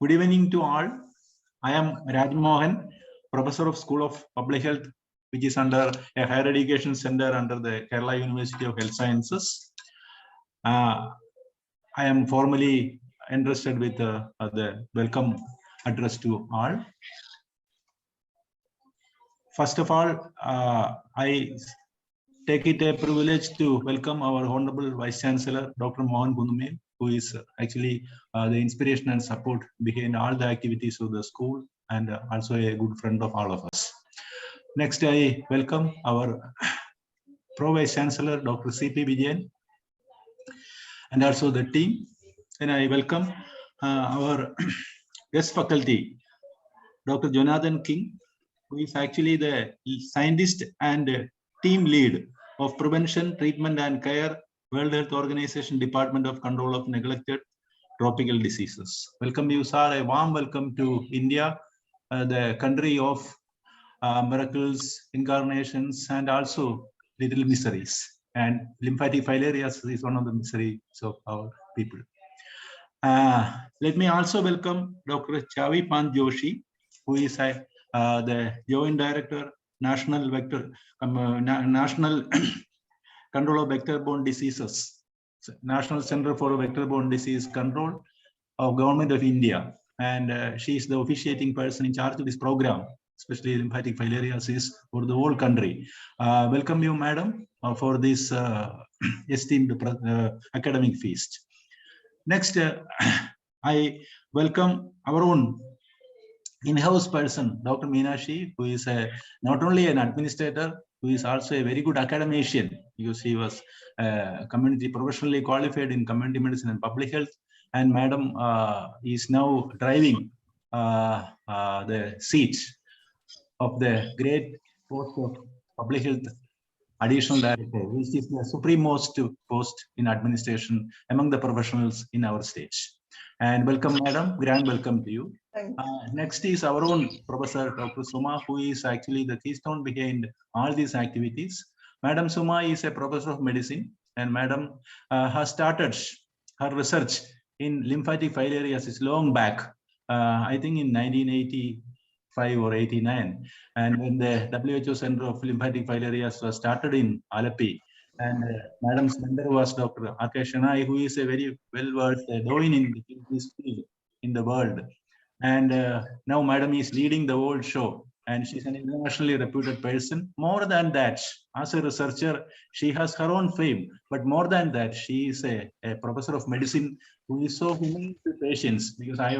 Good evening to all. I am Raj Mohan, Professor of School of Public Health, which is under a higher education center under the Kerala University of Health Sciences. I am formally interested with the welcome address to all. First of all, I take it a privilege to welcome our Honorable Vice Chancellor, Dr. Mohan Kunnummal, who is actually the inspiration and support behind all the activities of the school and also a good friend of all of us. Next, I welcome our Pro Vice Chancellor, Dr. P.Vijayan, and also the team. And I welcome our guest faculty, Dr. Rajmohanan K, who is actually the scientist and team lead of Prevention, Treatment and Care, World Health Organization Department of Control of Neglected Tropical Diseases. Welcome you, sir. A warm welcome to India, the country of miracles, incarnations, and also little miseries. And lymphatic filariasis is one of the miseries of our people. Let me also welcome Dr. Chhavi Pant Joshi, who is the Joint Director, National National Control of Vector-Borne Diseases, National Center for Vector-Borne Disease Control of Government of India. And she is the officiating person in charge of this program, especially lymphatic filariasis for the whole country. Welcome you, madam, for this esteemed academic feast. Next, I welcome our own in-house person, Dr. Meenakshy, who is not only an administrator, who is also a very good academician, because he was professionally qualified in community medicine and public health. And madam is now driving the seat of the great post of public health additional director, which is the supreme-most post in administration among the professionals in our stage. And welcome, madam. Grand welcome to you. Next is our own Professor Dr. Suma, who is actually the keystone behind all these activities. Madam Suma is a professor of medicine, and madam has started her research in lymphatic filariasis long back, I think in 1985 or 89. And when the WHO Center of Lymphatic Filariasis was started in Alleppey, and madam's mentor was Dr. Akashanai, who is a very well-versed doyen in this field in the world. And now madam is leading the whole show, and she's an internationally reputed person. More than that, as a researcher, she has her own fame, but more than that, she is a professor of medicine who is so humane to patients, because I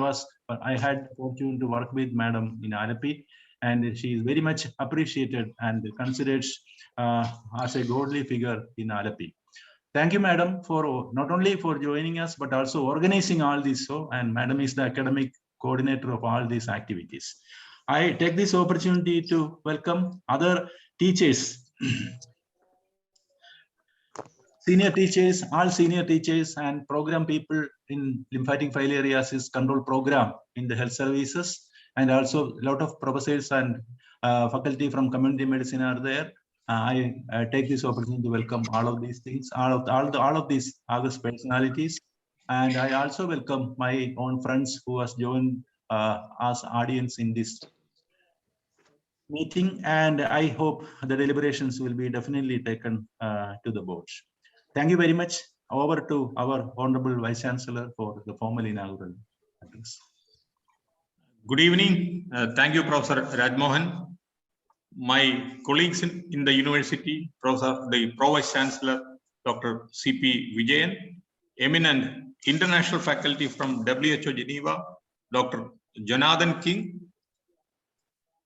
had the fortune to work with madam in Alleppey, and she is very much appreciated and considered as a godly figure in Alleppey. Thank you, madam, for not only for joining us, but also organizing all this show. And madam is the academic coordinator of all these activities. I take this opportunity to welcome other teachers, senior teachers, all senior teachers and program people in lymphatic filariasis control program in the health services, and also a lot of professors and faculty from community medicine are there. I take this opportunity to welcome all of these things, all of these august personalities. And I also welcome my own friends who has joined as audience in this meeting. And I hope the deliberations will be definitely taken to the board. Thank you very much. Over to our Honorable Vice Chancellor for the formal inaugural address. Good evening. Thank you, Professor Raj Mohan. My colleagues in the university, the Pro Vice Chancellor, Dr. P.Vijayan, eminent international faculty from WHO Geneva, Dr. Rajmohanan K,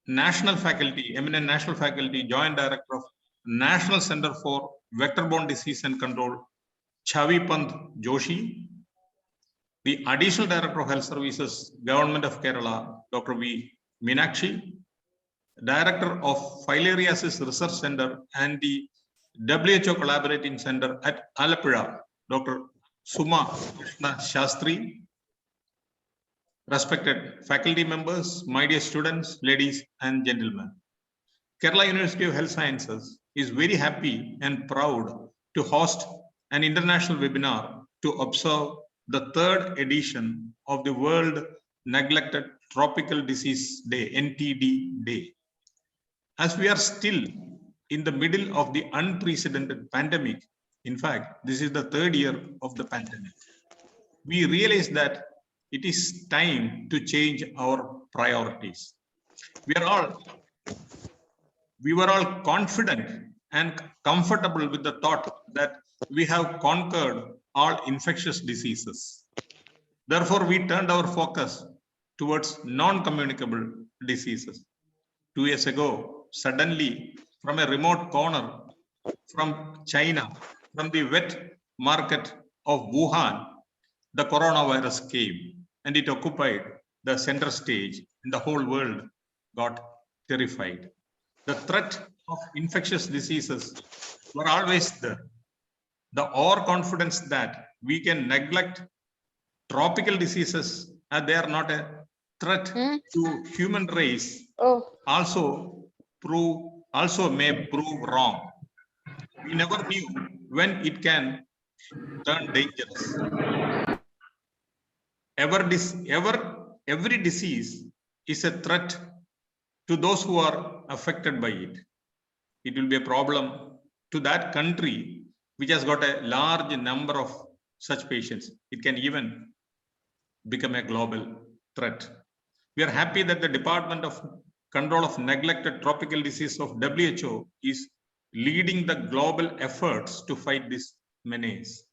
national faculty, eminent national faculty, Joint Director of National Center for Vector-Borne Disease and Control, Chhavi Pant Joshi, the Additional Director of Health Services, Government of Kerala, Dr. Meenakshy, Director of Filariasis Research Center and the WHO Collaborating Center at Alleppey, Dr. Suma Krishnasastry, respected faculty members, my dear students, ladies and gentlemen. Kerala University of Health Sciences is very happy and proud to host an international webinar to observe the third edition of the World Neglected Tropical Disease Day, NTD Day. As we are still in the middle of the unprecedented pandemic, in fact, this is the third year of the pandemic, we realize that it is time to change our priorities. We were all confident and comfortable with the thought that we have conquered all infectious diseases. Therefore, we turned our focus towards non-communicable diseases. 2 years ago, suddenly, from a remote corner, from China, from the wet market of Wuhan, the coronavirus came and it occupied the center stage and the whole world got terrified. The threat of infectious diseases were always there. The overconfidence that we can neglect tropical diseases and they are not a threat to human race also may prove wrong. We never knew when it can turn dangerous. Every disease is a threat to those who are affected by it. It will be a problem to that country which has got a large number of such patients. It can even become a global threat. We are happy that the Department of Control of Neglected Tropical Disease of WHO is leading the global efforts to fight this menace.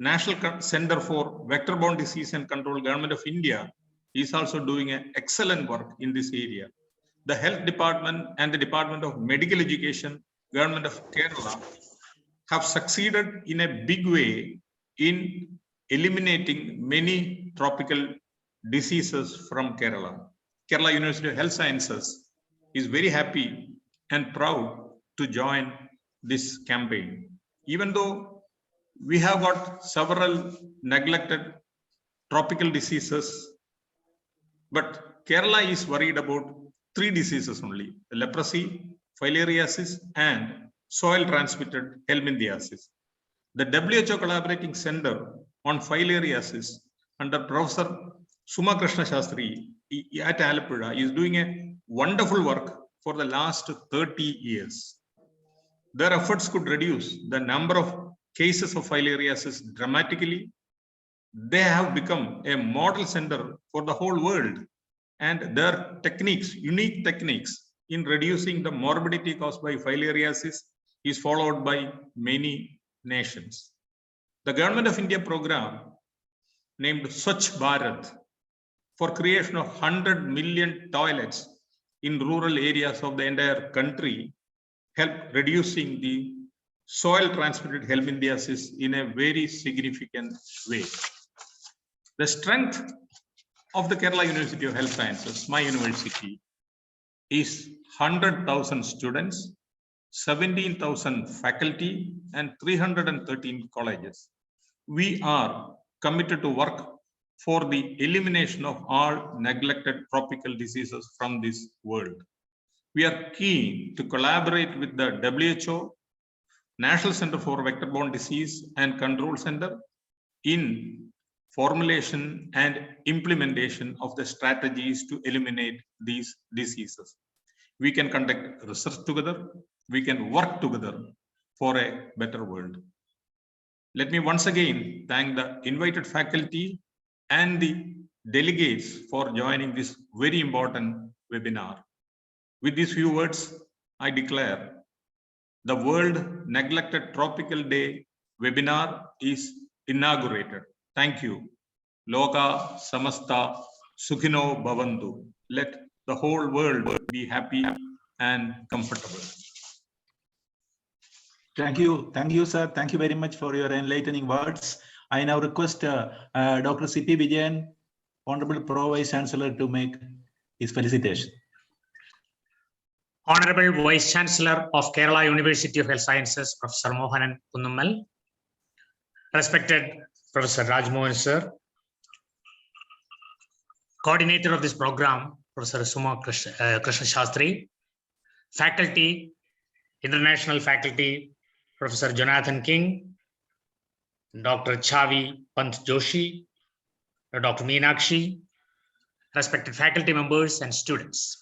National Center for Vector-Borne Disease and Control, Government of India, is also doing an excellent work in this area. The Health Department and the Department of Medical Education, Government of Kerala, have succeeded in a big way in eliminating many tropical diseases from Kerala. Kerala University of Health Sciences is very happy and proud to join this campaign. Even though we have got several neglected tropical diseases, but Kerala is worried about 3 diseases only: leprosy, filariasis, and soil transmitted helminthiasis. The WHO Collaborating Center on Filariasis under Professor Suma Krishnasastry at Alappuzha is doing a wonderful work for the last 30 years. Their efforts could reduce the number of cases of filariasis dramatically. They have become a model center for the whole world, and their techniques, unique techniques in reducing the morbidity caused by filariasis, is followed by many nations. The Government of India program named Swachh Bharat for creation of 100 million toilets in rural areas of the entire country helped reducing the soil transmitted helminthiasis in a very significant way. The strength of the Kerala University of Health Sciences, my university, is 100,000 students, 17,000 faculty, and 313 colleges. We are committed to work for the elimination of all neglected tropical diseases from this world. We are keen to collaborate with the WHO, National Center for Vector-Borne Disease and Control Center in formulation and implementation of the strategies to eliminate these diseases. We can conduct research together. We can work together for a better world. Let me once again thank the invited faculty and the delegates for joining this very important webinar. With these few words, I declare the World Neglected Tropical Day webinar is inaugurated. Thank you. Loka Samasta Sukhino Bhavantu. Let the whole world be happy and comfortable. Thank you, sir. Thank you very much for your enlightening words. I now request Dr. P.Vijayan, Honorable Pro Vice Chancellor, to make his felicitation. Honorable Vice Chancellor of Kerala University of Health Sciences, Professor Mohanan Kunnummal, respected Professor Raj Mohan, sir, coordinator of this program, Professor Suma Krishnasastry, faculty, international faculty, Professor Jonathan King, Dr. Chhavi, Pant, Joshi, Dr. Meenakshy, respected faculty members and students.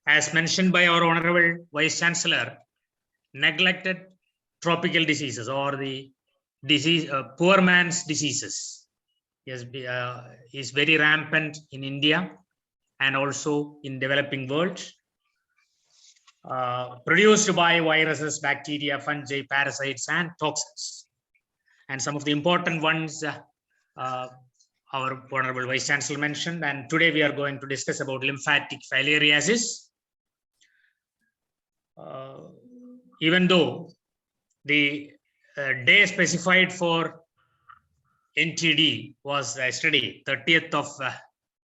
As mentioned by our Honorable Vice Chancellor, neglected tropical diseases or the disease, poor man's diseases is very rampant in India and also in developing world. Produced by viruses, bacteria, fungi, parasites, and toxins. And some of the important ones our Honorable Vice Chancellor mentioned, and today we are going to discuss about lymphatic filariasis. Even though the day specified for NTD was yesterday, 30th of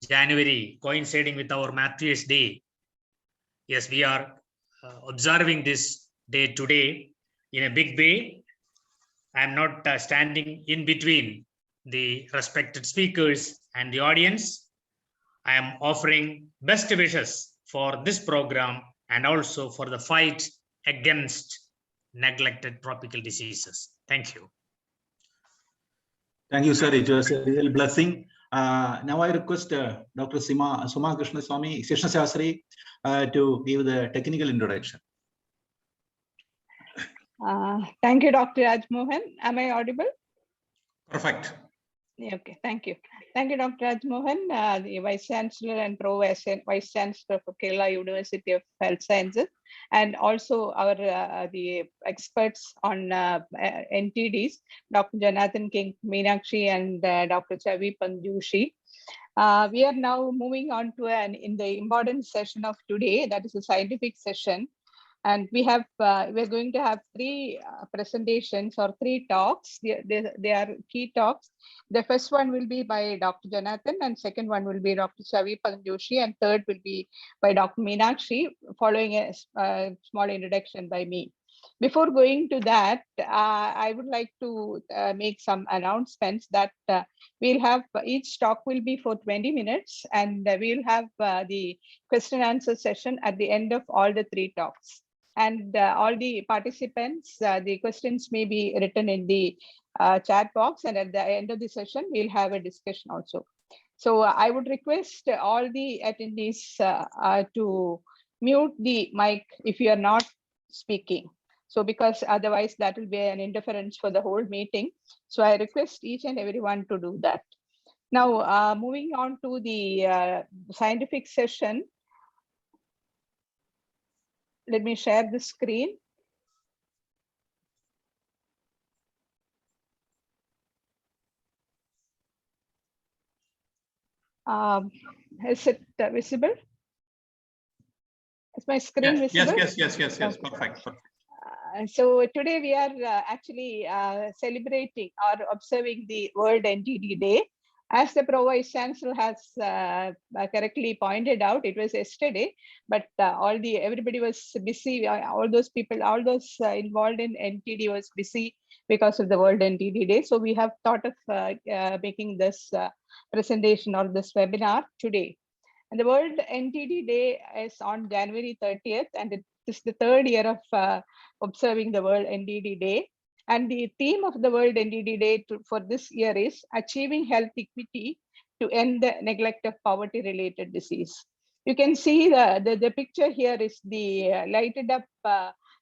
January, coinciding with our Matthews Day. Yes, we are observing this day today in a big way. I am not standing in between the respected speakers and the audience. I am offering best wishes for this program and also for the fight against neglected tropical diseases. Thank you. Thank you, sir. It was a real blessing. Now I request Dr. Suma Krishnasastry to give the technical introduction. Thank you, Dr. Raj Mohan. Am I audible? Perfect. Yeah, okay, thank you. Thank you, Dr. Raj Mohan, the Vice Chancellor and Vice Chancellor for Kerala University of Health Sciences, and also our the experts on NTDs, Dr. Jonathan K, Meenakshy, and Dr. Chhavi, Pant, Joshi. We are now moving on to in the important session of today, that is a scientific session. And we have we're going to have three presentations or three talks. They are key talks. The first one will be by Dr. Jonathan, and second one will be Dr. Chhavi, Pant, Joshi, and third will be by Dr. Meenakshy, following a small introduction by me. Before going to that, I would like to make some announcements that we'll have each talk will be for 20 minutes, and we'll have the question and answer session at the end of all the three talks. And all the participants, the questions may be written in the chat box, and at the end of the session, we'll have a discussion also. So I would request all the attendees to mute the mic if you are not speaking. So because otherwise that will be an interference for the whole meeting. So I request each and everyone to do that. Now, moving on to the scientific session. Let me share the screen. Is it visible? Is my screen visible? Yes. Okay. Perfect. So today we are actually celebrating or observing the World NTD Day. As the Vice Chancellor has correctly pointed out, it was yesterday, but everybody was busy. All those people, all those involved in NTD was busy because of the World NTD Day. So we have thought of making this presentation or this webinar today. And the World NTD Day is on January 30th, and it is the third year of observing the World NTD Day. And the theme of the World NTD Day for this year is Achieving Health Equity to End the Neglect of Poverty-Related Disease. You can see the picture here is the lighted up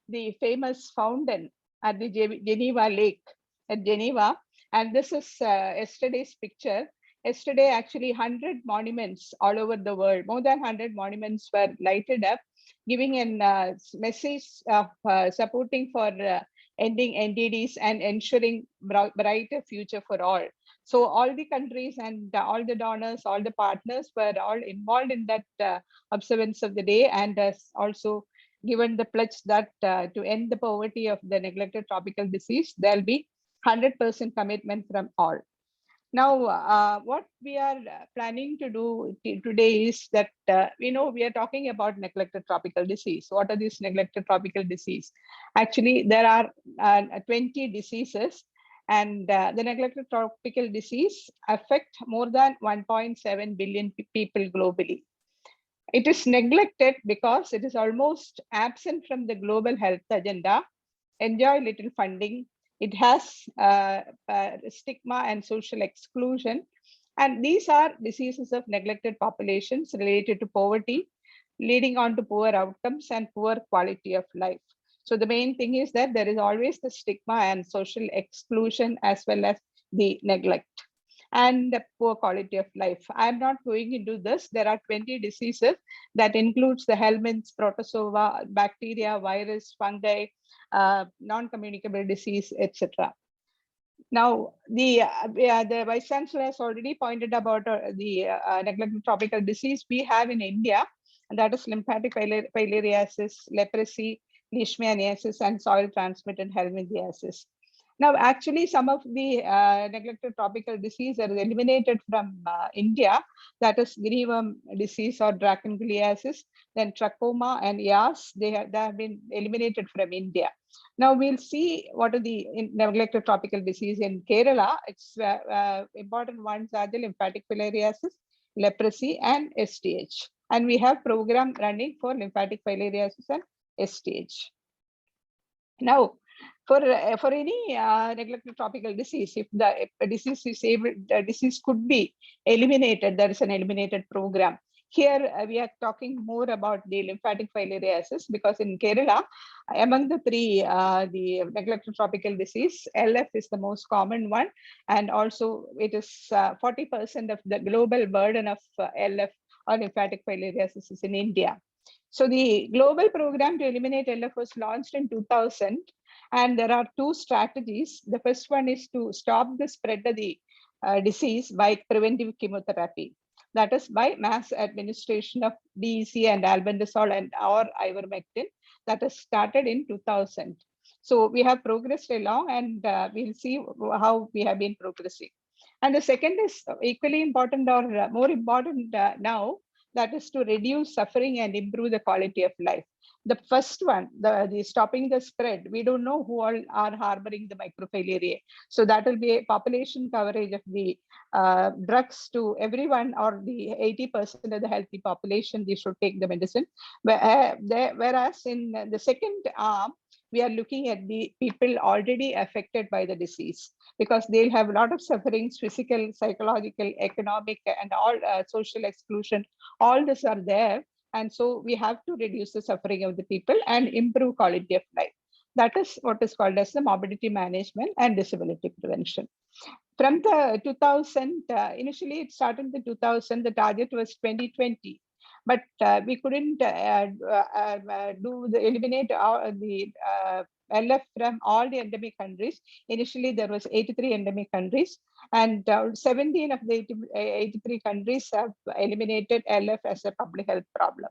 the famous fountain at the Geneva Lake at Geneva. And this is yesterday's picture. Yesterday, actually 100 monuments all over the world, more than 100 monuments were lighted up, giving a message of supporting for ending NTDs and ensuring brighter future for all. So all the countries and all the donors, all the partners were all involved in that observance of the day, and has also given the pledge that to end the poverty of the neglected tropical disease, there'll be 100% commitment from all. Now, what we are planning to do today is that, we are talking about neglected tropical disease. What are these neglected tropical disease? Actually, there are 20 diseases, and the neglected tropical disease affect more than 1.7 billion people globally. It is neglected because it is almost absent from the global health agenda, enjoy little funding. It has stigma and social exclusion, And these are diseases of neglected populations related to poverty, leading on to poor outcomes and poor quality of life. So the main thing is that there is always the stigma and social exclusion as well as the neglect and the poor quality of life. I'm not going into this. There are 20 diseases that includes the helminths, protozoa, bacteria, virus, fungi, non-communicable disease, etc. Now, the Vice Chancellor has already pointed about the neglected tropical disease we have in India, and that is lymphatic filariasis, leprosy, leishmaniasis, and soil transmitted helminthiasis. Now, actually, some of the neglected tropical disease are eliminated from India, that is Geneva disease or dracunculiasis, then trachoma and YAS, they have been eliminated from India. Now we'll see what are the neglected tropical disease in Kerala. It's important ones are the lymphatic filariasis, leprosy, and STH. And we have program running for lymphatic filariasis and STH. Now, for any neglected tropical disease, if the disease is able, the disease could be eliminated, there is an eliminated program. Here we are talking more about the lymphatic filariasis because in Kerala, among the three, the neglected tropical disease, LF is the most common one, and also it is 40% of the global burden of LF or lymphatic filariasis is in India. So the global program to eliminate LF was launched in 2000, and there are two strategies. The first one is to stop the spread of the disease by preventive chemotherapy. That is by mass administration of DEC and albendazole and or ivermectin that has started in 2000. So we have progressed along, and we'll see how we have been progressing. And the second is equally important or more important now, that is to reduce suffering and improve the quality of life. The first one, the stopping the spread, we don't know who all are harboring the microfilariae. So that will be a population coverage of the drugs to everyone, or the 80% of the healthy population, they should take the medicine. Whereas in the second arm, we are looking at the people already affected by the disease, because they'll have a lot of sufferings, physical, psychological, economic, and all social exclusion. All this are there. And so we have to reduce the suffering of the people and improve quality of life. That is what is called as the morbidity management and disability prevention. From the 2000, initially it started in the 2000, the target was 2020. But we couldn't eliminate the LF from all the endemic countries. Initially, there was 83 endemic countries, and 17 of the 83 countries have eliminated LF as a public health problem.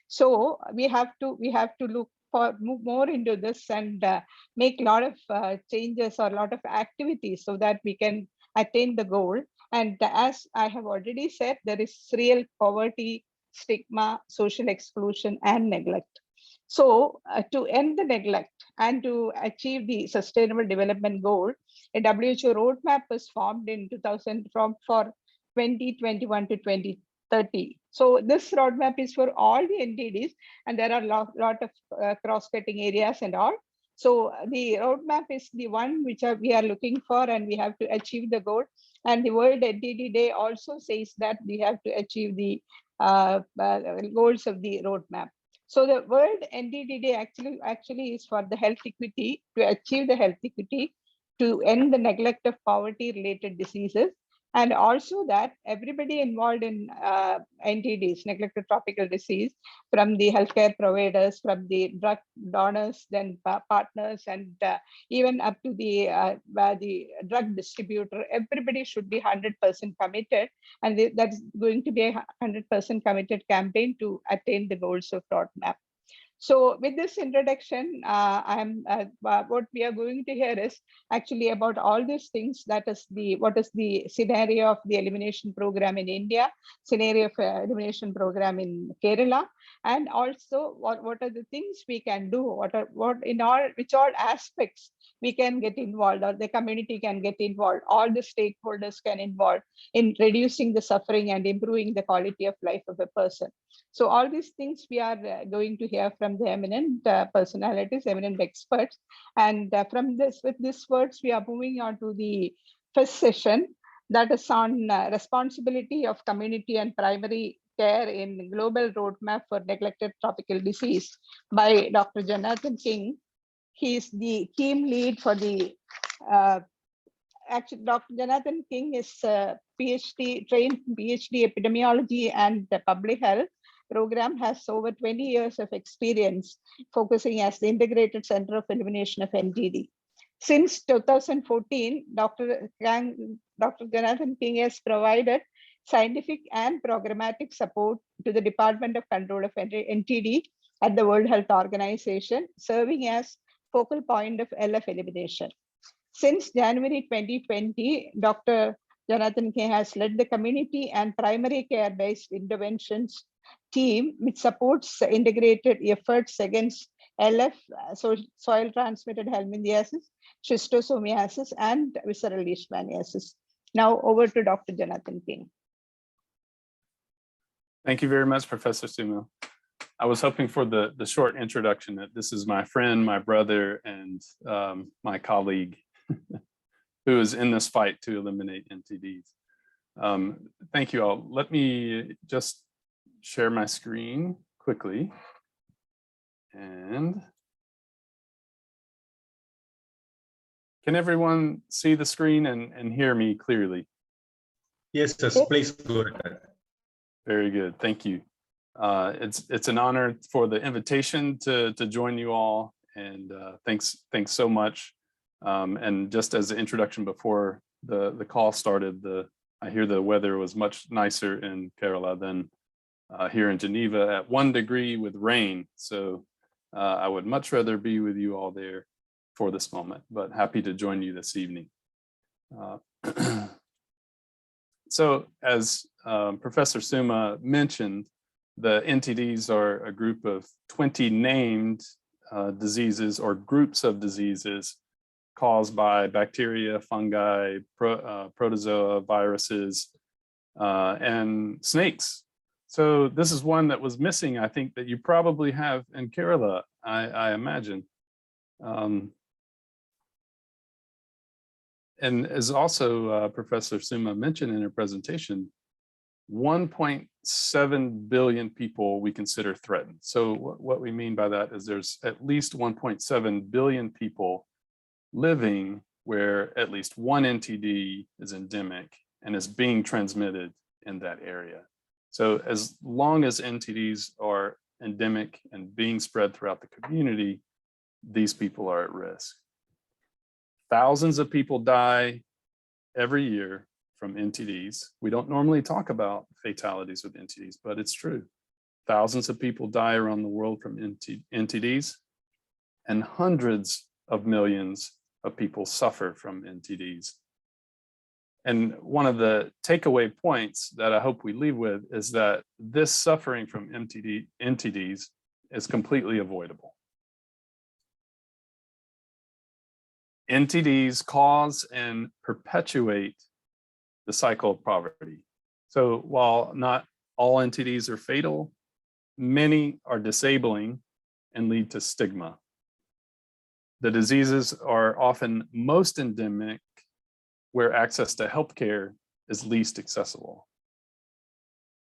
So we have to look for more into this and make a lot of changes or a lot of activities so that we can attain the goal. And as I have already said, there is real poverty, stigma, social exclusion, and neglect. So to end the neglect and to achieve the sustainable development goal, a WHO roadmap was formed in 2000 for 2021 to 2030. So this roadmap is for all the NTDs, and there are a lot of cross-cutting areas and all. So the roadmap is the one which we are looking for, and we have to achieve the goal. And the World NTD Day also says that we have to achieve the goals of the roadmap. So the World NTD Day actually is for the health equity, to achieve the health equity, to end the neglect of poverty related diseases, and also that everybody involved in NTDs, neglected tropical disease, from the healthcare providers, from the drug donors, then partners, and even up to the drug distributor, everybody should be 100% committed, and that's going to be a 100% committed campaign to attain the goals of roadmap. So with this introduction, what we are going to hear is actually about all these things. That is what is the scenario of the elimination program in India, scenario of elimination program in Kerala, and also what are the things we can do, which all aspects we can get involved, or the community can get involved, all the stakeholders can involve in reducing the suffering and improving the quality of life of a person. So all these things we are going to hear from the eminent personalities, eminent experts. And with these words, we are moving on to the first session. that is on responsibility of community and primary care in global roadmap for neglected tropical disease by Dr. Jonathan King. He is the team lead for the actually, Dr. Jonathan King is PhD trained PhD epidemiology and public health program, has over 20 years of experience focusing as the integrated center of elimination of NTD. Since 2014, Dr. Jonathan King has provided scientific and programmatic support to the Department of Control of NTD at the World Health Organization, serving as focal point of LF elimination. Since January 2020, Dr. Jonathan K has led the community and primary care-based interventions team, which supports integrated efforts against LF, soil-transmitted helminthiasis, schistosomiasis, and visceral leishmaniasis. Now over to Dr. Jonathan King. Thank you very much, Professor Suma. I was hoping for the short introduction that this is my friend, my brother, and my colleague who is in this fight to eliminate NTDs. Thank you all. Let me just share my screen quickly. And can everyone see the screen and hear me clearly? Yes, yes, please go ahead. Very good, thank you. It's an honor for the invitation to join you all, and thanks so much. And just as the introduction before the call started, I hear the weather was much nicer in Kerala than here in Geneva at 1 degree with rain. So I would much rather be with you all there for this moment, but happy to join you this evening. So as Professor Suma mentioned, the NTDs are a group of 20 named diseases or groups of diseases caused by bacteria, fungi, protozoa, viruses, and snakes. So this is one that was missing, I think, that you probably have in Kerala, I imagine. And as also Professor Suma mentioned in her presentation, 1.7 billion people we consider threatened. So what we mean by that is there's at least 1.7 billion people living where at least one NTD is endemic and is being transmitted in that area. So as long as NTDs are endemic and being spread throughout the community, these people are at risk. Thousands of people die every year from NTDs. We don't normally talk about fatalities with NTDs, but it's true. Thousands of people die around the world from NTDs, and hundreds of millions of people suffer from NTDs. And one of the takeaway points that I hope we leave with is that this suffering from NTDs is completely avoidable. NTDs cause and perpetuate the cycle of poverty. So while not all NTDs are fatal, many are disabling and lead to stigma. The diseases are often most endemic where access to healthcare is least accessible.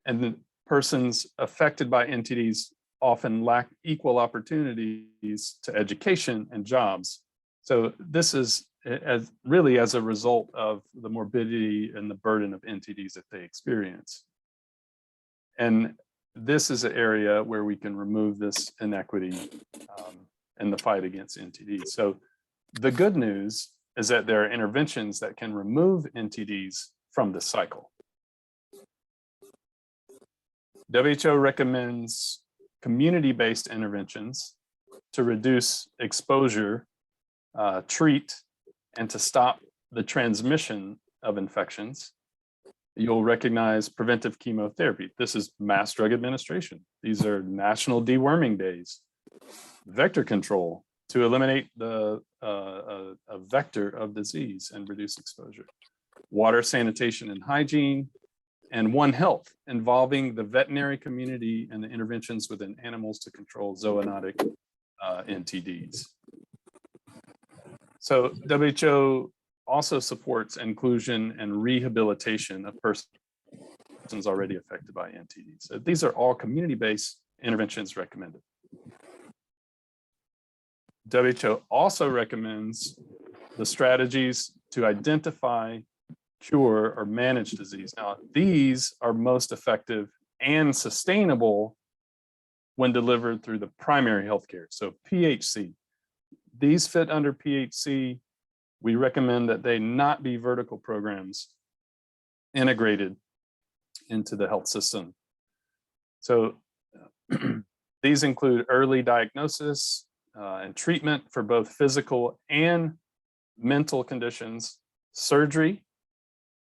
And the persons affected by NTDs often lack equal opportunities to education and jobs. So this is really as a result of the morbidity and the burden of NTDs that they experience. And this is an area where we can remove this inequity in the fight against NTDs. So the good news is that there are interventions that can remove NTDs from the cycle. WHO recommends community-based interventions to reduce exposure, treat, and to stop the transmission of infections. You'll recognize preventive chemotherapy. This is mass drug administration. These are national deworming days. Vector control to eliminate a vector of disease and reduce exposure. Water sanitation and hygiene, and One Health, involving the veterinary community and the interventions within animals to control zoonotic NTDs. So WHO also supports inclusion and rehabilitation of persons already affected by NTDs. So these are all community-based interventions recommended. WHO also recommends the strategies to identify, cure, or manage disease. Now, these are most effective and sustainable when delivered through the primary healthcare. So PHC, these fit under PHC. We recommend that they not be vertical programs integrated into the health system. So these include early diagnosis and treatment for both physical and mental conditions, surgery,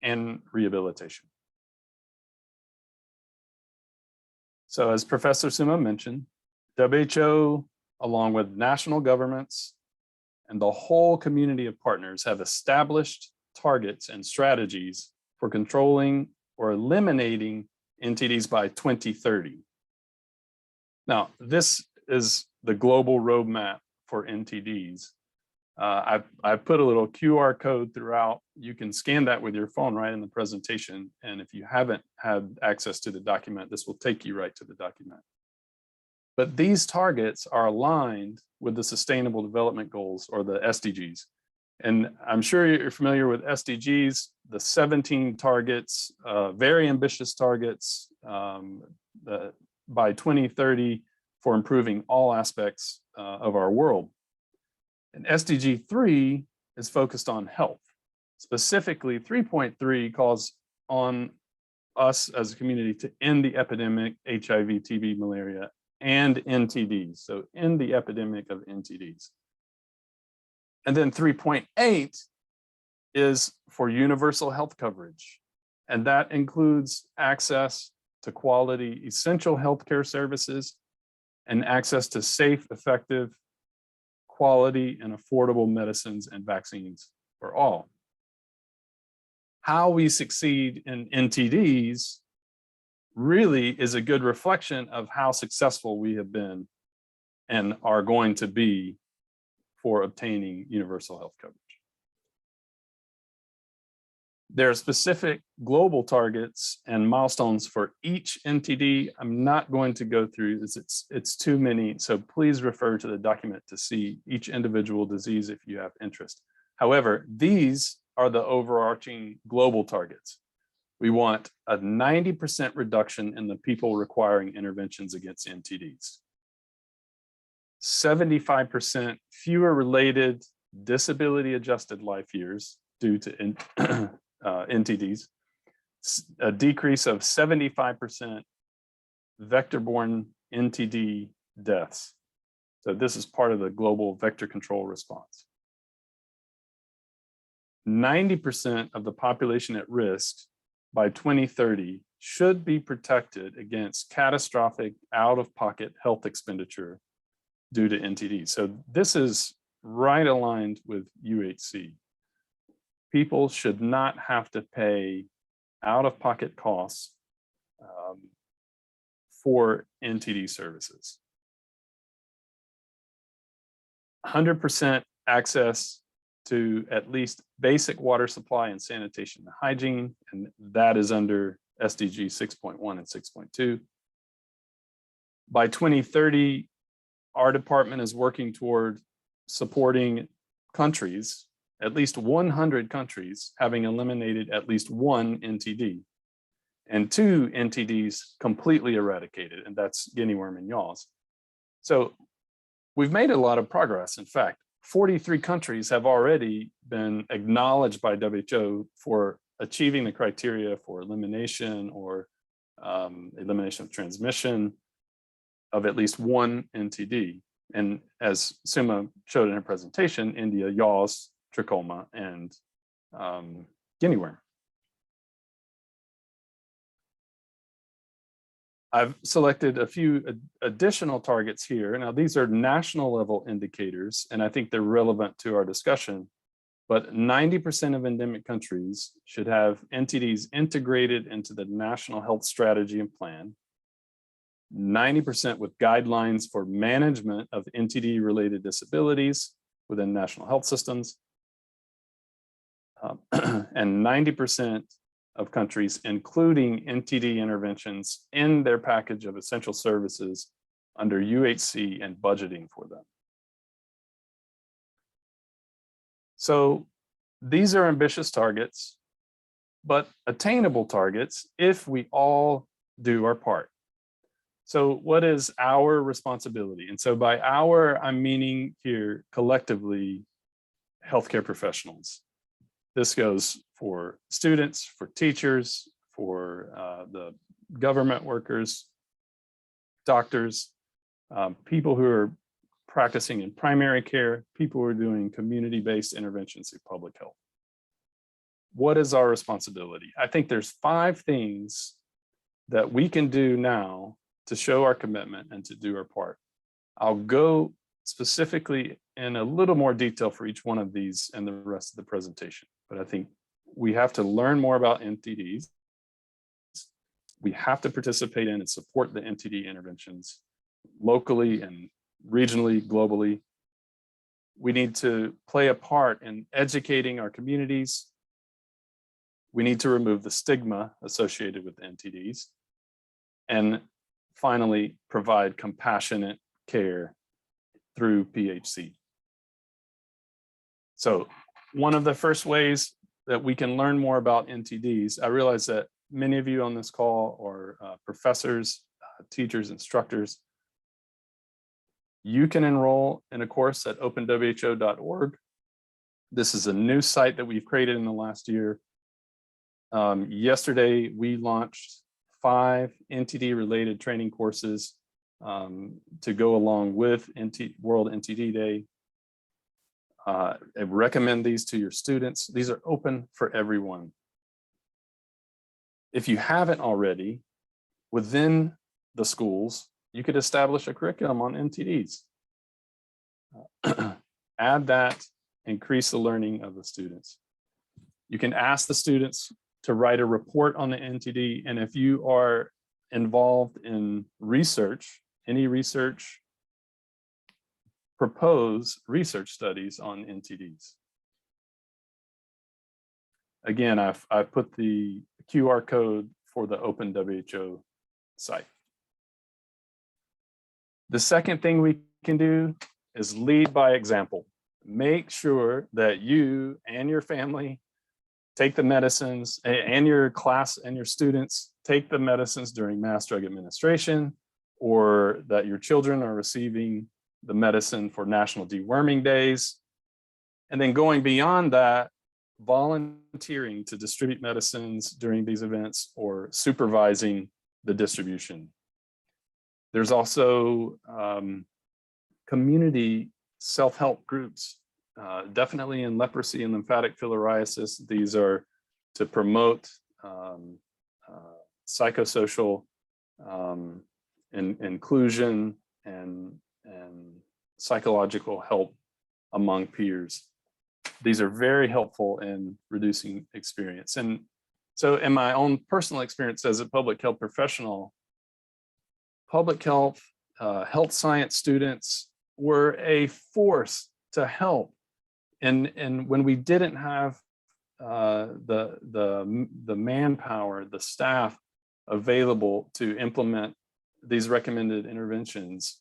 and rehabilitation. So as Professor Suma mentioned, WHO, along with national governments and the whole community of partners, have established targets and strategies for controlling or eliminating NTDs by 2030. Now, this is the global roadmap for NTDs. I put a little QR code throughout. You can scan that with your phone right in the presentation. And if you haven't had access to the document, this will take you right to the document. But these targets are aligned with the Sustainable Development Goals, or the SDGs. And I'm sure you're familiar with SDGs, the 17 targets, very ambitious targets by 2030 for improving all aspects of our world. And SDG 3 is focused on health. Specifically, 3.3 calls on us as a community to end the epidemic, HIV, TB, malaria, and NTDs. So end the epidemic of NTDs. And then 3.8 is for universal health coverage. And that includes access to quality essential healthcare services and access to safe, effective, quality, and affordable medicines and vaccines for all. How we succeed in NTDs really is a good reflection of how successful we have been and are going to be for obtaining universal health coverage. There are specific global targets and milestones for each NTD. I'm not going to go through this, it's too many, so please refer to the document to see each individual disease if you have interest. However, these are the overarching global targets. We want a 90% reduction in the people requiring interventions against NTDs. 75% fewer related disability adjusted life years due to NTDs, a decrease of 75% vector-borne NTD deaths. So this is part of the global vector control response. 90% of the population at risk by 2030 should be protected against catastrophic out-of-pocket health expenditure due to NTD. So this is right aligned with UHC. People should not have to pay out-of-pocket costs for NTD services. 100% access to at least basic water supply and sanitation and hygiene, and that is under SDG 6.1 and 6.2. By 2030, our department is working toward supporting countries, at least 100 countries, having eliminated at least one NTD, and 2 NTDs completely eradicated, and that's guinea worm and yaws. So we've made a lot of progress. In fact, 43 countries have already been acknowledged by WHO for achieving the criteria for elimination or elimination of transmission of at least one NTD. And as Suma showed in her presentation, India, yaws, trachoma, and guinea worm. I've selected a few additional targets here. Now, these are national level indicators, and I think they're relevant to our discussion, but 90% of endemic countries should have NTDs integrated into the national health strategy and plan. 90% with guidelines for management of NTD related disabilities within national health systems. And 90% of countries, including NTD interventions in their package of essential services under UHC and budgeting for them. So these are ambitious targets, but attainable targets if we all do our part. So what is our responsibility? And so by our, I'm meaning here collectively healthcare professionals. This goes for students, for teachers, for the government workers, doctors, people who are practicing in primary care, people who are doing community-based interventions in public health. What is our responsibility? I think there's 5 things that we can do now to show our commitment and to do our part. I'll go specifically in a little more detail for each one of these and the rest of the presentation, but I think we have to learn more about NTDs. We have to participate in and support the NTD interventions locally and regionally, globally. We need to play a part in educating our communities. We need to remove the stigma associated with NTDs. And finally, provide compassionate care through PHC. So one of the first ways that we can learn more about NTDs, I realize that many of you on this call are professors, teachers, instructors. You can enroll in a course at openwho.org. This is a new site that we've created in the last year. Yesterday, we launched 5 NTD related training courses to go along with World NTD Day. I recommend these to your students. These are open for everyone. If you haven't already, within the schools, you could establish a curriculum on NTDs. Add that, increase the learning of the students. You can ask the students to write a report on the NTD, and if you are involved in research, any research, propose research studies on NTDs. Again, I've put the QR code for the OpenWHO site. The second thing we can do is lead by example. Make sure that you and your family take the medicines, and your class and your students take the medicines during mass drug administration, or that your children are receiving the medicine for National Deworming Days. And then going beyond that, volunteering to distribute medicines during these events or supervising the distribution. There's also community self-help groups, definitely in leprosy and lymphatic filariasis. These are to promote psychosocial inclusion and psychological help among peers. These are very helpful in reducing experience. And so in my own personal experience as a public health professional, public health, health science students were a force to help. And when we didn't have the manpower, the staff available to implement these recommended interventions,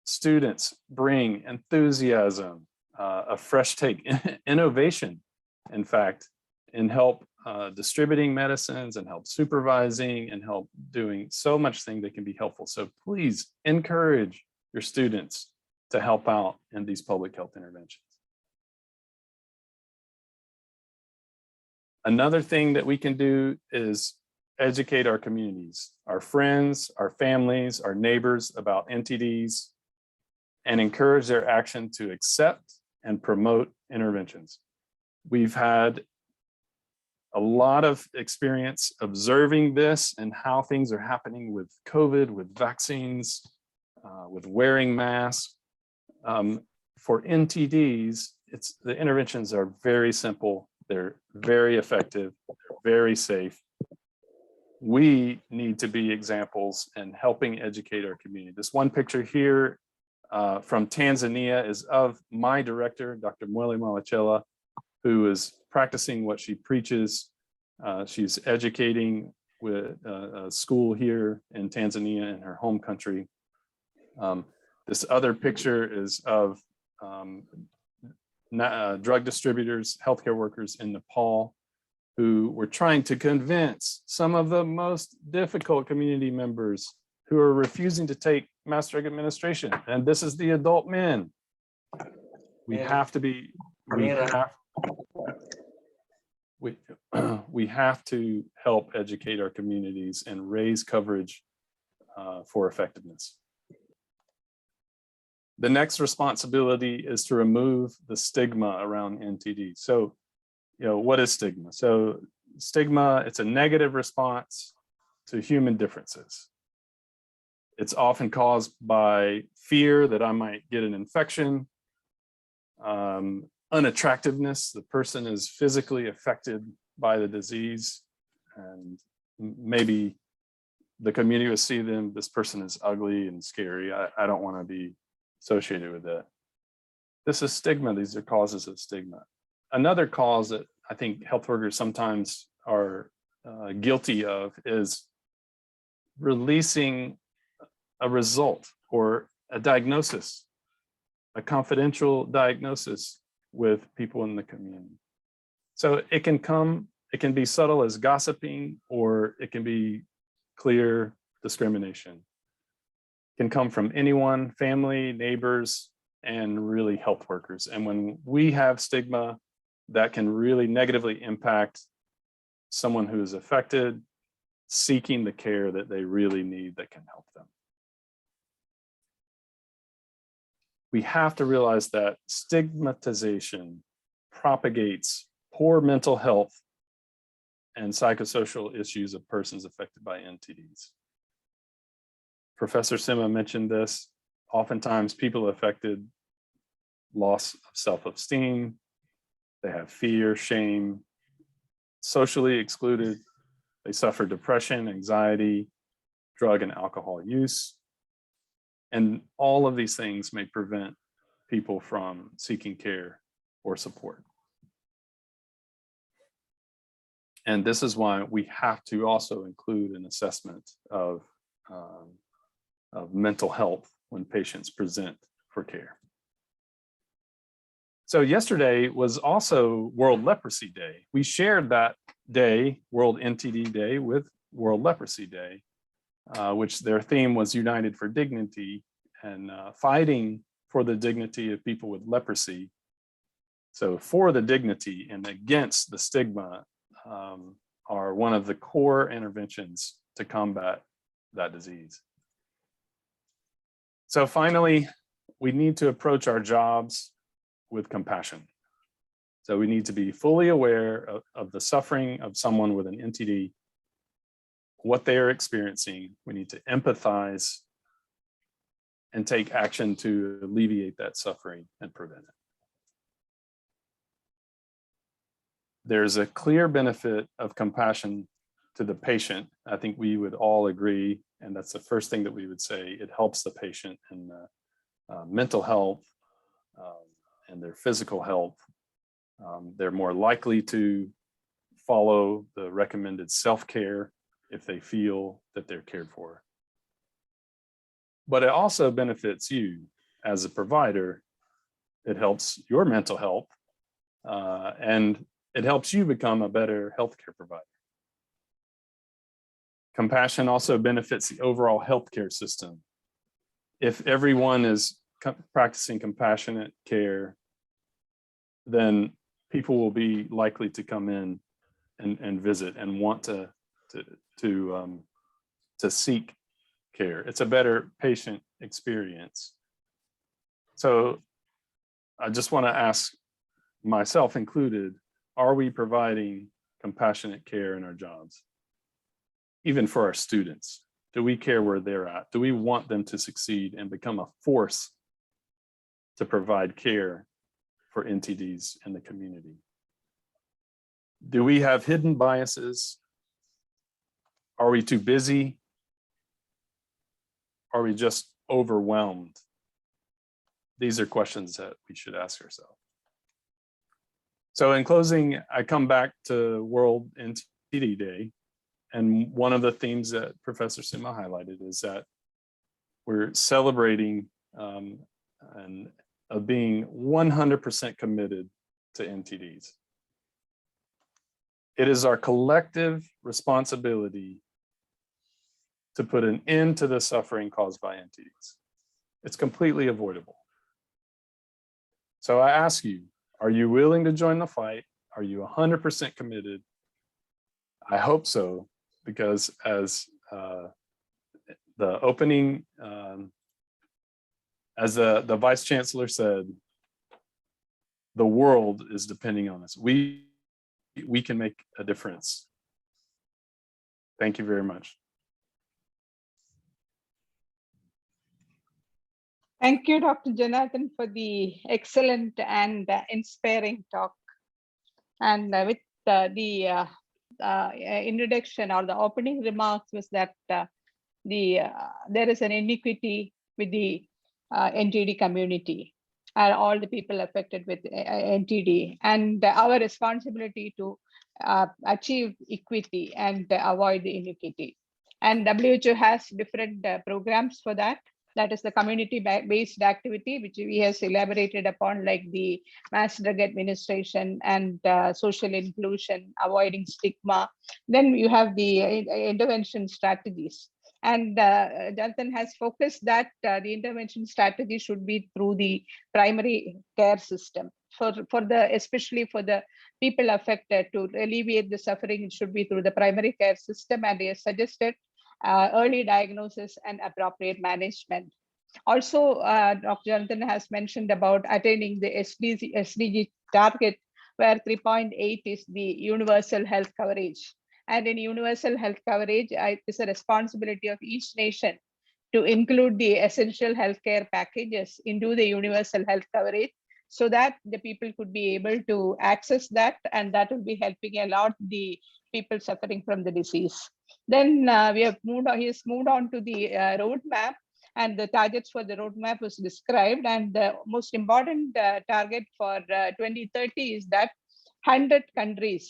students bring enthusiasm, a fresh take, innovation, in fact, and help distributing medicines and help supervising and help doing so much thing that can be helpful. So please encourage your students to help out in these public health interventions. Another thing that we can do is educate our communities, our friends, our families, our neighbors about NTDs, and encourage their action to accept and promote interventions. We've had a lot of experience observing this and how things are happening with COVID, with vaccines, with wearing masks. For NTDs, the interventions are very simple. They're very effective, they're very safe. We need to be examples in helping educate our community. This one picture here from Tanzania is of my director, Dr. Mwele Malachela, who is practicing what she preaches. She's educating with a school here in Tanzania in her home country. This other picture is of drug distributors, healthcare workers in Nepal, who were trying to convince some of the most difficult community members who are refusing to take mass drug administration. And this is the adult men. We have to be, we have to help educate our communities and raise coverage for effectiveness. The next responsibility is to remove the stigma around NTD. So, what is stigma? So stigma, it's a negative response to human differences. It's often caused by fear that I might get an infection, unattractiveness, the person is physically affected by the disease, and maybe the community will see them, this person is ugly and scary. I don't want to be associated with that. This is stigma. These are causes of stigma. Another cause that I think health workers sometimes are guilty of is releasing a result or a diagnosis, a confidential diagnosis with people in the community. So it can be subtle as gossiping, or it can be clear discrimination. It can come from anyone, family, neighbors, and really health workers. And when we have stigma, that can really negatively impact someone who is affected, seeking the care that they really need that can help them. We have to realize that stigmatization propagates poor mental health and psychosocial issues of persons affected by NTDs. Professor Suma mentioned this. Oftentimes people affected loss of self-esteem, they have fear, shame, socially excluded, they suffer depression, anxiety, drug and alcohol use. And all of these things may prevent people from seeking care or support. And this is why we have to also include an assessment of mental health when patients present for care. So yesterday was also World Leprosy Day. We shared that day, World NTD Day, with World Leprosy Day, which their theme was United for Dignity, and fighting for the dignity of people with leprosy. So for the dignity and against the stigma are one of the core interventions to combat that disease. So finally, we need to approach our jobs with compassion. So we need to be fully aware of the suffering of someone with an NTD, what they are experiencing. We need to empathize and take action to alleviate that suffering and prevent it. There's a clear benefit of compassion to the patient. I think we would all agree, and that's the first thing that we would say. It helps the patient in mental health and their physical health. They're more likely to follow the recommended self-care if they feel that they're cared for. But it also benefits you as a provider. It helps your mental health, and it helps you become a better healthcare provider. Compassion also benefits the overall healthcare system. If everyone is practicing compassionate care, then people will be likely to come in and visit and want to seek care. It's a better patient experience. So I just want to ask, myself included, are we providing compassionate care in our jobs? Even for our students, do we care where they're at? Do we want them to succeed and become a force to provide care for NTDs in the community? Do we have hidden biases? Are we too busy? Are we just overwhelmed? These are questions that we should ask ourselves. So in closing, I come back to World NTD Day. And one of the themes that Professor Suma highlighted is that we're celebrating and being 100% committed to NTDs. It is our collective responsibility to put an end to the suffering caused by NTDs. It's completely avoidable. So I ask you, are you willing to join the fight? Are you 100% committed? I hope so, because as the opening, as the Vice Chancellor said, the world is depending on us. We can make a difference. Thank you very much. Thank you, Dr. Jonathan, for the excellent and inspiring talk. And with the introduction or the opening remarks was that there is an inequity with the NTD community and all the people affected with NTD, and our responsibility to achieve equity and avoid the inequity. And WHO has different programs for that. That is the community-based activity, which we has elaborated upon, like the mass drug administration and social inclusion, avoiding stigma. Then you have the intervention strategies. And Jonathan has focused that the intervention strategy should be through the primary care system. Especially for the people affected, to alleviate the suffering, it should be through the primary care system, and he has suggested early diagnosis and appropriate management. Also, Dr. Jonathan has mentioned about attaining the SDG target, where 3.8 is the universal health coverage. And in universal health coverage, it is a responsibility of each nation to include the essential healthcare packages into the universal health coverage, so that the people could be able to access that, and that will be helping a lot the people suffering from the disease. Then he has moved on to the roadmap, and the targets for the roadmap was described. And the most important target for 2030 is that 100 countries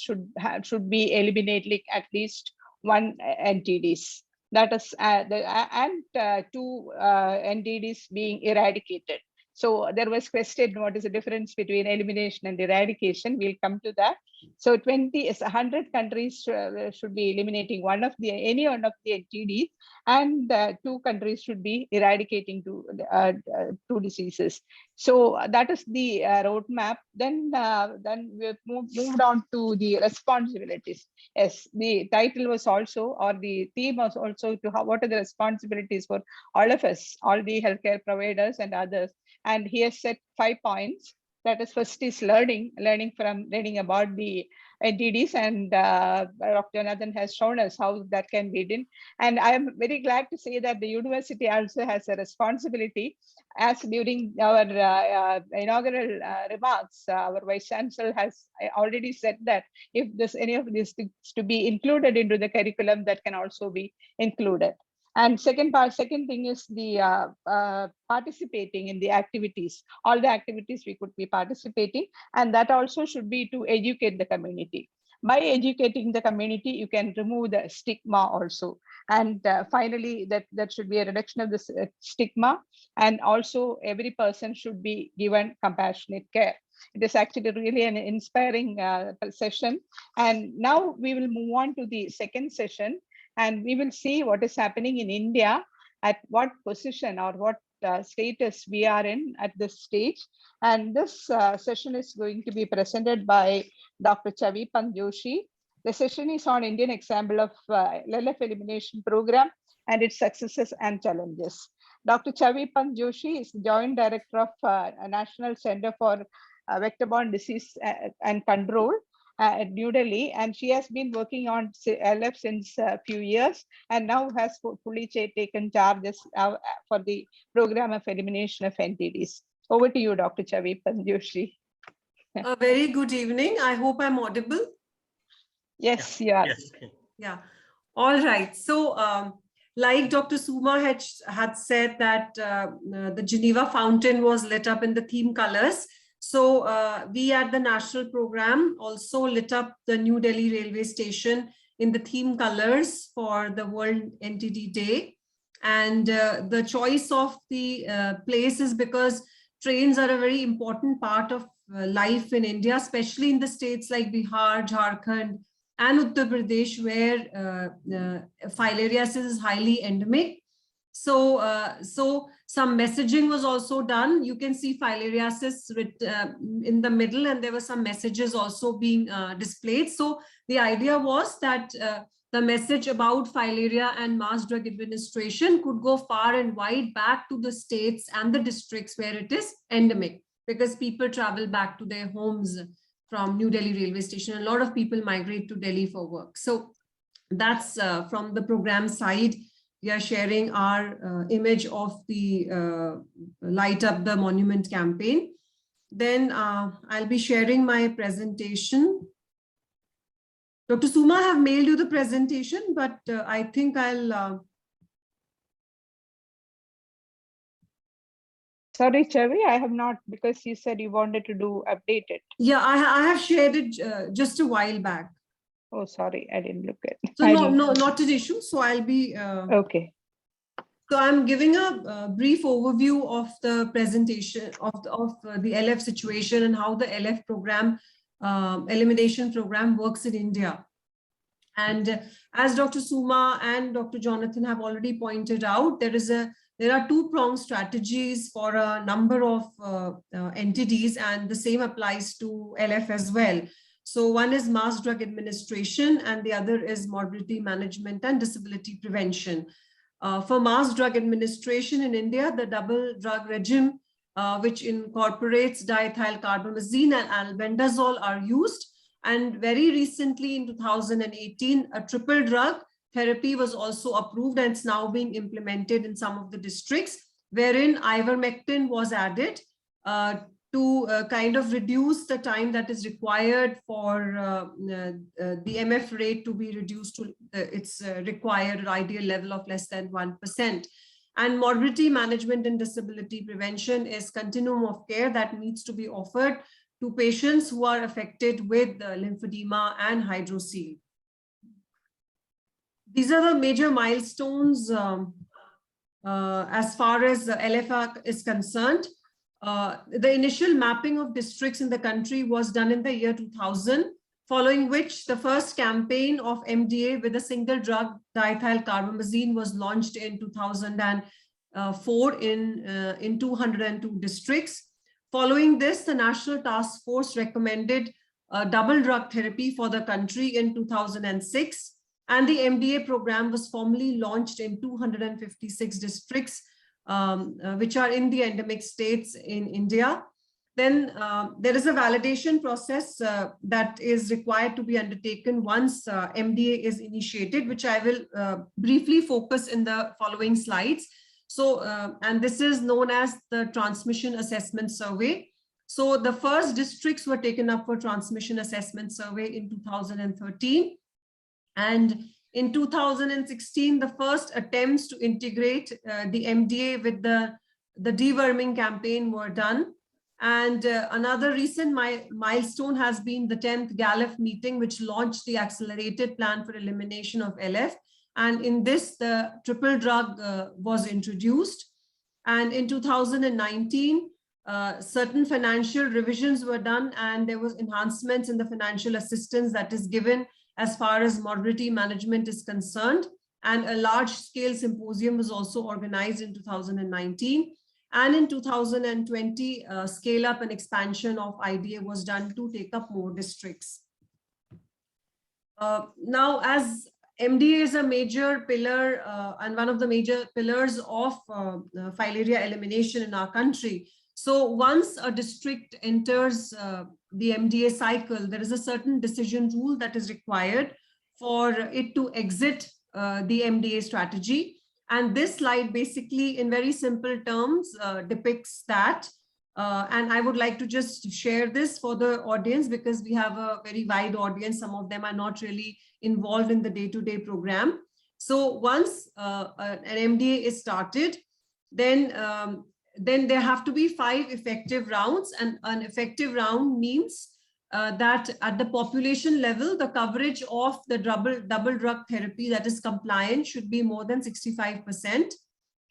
should be eliminating at least one NTDs. That is, two NTDs being eradicated. So there was question, what is the difference between elimination and eradication? We'll come to that. So 100 countries should be eliminating any one of the NTDs, and 2 countries should be eradicating two diseases. So that is the roadmap. Then we've moved on to the responsibilities. Yes, the title was also, or the theme was also, what are the responsibilities for all of us, all the healthcare providers and others. And he has set 5 points. That is, first is learning about the NTDs, and Dr. Jonathan has shown us how that can be done. And I am very glad to say that the university also has a responsibility, as during our inaugural remarks, our Vice Chancellor has already said that if there's any of these things to be included into the curriculum, that can also be included. And second thing is the participating in the activities, all the activities we could be participating, and that also should be to educate the community. By educating the community, you can remove the stigma also. And finally, that should be a reduction of the stigma, and also every person should be given compassionate care. It is actually really an inspiring session. And now we will move on to the second session, and we will see what is happening in India, at what position or what status we are in at this stage. And this session is going to be presented by Dr. Chhavi Pant Joshi. The session is on Indian example of LLF elimination program and its successes and challenges. Dr. Chhavi Pant Joshi is the Joint Director of National Center for Vector-Borne Disease and Control at New Delhi, and she has been working on LF since a few years, and now has fully taken charges for the program of elimination of NTDs. Over to you, Dr. Chhavi Pant Joshi. A very good evening. I hope I'm audible. Yes, you are. Yes. Yeah. All right. So, like Dr. Suma had said that the Geneva fountain was lit up in the theme colors. So we at the national program also lit up the New Delhi railway station in the theme colors for the World NTD Day. And the choice of the place is because trains are a very important part of life in India, especially in the states like Bihar, Jharkhand, and Uttar Pradesh, where filariasis is highly endemic. So, some messaging was also done. You can see filariasis in the middle, and there were some messages also being displayed. So the idea was that the message about filaria and mass drug administration could go far and wide back to the states and the districts where it is endemic, because people travel back to their homes from New Delhi railway station. A lot of people migrate to Delhi for work. So that's from the program side. We are sharing our image of the Light Up the Monument campaign. Then I'll be sharing my presentation. Dr. Suma, I have mailed you the presentation, but I think I'll... Sorry, Chhavi, I have not, because you said you wanted to update it. Yeah, I have shared it just a while back. Oh, sorry, I didn't look at it. So no, not an issue. So I'll be... Okay. So I'm giving a brief overview of the presentation of the LF situation and how the LF program, elimination program works in India. And as Dr. Suma and Dr. Jonathan have already pointed out, there are two-pronged strategies for a number of entities, and the same applies to LF as well. So one is mass drug administration, and the other is morbidity management and disability prevention. For mass drug administration in India, the double drug regime, which incorporates diethylcarbamazine and albendazole, are used. And very recently in 2018, a triple drug therapy was also approved, and it's now being implemented in some of the districts, wherein ivermectin was added to kind of reduce the time that is required for the MF rate to be reduced to its required ideal level of less than 1%. And morbidity management and disability prevention is continuum of care that needs to be offered to patients who are affected with lymphedema and hydrocele. These are the major milestones as far as the LFR is concerned. The initial mapping of districts in the country was done in the year 2000, following which the first campaign of MDA with a single drug diethylcarbamazine was launched in 2004 in 202 districts. Following this, the National Task Force recommended double drug therapy for the country in 2006, and the MDA program was formally launched in 256 districts, which are in the endemic states in India. Then there is a validation process that is required to be undertaken once MDA is initiated, which I will briefly focus in the following slides. So, and this is known as the Transmission Assessment Survey. So the first districts were taken up for Transmission Assessment Survey in 2013. And in 2016, the first attempts to integrate the MDA with the deworming campaign were done. And another recent milestone has been the 10th GALF meeting, which launched the accelerated plan for elimination of LF. And in this, the triple drug was introduced. And in 2019, certain financial revisions were done, and there was enhancements in the financial assistance that is given as far as morbidity management is concerned. And a large-scale symposium was also organized in 2019. And in 2020, scale up and expansion of IDA was done to take up more districts. Now, as MDA is a major pillar and one of the major pillars of filaria elimination in our country. So once a district enters the MDA cycle, there is a certain decision rule that is required for it to exit the MDA strategy. And this slide basically in very simple terms depicts that. And I would like to just share this for the audience because we have a very wide audience. Some of them are not really involved in the day-to-day program. So once an MDA is started, then then there have to be 5 effective rounds, and an effective round means that at the population level, the coverage of the double drug therapy that is compliant should be more than 65%.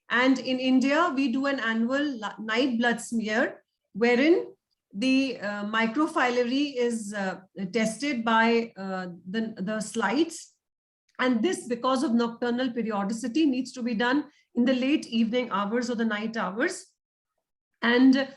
And in India, we do an annual night blood smear, wherein the microfilarity is tested by the slides. And this, because of nocturnal periodicity, needs to be done in the late evening hours or the night hours. And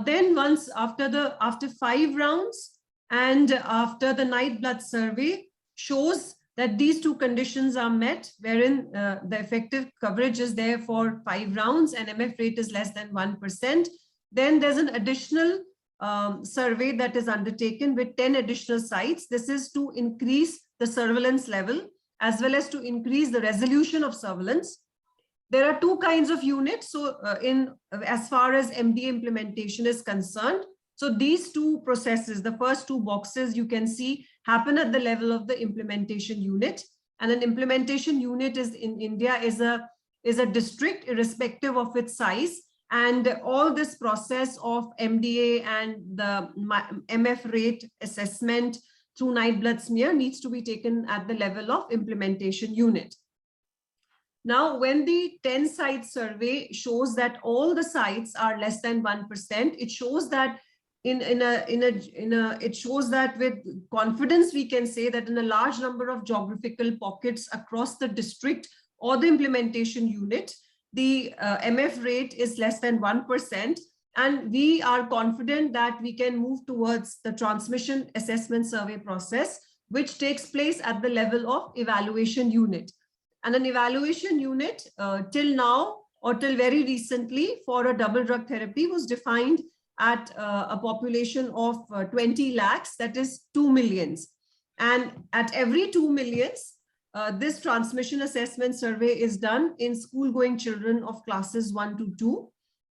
then once after 5 rounds and after the night blood survey shows that these 2 conditions are met, wherein the effective coverage is there for 5 rounds and MF rate is less than 1%, then there's an additional survey that is undertaken with 10 additional sites. This is to increase the surveillance level as well as to increase the resolution of surveillance. There are 2 kinds of units. So as far as MDA implementation is concerned, so these 2 processes, the first 2 boxes you can see happen at the level of the implementation unit. And an implementation unit is in India is a district irrespective of its size. And all this process of MDA and the MF rate assessment through night blood smear needs to be taken at the level of implementation unit. Now, when the 10 site survey shows that all the sites are less than 1%, it shows that it shows that with confidence we can say that in a large number of geographical pockets across the district or the implementation unit, the MF rate is less than 1%. And we are confident that we can move towards the transmission assessment survey process, which takes place at the level of evaluation unit. And an evaluation unit till now or till very recently for a double drug therapy was defined at a population of 20 lakhs, that is 2 millions. And at every 2 millions, this transmission assessment survey is done in school-going children of classes 1 to 2.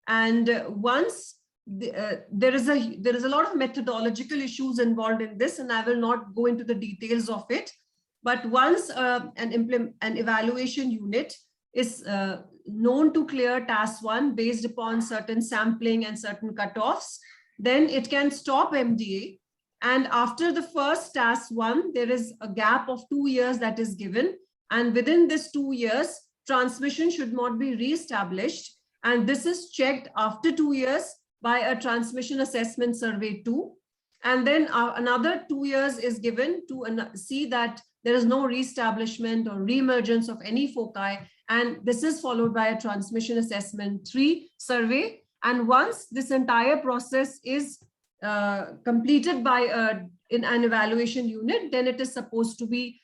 And once there is a lot of methodological issues involved in this, and I will not go into the details of it. But once an evaluation unit is known to clear task 1 based upon certain sampling and certain cutoffs, then it can stop MDA. And after the first task 1, there is a gap of 2 years that is given. And within this 2 years, transmission should not be re-established. And this is checked after 2 years by a transmission assessment survey 2. And then another 2 years is given to see that there is no re-establishment or re-emergence of any foci. And this is followed by a transmission assessment 3 survey. And once this entire process is completed by in an evaluation unit, then it is supposed to be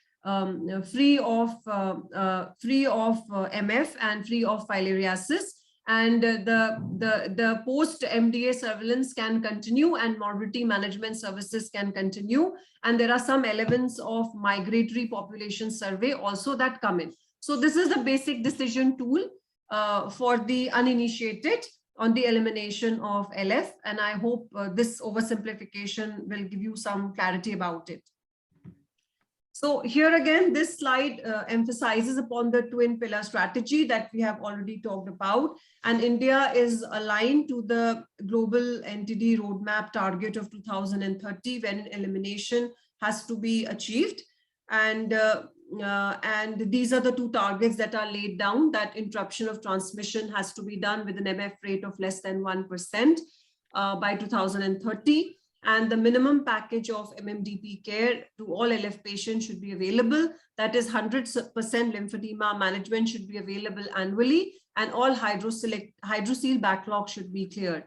free of MF and free of filariasis. And the post-MDA surveillance can continue and morbidity management services can continue. And there are some elements of migratory population survey also that come in. So this is the basic decision tool for the uninitiated on the elimination of LF. And I hope this oversimplification will give you some clarity about it. So here again, this slide emphasizes upon the twin pillar strategy that we have already talked about. And India is aligned to the global NTD roadmap target of 2030 when elimination has to be achieved. And these are the 2 targets that are laid down, that interruption of transmission has to be done with an MF rate of less than 1% by 2030. And the minimum package of MMDP care to all LF patients should be available. That is 100% lymphedema management should be available annually, and all hydrocele backlog should be cleared.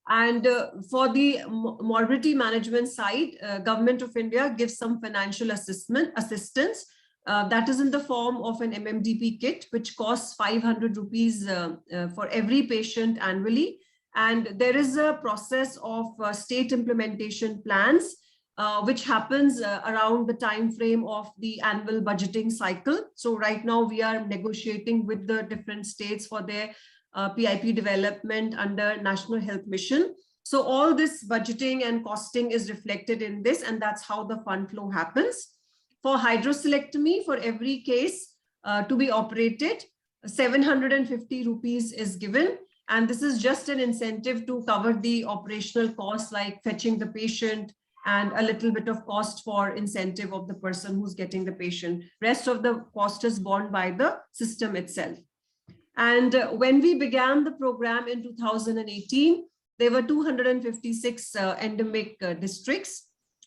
And for the morbidity management side, Government of India gives some financial assistance. That is in the form of an MMDP kit, which costs 500 rupees for every patient annually. And there is a process of state implementation plans, which happens around the time frame of the annual budgeting cycle. So right now we are negotiating with the different states for their PIP development under National Health Mission. So all this budgeting and costing is reflected in this, and that's how the fund flow happens. For hydroselectomy, for every case to be operated, 750 rupees is given. And this is just an incentive to cover the operational costs like fetching the patient and a little bit of cost for incentive of the person who's getting the patient. Rest of the cost is borne by the system itself. And when we began the program in 2018, there were 256 endemic districts.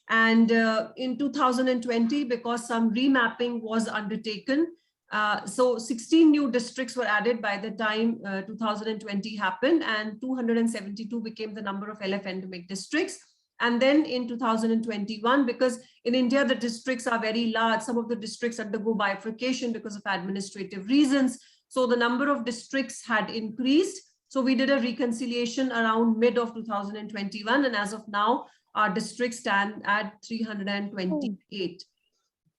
And in 2020, because some remapping was undertaken, so 16 new districts were added by the time 2020 happened, and 272 became the number of LF endemic districts. And then in 2021, because in India, the districts are very large, some of the districts undergo bifurcation because of administrative reasons. So the number of districts had increased. So we did a reconciliation around mid of 2021. And as of now, our districts stand at 328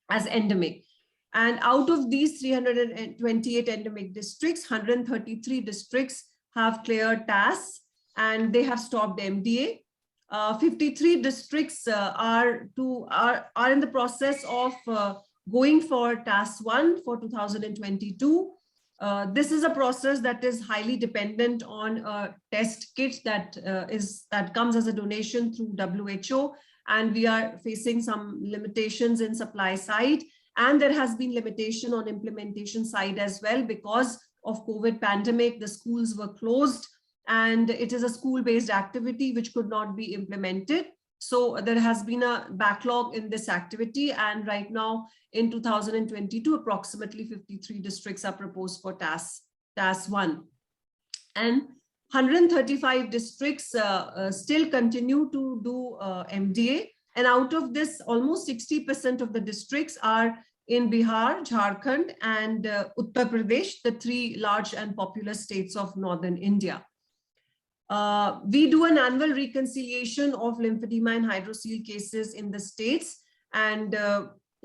as endemic. And out of these 328 endemic districts, 133 districts have cleared TAS and they have stopped MDA. 53 districts are in the process of going for TAS 1 for 2022. This is a process that is highly dependent on a test kit that comes as a donation through WHO, and we are facing some limitations in supply side, and there has been limitation on implementation side as well because of COVID pandemic. The schools were closed, and it is a school-based activity which could not be implemented. So there has been a backlog in this activity, and right now in 2022, approximately 53 districts are proposed for TAS 1. And 135 districts still continue to do MDA. And out of this, almost 60% of the districts are in Bihar, Jharkhand, and Uttar Pradesh, the three large and populous states of northern India. We do an annual reconciliation of lymphedema and hydrocele cases in the states. And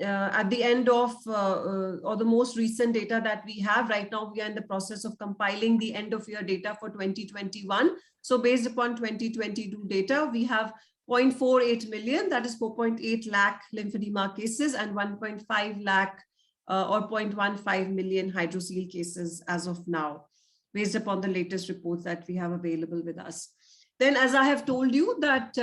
at the end of, or the most recent data that we have right now, we are in the process of compiling the end of year data for 2021. So based upon 2022 data, we have 0.48 million, that is 4.8 lakh lymphedema cases and 1.5 lakh or 0.15 million hydrocele cases as of now, based upon the latest reports that we have available with us. Then, as I have told you that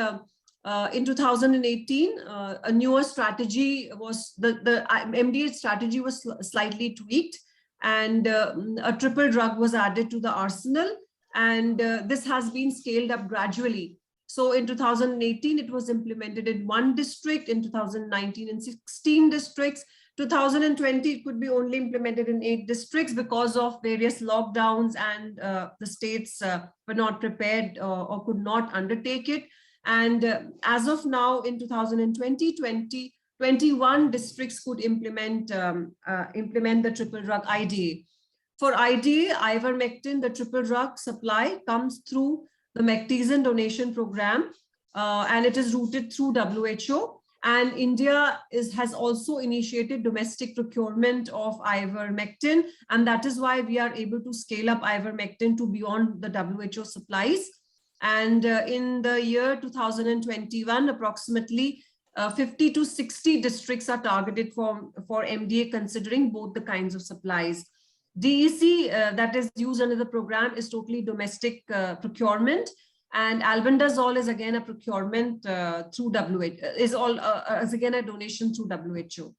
in 2018, a newer strategy was, the MDA strategy was slightly tweaked, and a triple drug was added to the arsenal, and this has been scaled up gradually. So in 2018, it was implemented in 1 district, in 2019 in 16 districts, 2020, it could be only implemented in 8 districts because of various lockdowns, and the states were not prepared or could not undertake it. And as of now, in 2020, 21 districts could implement the triple drug IDA. For IDA, ivermectin, the triple drug supply comes through the Mectizan donation program, and it is routed through WHO. And India has also initiated domestic procurement of ivermectin, and that is why we are able to scale up ivermectin to beyond the WHO supplies. And in the year 2021, approximately 50 to 60 districts are targeted for MDA, considering both the kinds of supplies. DEC that is used under the program is totally domestic procurement. And albendazole is again a procurement through WHO, is again a donation through WHO.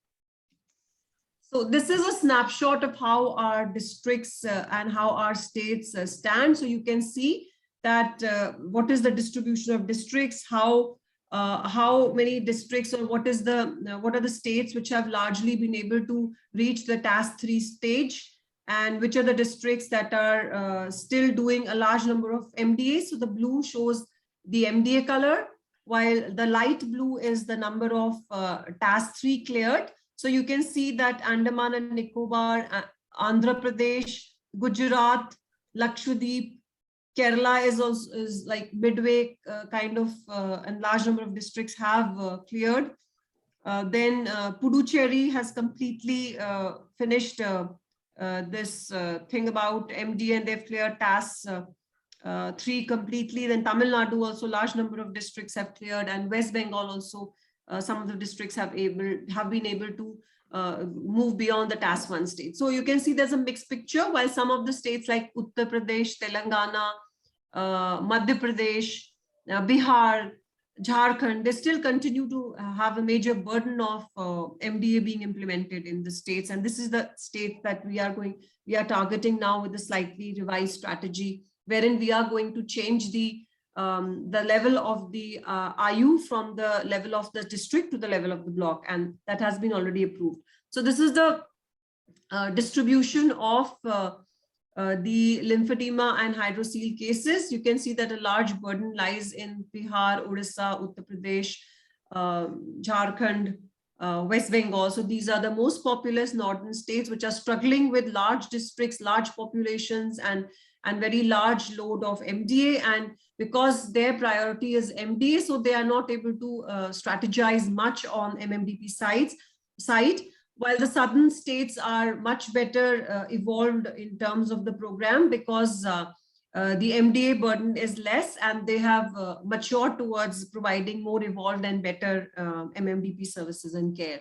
So this is a snapshot of how our districts and how our states stand. So you can see that what is the distribution of districts, how many districts, or what are the states which have largely been able to reach the TAS 3 stage, and which are the districts that are still doing a large number of MDAs. So the blue shows the MDA color, while the light blue is the number of TAS 3 cleared. So you can see that Andaman and Nicobar, Andhra Pradesh, Gujarat, Lakshadweep, Kerala is like midway kind of, and large number of districts have cleared. Then Puducherry has completely finished this thing about MD, and they've cleared TAS 3 completely. Then Tamil Nadu also, large number of districts have cleared, and West Bengal also some of the districts have been able to move beyond the task 1 state. So you can see there's a mixed picture, while some of the states like Uttar Pradesh, Telangana, Madhya Pradesh, Bihar, Jharkhand, they still continue to have a major burden of MDA being implemented in the states. And this is the state that we are targeting now with a slightly revised strategy, wherein we are going to change the level of the IU from the level of the district to the level of the block, and that has been already approved. So this is the distribution of the lymphedema and hydrocele cases. You can see that a large burden lies in Bihar, Odisha, Uttar Pradesh, Jharkhand, West Bengal. So these are the most populous northern states which are struggling with large districts, large populations, and very large load of MDA. And because their priority is MDA, so they are not able to strategize much on MMDP side, while the southern states are much better evolved in terms of the program, because the MDA burden is less and they have matured towards providing more evolved and better MMDP services and care.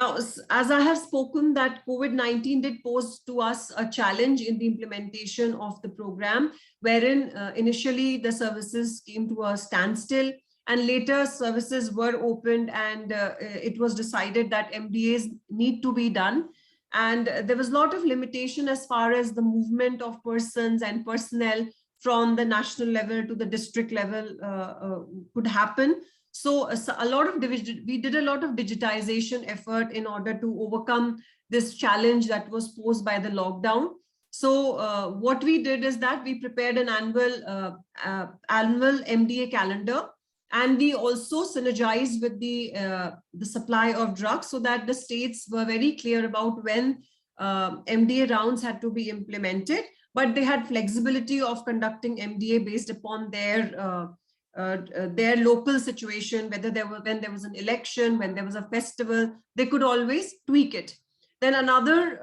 Now, as I have spoken, that COVID-19 did pose to us a challenge in the implementation of the program, wherein initially the services came to a standstill, and later services were opened, and it was decided that MDAs need to be done. And there was a lot of limitation as far as the movement of persons and personnel from the national level to the district level could happen. So we did a lot of digitization effort in order to overcome this challenge that was posed by the lockdown. So what we did is that we prepared an annual MDA calendar, and we also synergized with the supply of drugs, so that the states were very clear about when MDA rounds had to be implemented, but they had flexibility of conducting MDA based upon their local situation, whether when there was an election, when there was a festival, they could always tweak it. Then another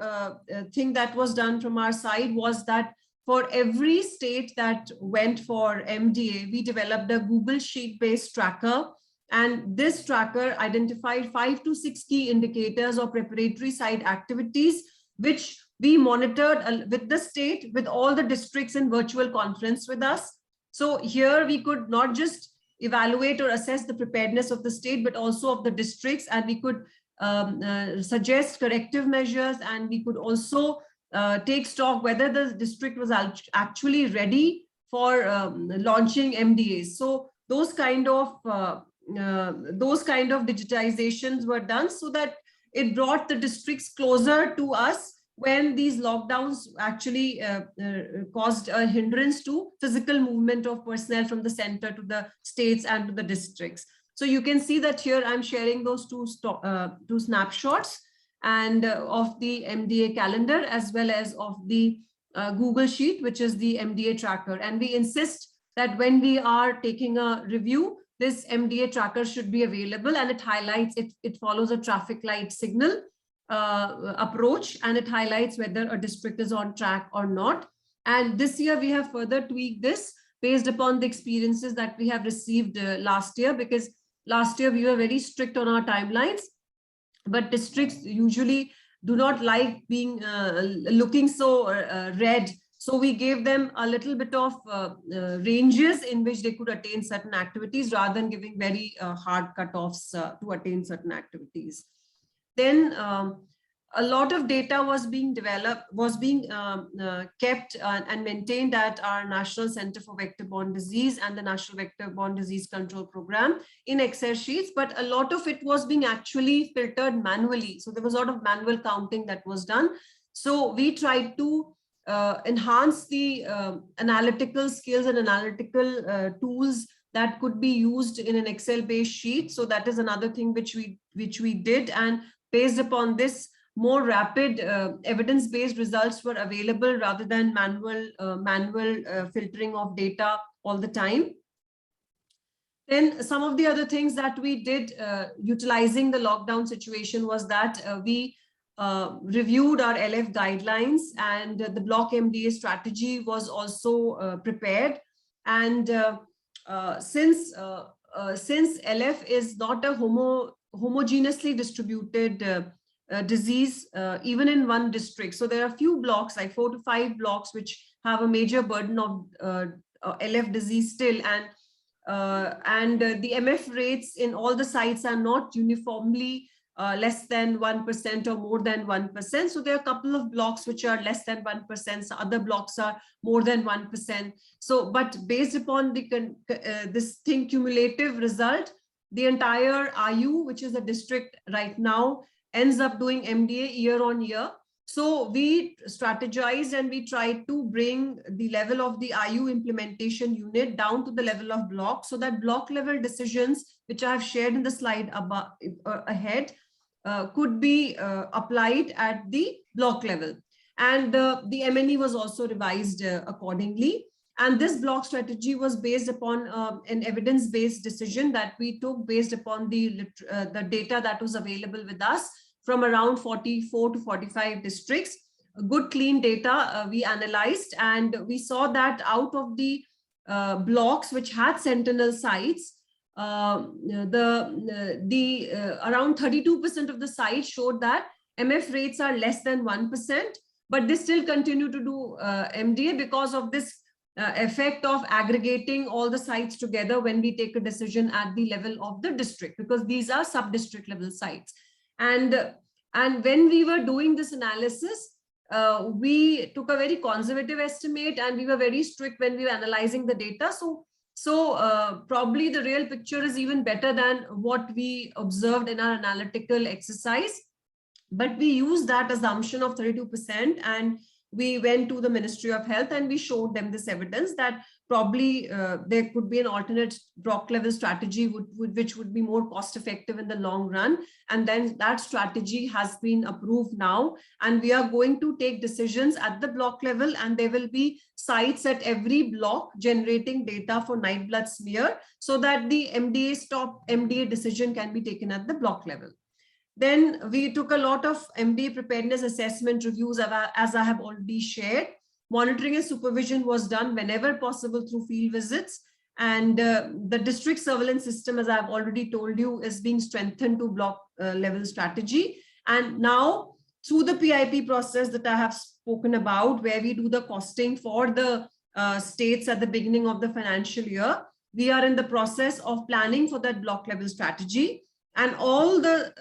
thing that was done from our side was that for every state that went for MDA, we developed a Google Sheet-based tracker, and this tracker identified 5 to 6 key indicators of preparatory side activities, which we monitored with the state, with all the districts in virtual conference with us. So here we could not just evaluate or assess the preparedness of the state, but also of the districts, and we could suggest corrective measures, and we could also take stock whether the district was actually ready for launching MDAs. So those kind of digitizations were done, so that it brought the districts closer to us when these lockdowns actually caused a hindrance to physical movement of personnel from the center to the states and to the districts. So you can see that here I'm sharing those two snapshots, and of the MDA calendar as well as of the Google Sheet, which is the MDA tracker. And we insist that when we are taking a review, this MDA tracker should be available, and it highlights, it follows a traffic light signal approach, and it highlights whether a district is on track or not. And this year we have further tweaked this based upon the experiences that we have received last year, because last year we were very strict on our timelines, but districts usually do not like being looking so red. So we gave them a little bit of ranges in which they could attain certain activities, rather than giving very hard cutoffs to attain certain activities. Then a lot of data was being developed, kept and maintained at our National Center for Vector-Borne Disease and the National Vector-Borne Disease Control Program in Excel sheets, but a lot of it was being actually filtered manually. So there was a lot of manual counting that was done. So we tried to enhance the analytical skills and analytical tools that could be used in an Excel-based sheet. So that is another thing which we did, and based upon this, more rapid evidence-based results were available rather than manual filtering of data all the time. Then some of the other things that we did utilizing the lockdown situation was that we reviewed our LF guidelines, and the block MDA strategy was also prepared. And since LF is not a homogeneously distributed disease even in one district. So there are few blocks, like 4 to 5 blocks, which have a major burden of LF disease still, and the MF rates in all the sites are not uniformly less than 1% or more than 1%. So there are a couple of blocks which are less than 1%. So other blocks are more than 1%. So, but based upon the this thing cumulative result, the entire IU, which is a district right now, ends up doing MDA year on year. So we strategized and we tried to bring the level of the IU implementation unit down to the level of block, so that block level decisions, which I have shared in the slide above, ahead, could be applied at the block level. And the MNE was also revised accordingly. And this block strategy was based upon an evidence-based decision that we took based upon the data that was available with us from around 44 to 45 districts. Good clean data we analyzed, and we saw that out of the blocks which had sentinel sites, around 32% of the sites showed that MF rates are less than 1%, but they still continue to do MDA because of this effect of aggregating all the sites together when we take a decision at the level of the district, because these are sub-district level sites. And when we were doing this analysis, we took a very conservative estimate, and we were very strict when we were analyzing the data. So probably the real picture is even better than what we observed in our analytical exercise. But we used that assumption of 32%, and we went to the Ministry of Health and we showed them this evidence that probably there could be an alternate block level strategy which would be more cost effective in the long run. And then that strategy has been approved now, and we are going to take decisions at the block level, and there will be sites at every block generating data for night blood smear, so that the MDA stop MDA decision can be taken at the block level. Then we took a lot of MDA preparedness assessment reviews, as I have already shared. Monitoring and supervision was done whenever possible through field visits. And the district surveillance system, as I've already told you, is being strengthened to block level strategy. And now through the PIP process that I have spoken about, where we do the costing for the states at the beginning of the financial year, we are in the process of planning for that block level strategy. And all the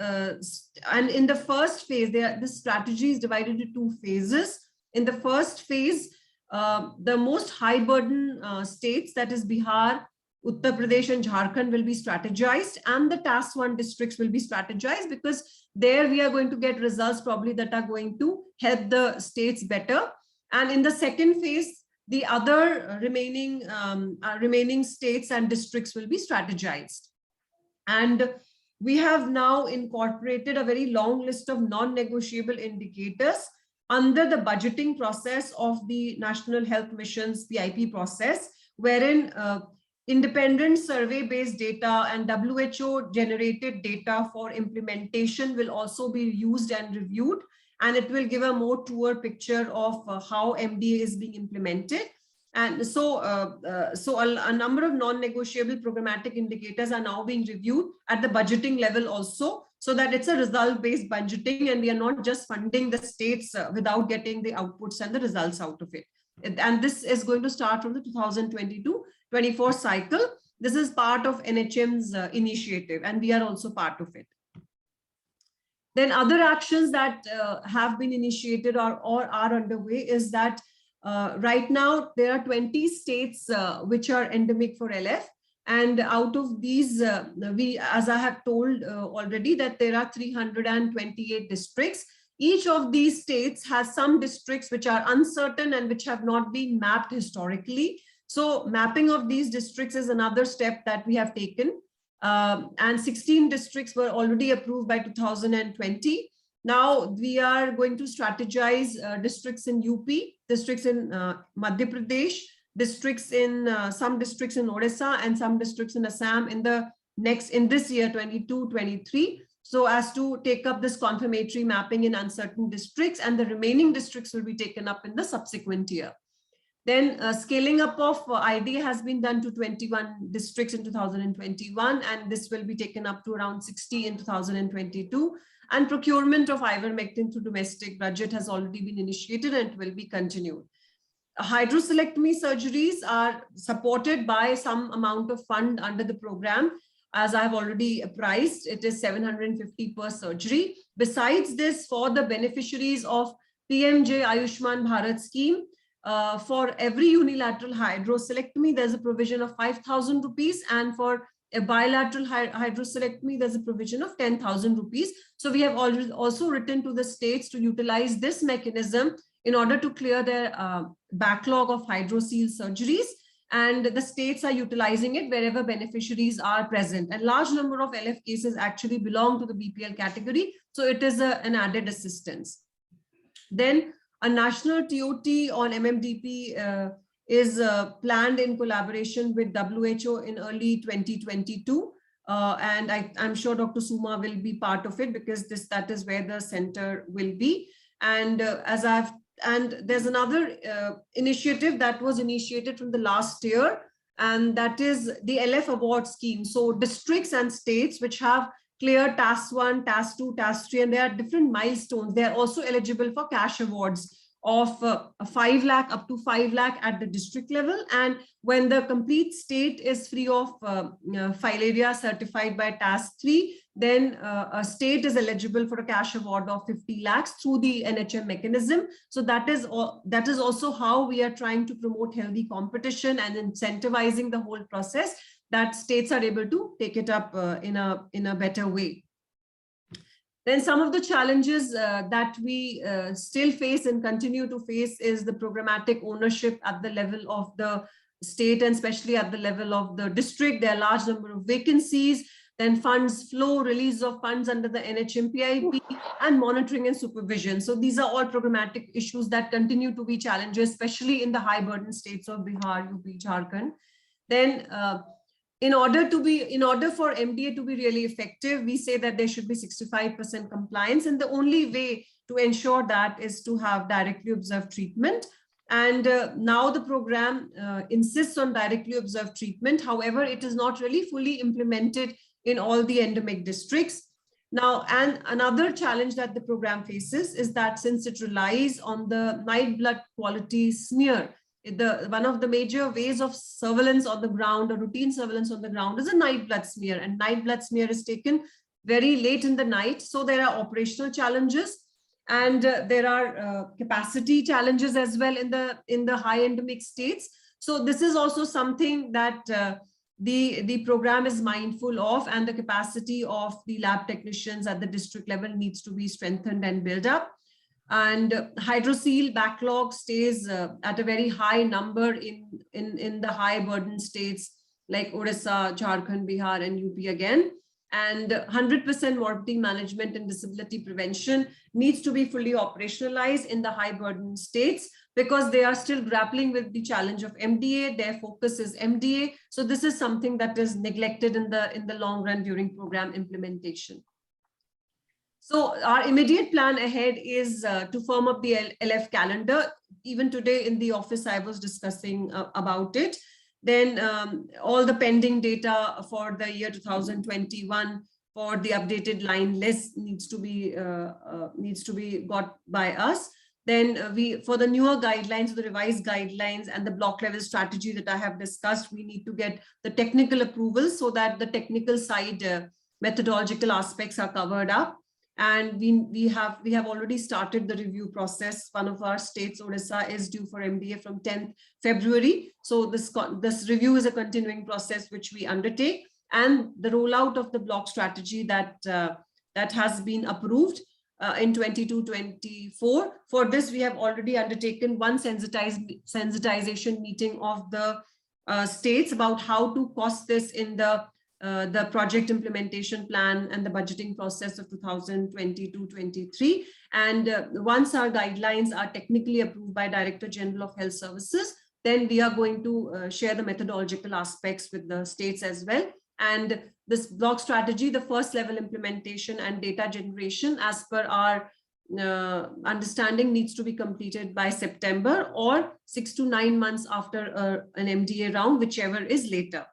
and in the first phase, this strategy is divided into 2 phases. In the first phase, the most high burden states, that is Bihar, Uttar Pradesh and Jharkhand, will be strategized, and the task 1 districts will be strategized, because there we are going to get results probably that are going to help the states better. And in the second phase, the other remaining states and districts will be strategized. And we have now incorporated a very long list of non-negotiable indicators under the budgeting process of the National Health Mission's PIP process, wherein independent survey-based data and WHO generated data for implementation will also be used and reviewed, and it will give a more truer picture of how MDA is being implemented. And so, a number of non-negotiable programmatic indicators are now being reviewed at the budgeting level also, so that it's a result-based budgeting, and we are not just funding the states without getting the outputs and the results out of it. And this is going to start from the 2022-24 cycle. This is part of NHM's initiative, and we are also part of it. Then other actions that have been initiated or are underway is that right now there are 20 states which are endemic for LF. And out of these, as I have told already, that there are 328 districts. Each of these states has some districts which are uncertain and which have not been mapped historically. So mapping of these districts is another step that we have taken. And 16 districts were already approved by 2020. Now we are going to strategize districts in UP, districts in Madhya Pradesh, districts in some districts in Odisha, and some districts in Assam in this year 22-23, so as to take up this confirmatory mapping in uncertain districts, and the remaining districts will be taken up in the subsequent year. Then scaling up of IDA has been done to 21 districts in 2021, and this will be taken up to around 60 in 2022. And procurement of ivermectin through domestic budget has already been initiated and it will be continued. Hydroselectomy surgeries are supported by some amount of fund under the program. As I've already priced, it is 750 per surgery. Besides this, for the beneficiaries of PMJ Ayushman Bharat scheme, for every unilateral hydroselectomy, there's a provision of 5,000 rupees, and for a bilateral hydroselectomy, there's a provision of 10,000 rupees. So we have already also written to the states to utilize this mechanism in order to clear their backlog of hydrocele surgeries, and the states are utilizing it wherever beneficiaries are present. A large number of LF cases actually belong to the BPL category, so it is an added assistance. Then a national TOT on MMDP is planned in collaboration with WHO in early 2022. And I'm sure Dr. Suma will be part of it, because that is where the center will be. And there's another initiative that was initiated from the last year, and that is the LF award scheme. So districts and states which have clear TAS 1, TAS 2, TAS 3, and there are different milestones. They are also eligible for cash awards of 5 lakh up to 5 lakh at the district level. And when the complete state is free of filaria certified by TAS 3, then a state is eligible for a cash award of 50 lakhs through the NHM mechanism. So that is also how we are trying to promote healthy competition and incentivizing the whole process, that states are able to take it up in a better way. Then some of the challenges that we still face and continue to face is the programmatic ownership at the level of the state, and especially at the level of the district. There are a large number of vacancies, then funds flow, release of funds under the NHMPIP, and monitoring and supervision. So these are all programmatic issues that continue to be challenges, especially in the high burden states of Bihar, UP, Jharkhand. Then in order for MDA to be really effective, we say that there should be 65% compliance, and the only way to ensure that is to have directly observed treatment. And now the program insists on directly observed treatment. However, it is not really fully implemented in all the endemic districts. Now, and another challenge that the program faces is that since it relies on the night blood quality smear, one of the major ways of surveillance on the ground or routine surveillance on the ground is a night blood smear, and night blood smear is taken very late in the night. So there are operational challenges, and there are capacity challenges as well in the high endemic states. So this is also something that the program is mindful of, and the capacity of the lab technicians at the district level needs to be strengthened and built up. And hydrocele backlog stays at a very high number in the high burden states like Odisha, Jharkhand, Bihar, and UP again. And 100% morbidity management and disability prevention needs to be fully operationalized in the high burden states, because they are still grappling with the challenge of MDA. Their focus is MDA. So this is something that is neglected in the long run during program implementation. So our immediate plan ahead is to firm up the LF calendar. Even today in the office, I was discussing about it. Then all the pending data for the year 2021 for the updated line list needs to be got by us. Then for the newer guidelines, the revised guidelines and the block level strategy that I have discussed, we need to get the technical approval so that the technical side methodological aspects are covered up. And we have already started the review process. One of our states, Odisha, is due for MDA from 10th February. So this review is a continuing process which we undertake, and the rollout of the block strategy that has been approved in 22-24. For this, we have already undertaken one sensitization meeting of the states about how to cost this in the project implementation plan and the budgeting process of 2022-23. And once our guidelines are technically approved by Director General of Health Services, then we are going to share the methodological aspects with the states as well. And this block strategy, the first level implementation and data generation as per our understanding needs to be completed by September or 6 to 9 months after an MDA round, whichever is later.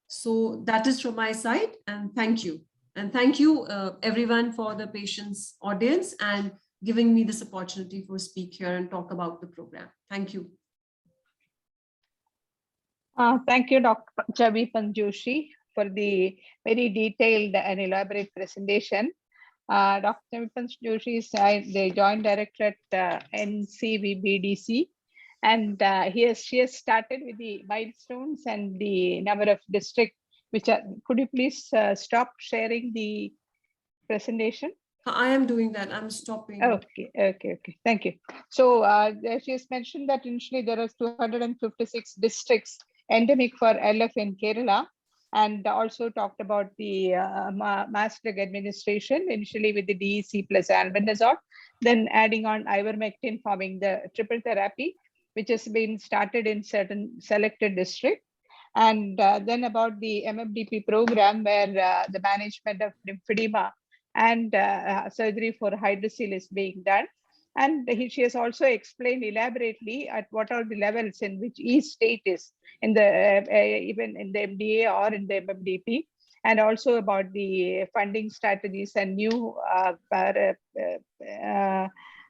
So that is from my side, and thank you. And thank you everyone for the patience, audience, and giving me this opportunity for speak here and talk about the program. Thank you. Thank you, Dr. Chhavi Joshi, for the very detailed and elaborate presentation. Dr. Chhavi Joshi is the Joint Director at NCVBDC, and she has started with the milestones and the number of districts which are. Could you please stop sharing the presentation? I am doing that. I'm stopping. Okay. Thank you. So she has mentioned that initially there are 256 districts endemic for LF in Kerala, and also talked about the mass drug administration, initially with the DEC plus albendazole, then adding on ivermectin, forming the triple therapy, which has been started in certain selected districts. And then about the MFDP program, where the management of lymphedema and surgery for hydrocele is being done. And she has also explained elaborately at what are the levels in which each state is in the even in the MDA or in the MFDP, and also about the funding strategies and new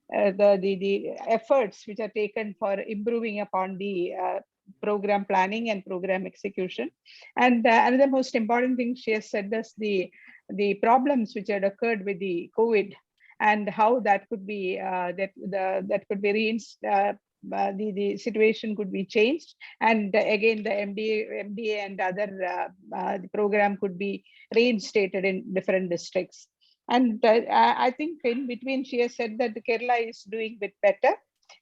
the efforts which are taken for improving upon the program planning and program execution. And another most important thing she has said is the problems which had occurred with the COVID, and how that could be the situation could be changed, and again the MDA and other the program could be reinstated in different districts. And I think in between she has said that the Kerala is doing a bit better.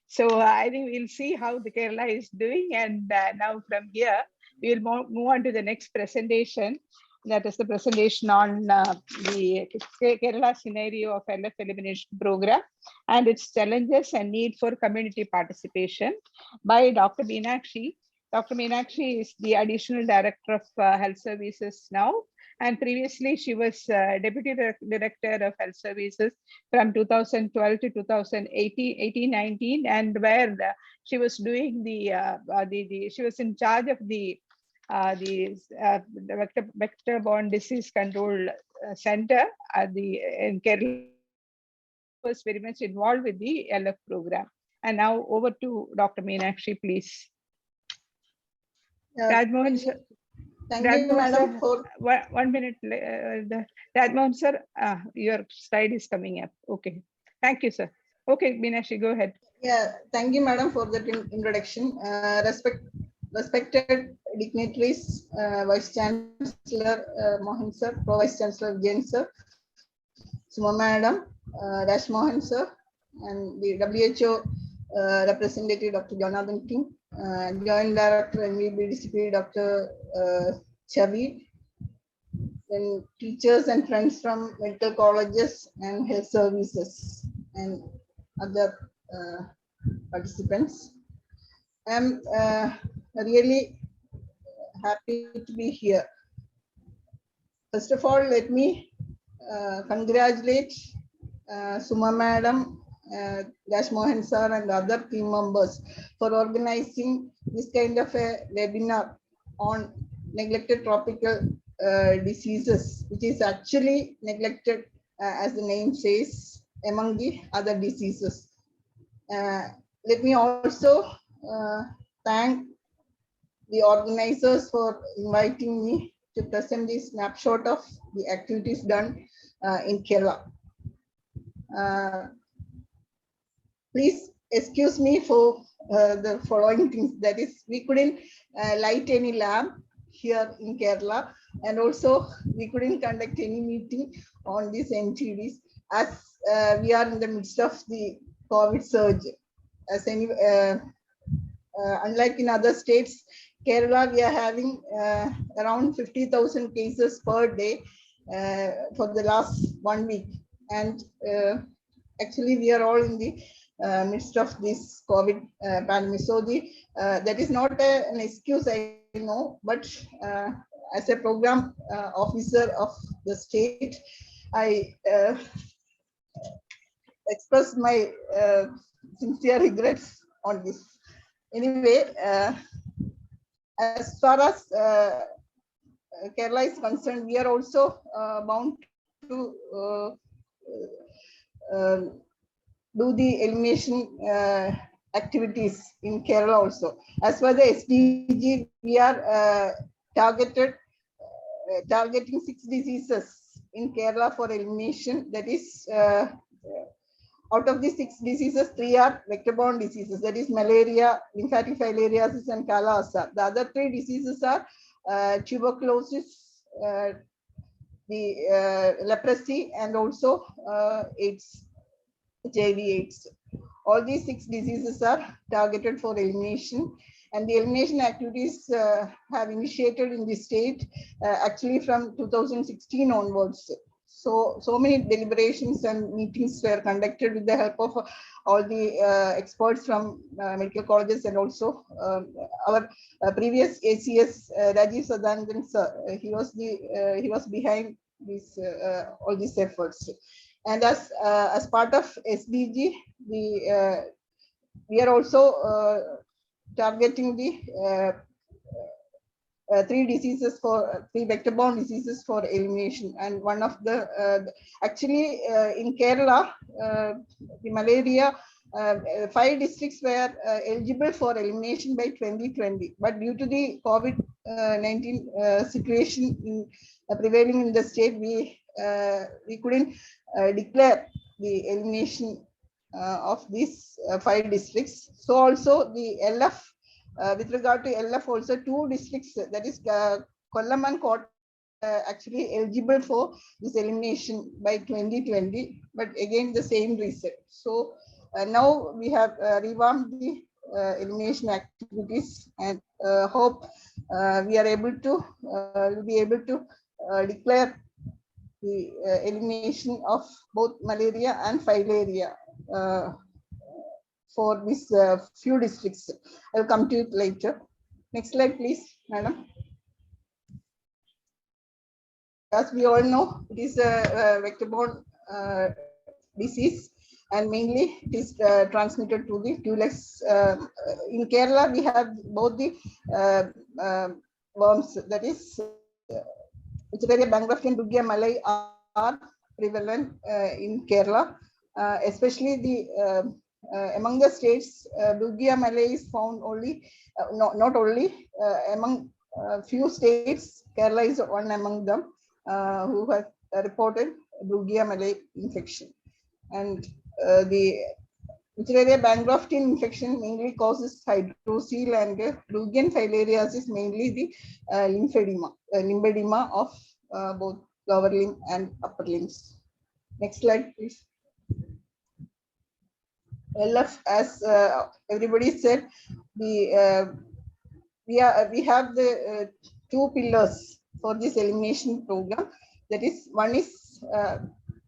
So I think we'll see how the Kerala is doing, and now from here we will move on to the next presentation. That is the presentation on the Kerala scenario of LF elimination program and its challenges and need for community participation by Dr. Meenakshy. Dr. Meenakshy is the Additional Director of Health Services now, and previously she was Deputy Director of Health Services from 2012 to 2018-19, and where she was doing she was in charge of the vector-borne disease control center at in Kerala. Was very much involved with the LF program. And now over to Dr. Meenakshy, please. Raj Mohan sir. Thank you, madam. For 1 minute. Raj Mohan sir, your slide is coming up. Okay. Thank you, sir. Okay, Meenakshy, go ahead. Yeah, thank you, madam, for that introduction. Respected dignitaries, Vice Chancellor Mohan sir, Pro Vice Chancellor Vijayan sir, Suma madam, Raj Mohan sir, and the WHO representative Dr. Rajmohanan K, Joint Director NCVBDC Dr. Chhavi, then teachers and friends from medical colleges and health services, and other participants. I'm really happy to be here. First of all, let me congratulate Suma madam, Raj Mohan sir, and other team members for organizing this kind of a webinar on neglected tropical diseases, which is actually neglected, as the name says, among the other diseases. Let me also thank the organizers for inviting me to present this snapshot of the activities done in Kerala. Please excuse me for the following things. That is, we couldn't light any lamp here in Kerala, and also we couldn't conduct any meeting on these NTDs, as we are in the midst of the COVID surge. As any, unlike in other states, Kerala, we are having around 50,000 cases per day for the last 1 week. And actually, we are all in the midst of this COVID pandemic. So that is not an excuse, I know, but as a program officer of the state, I express my sincere regrets on this. Anyway, as far as Kerala is concerned, we are also bound to do the elimination activities in Kerala also. As for the SDG, we are targeting 6 diseases in Kerala for elimination. That is, out of the 6 diseases, 3 are vector-borne diseases. That is malaria, lymphatic filariasis, and Kala-Azar. The other 3 diseases are tuberculosis, the leprosy, and also AIDS, HIV/AIDS. All these 6 diseases are targeted for elimination, and the elimination activities have initiated in the state actually from 2016 onwards. So many deliberations and meetings were conducted with the help of all the experts from medical colleges, and also our previous ACS Rajiv Sadanandan sir. He was behind this all these efforts. And as part of SDG, we are also targeting the 3 diseases for 3 vector-borne diseases for elimination. And one of the actually in Kerala, the malaria, 5 districts were eligible for elimination by 2020, but due to the COVID-19 situation prevailing in the state, we couldn't declare the elimination of these 5 districts. So also the LF, with regard to LF, also 2 districts, that is Kollam and Kottayam, actually eligible for this elimination by 2020, but again the same reason. So now we have revamped the elimination activities, and hope we are able to be able to declare the elimination of both malaria and filaria for these few districts. I'll come to it later. Next slide, please, madam. As we all know, it is a vector-borne disease, and mainly it is transmitted to the 2 legs. In Kerala, we have both the worms, that is, Ucharia bankrupt and Dugia Malay are prevalent in Kerala, especially the among the states. Dugia Malay is found only, not only among few states. Kerala is one among them who have reported Dugia Malay infection, and the Ucharia bankrupt infection mainly causes hydrocele, and Dugian filariasis mainly the lymphedema of both lower limb and upper limbs. Next slide, please. LF, as everybody said, we have the 2 pillars for this elimination program. That is, one is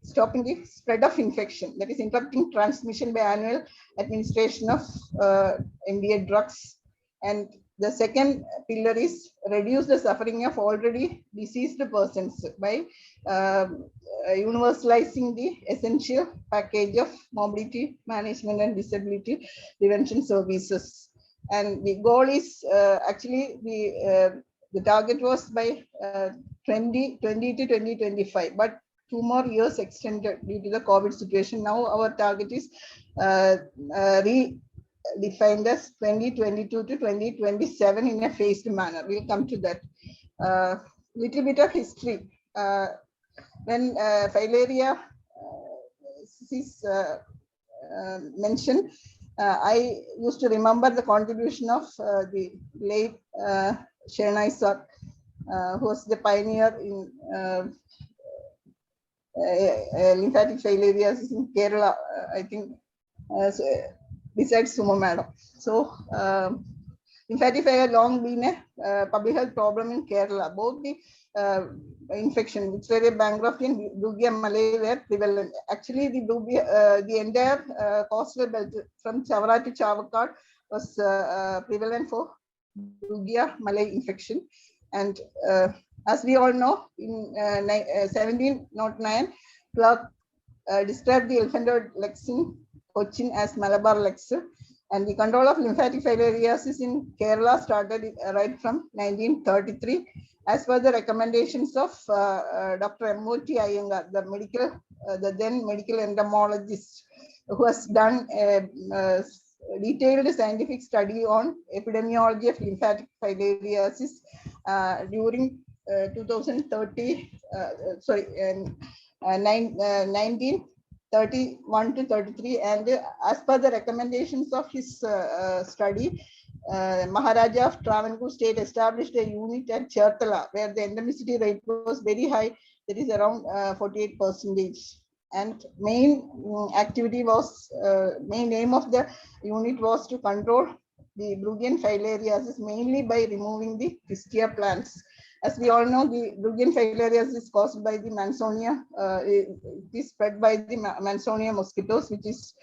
stopping the spread of infection, that is interrupting transmission by annual administration of MDA drugs, and the second pillar is reduce the suffering of already diseased persons by universalizing the essential package of mobility management and disability prevention services. And the goal is actually the target was by 2020 to 2025, but 2 more years extended due to the COVID situation. Now our target is redefined as 2022 to 2027 in a phased manner. We'll come to that. Little bit of history. When filaria is mentioned, I used to remember the contribution of the late Shernai sir, who was the pioneer in lymphatic filariasis in Kerala, I think, besides Suma madam. So lymphatic filaria long been a public health problem in Kerala. Both the infection, which were bankrupt and Dugia Malay were prevalent. Actually, the entire coastal belt from Chavara to Chavakkad was prevalent for Dugia Malay infection. And as we all know, in 1709, Clerk described the elephantolegs in Cochin as Malabar legs. And the control of lymphatic filariasis in Kerala started right from 1933, as per the recommendations of Dr. M.O.T. Iyengar, the then medical entomologist, who has done a detailed scientific study on epidemiology of lymphatic filariasis during 1931 to 33, and as per the recommendations of his study, Maharaja of Travancore state established a unit at Cherthala, where the endemicity rate was very high, that is around 48%. And main activity was, main aim of the unit was to control the Brugian filariasis, mainly by removing the Pistia plants. As we all know, the Brugian filariasis is caused by the Mansonia. It is spread by the Mansonia mosquitoes, which is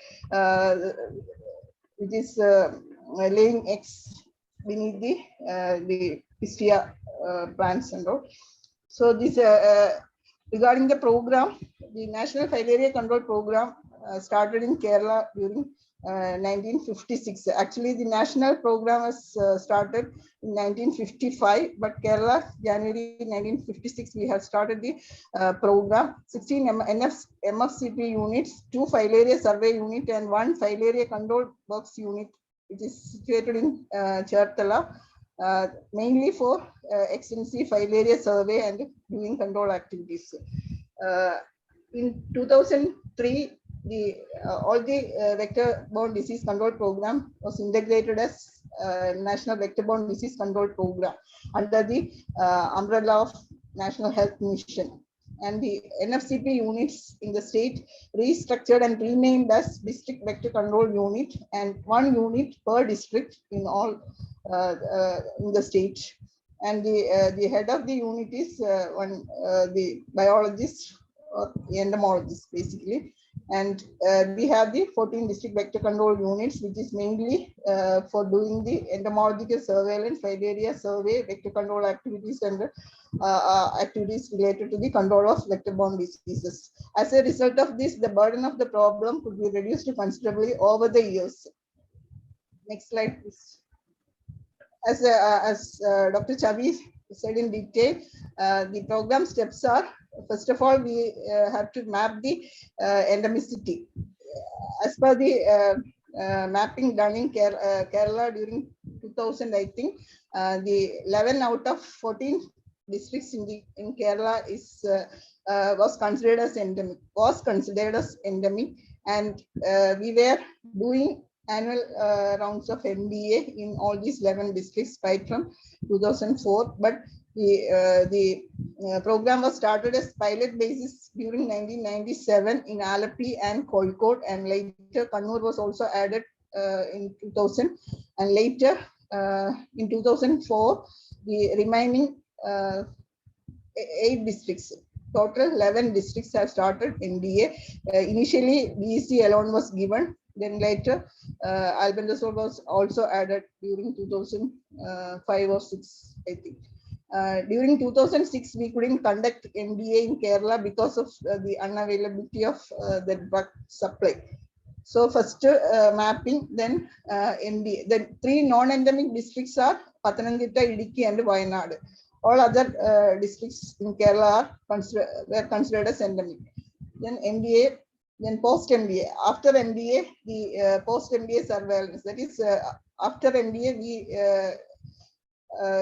laying eggs beneath the Pistia plants and all. So this regarding the program, the National Filaria Control Program started in Kerala during 1956. Actually, the national program was started in 1955, but Kerala, January 1956, we have started the program. 16 MFCP units, 2 filaria survey unit, and 1 filaria control box unit, which is situated in Cherthala, mainly for extensive filaria survey and doing control activities. In 2003, all the vector-borne disease control program was integrated as National Vector-borne Disease Control Program under the umbrella of National Health Mission. And the NFCP units in the state restructured and renamed as District Vector Control Unit, and 1 unit per district in all in the state. And the head of the unit is the biologist or entomologist, basically. And we have the 14 district vector control units, which is mainly for doing the entomological surveillance, filaria survey, vector control activities, and activities related to the control of vector-borne diseases. As a result of this, the burden of the problem could be reduced considerably over the years. Next slide, please. As Dr. Chhavi said in detail, the program steps are, first of all, we have to map the endemicity. As per the mapping done in Kerala during 2000, I think, the 11 out of 14 districts in Kerala was considered as endemic, and we were doing annual rounds of MDA in all these 11 districts right from 2004, but the program was started as pilot basis during 1997 in Alleppey and Kozhikode, and later Kannur was also added in 2000, and later in 2004 the remaining 8 districts, total 11 districts have started NDA. Initially BEC alone was given, then later albendazole was also added during 2005 or 6, I think. During 2006, we couldn't conduct MDA in Kerala because of the unavailability of the drug supply. So first mapping, then MDA. The 3 non-endemic districts are Pathanamthitta, Idukki, and Wayanad. All other districts in Kerala were considered as endemic. Then MDA, then post-MDA. After MDA, the post-MDA surveillance. That is, after MDA, we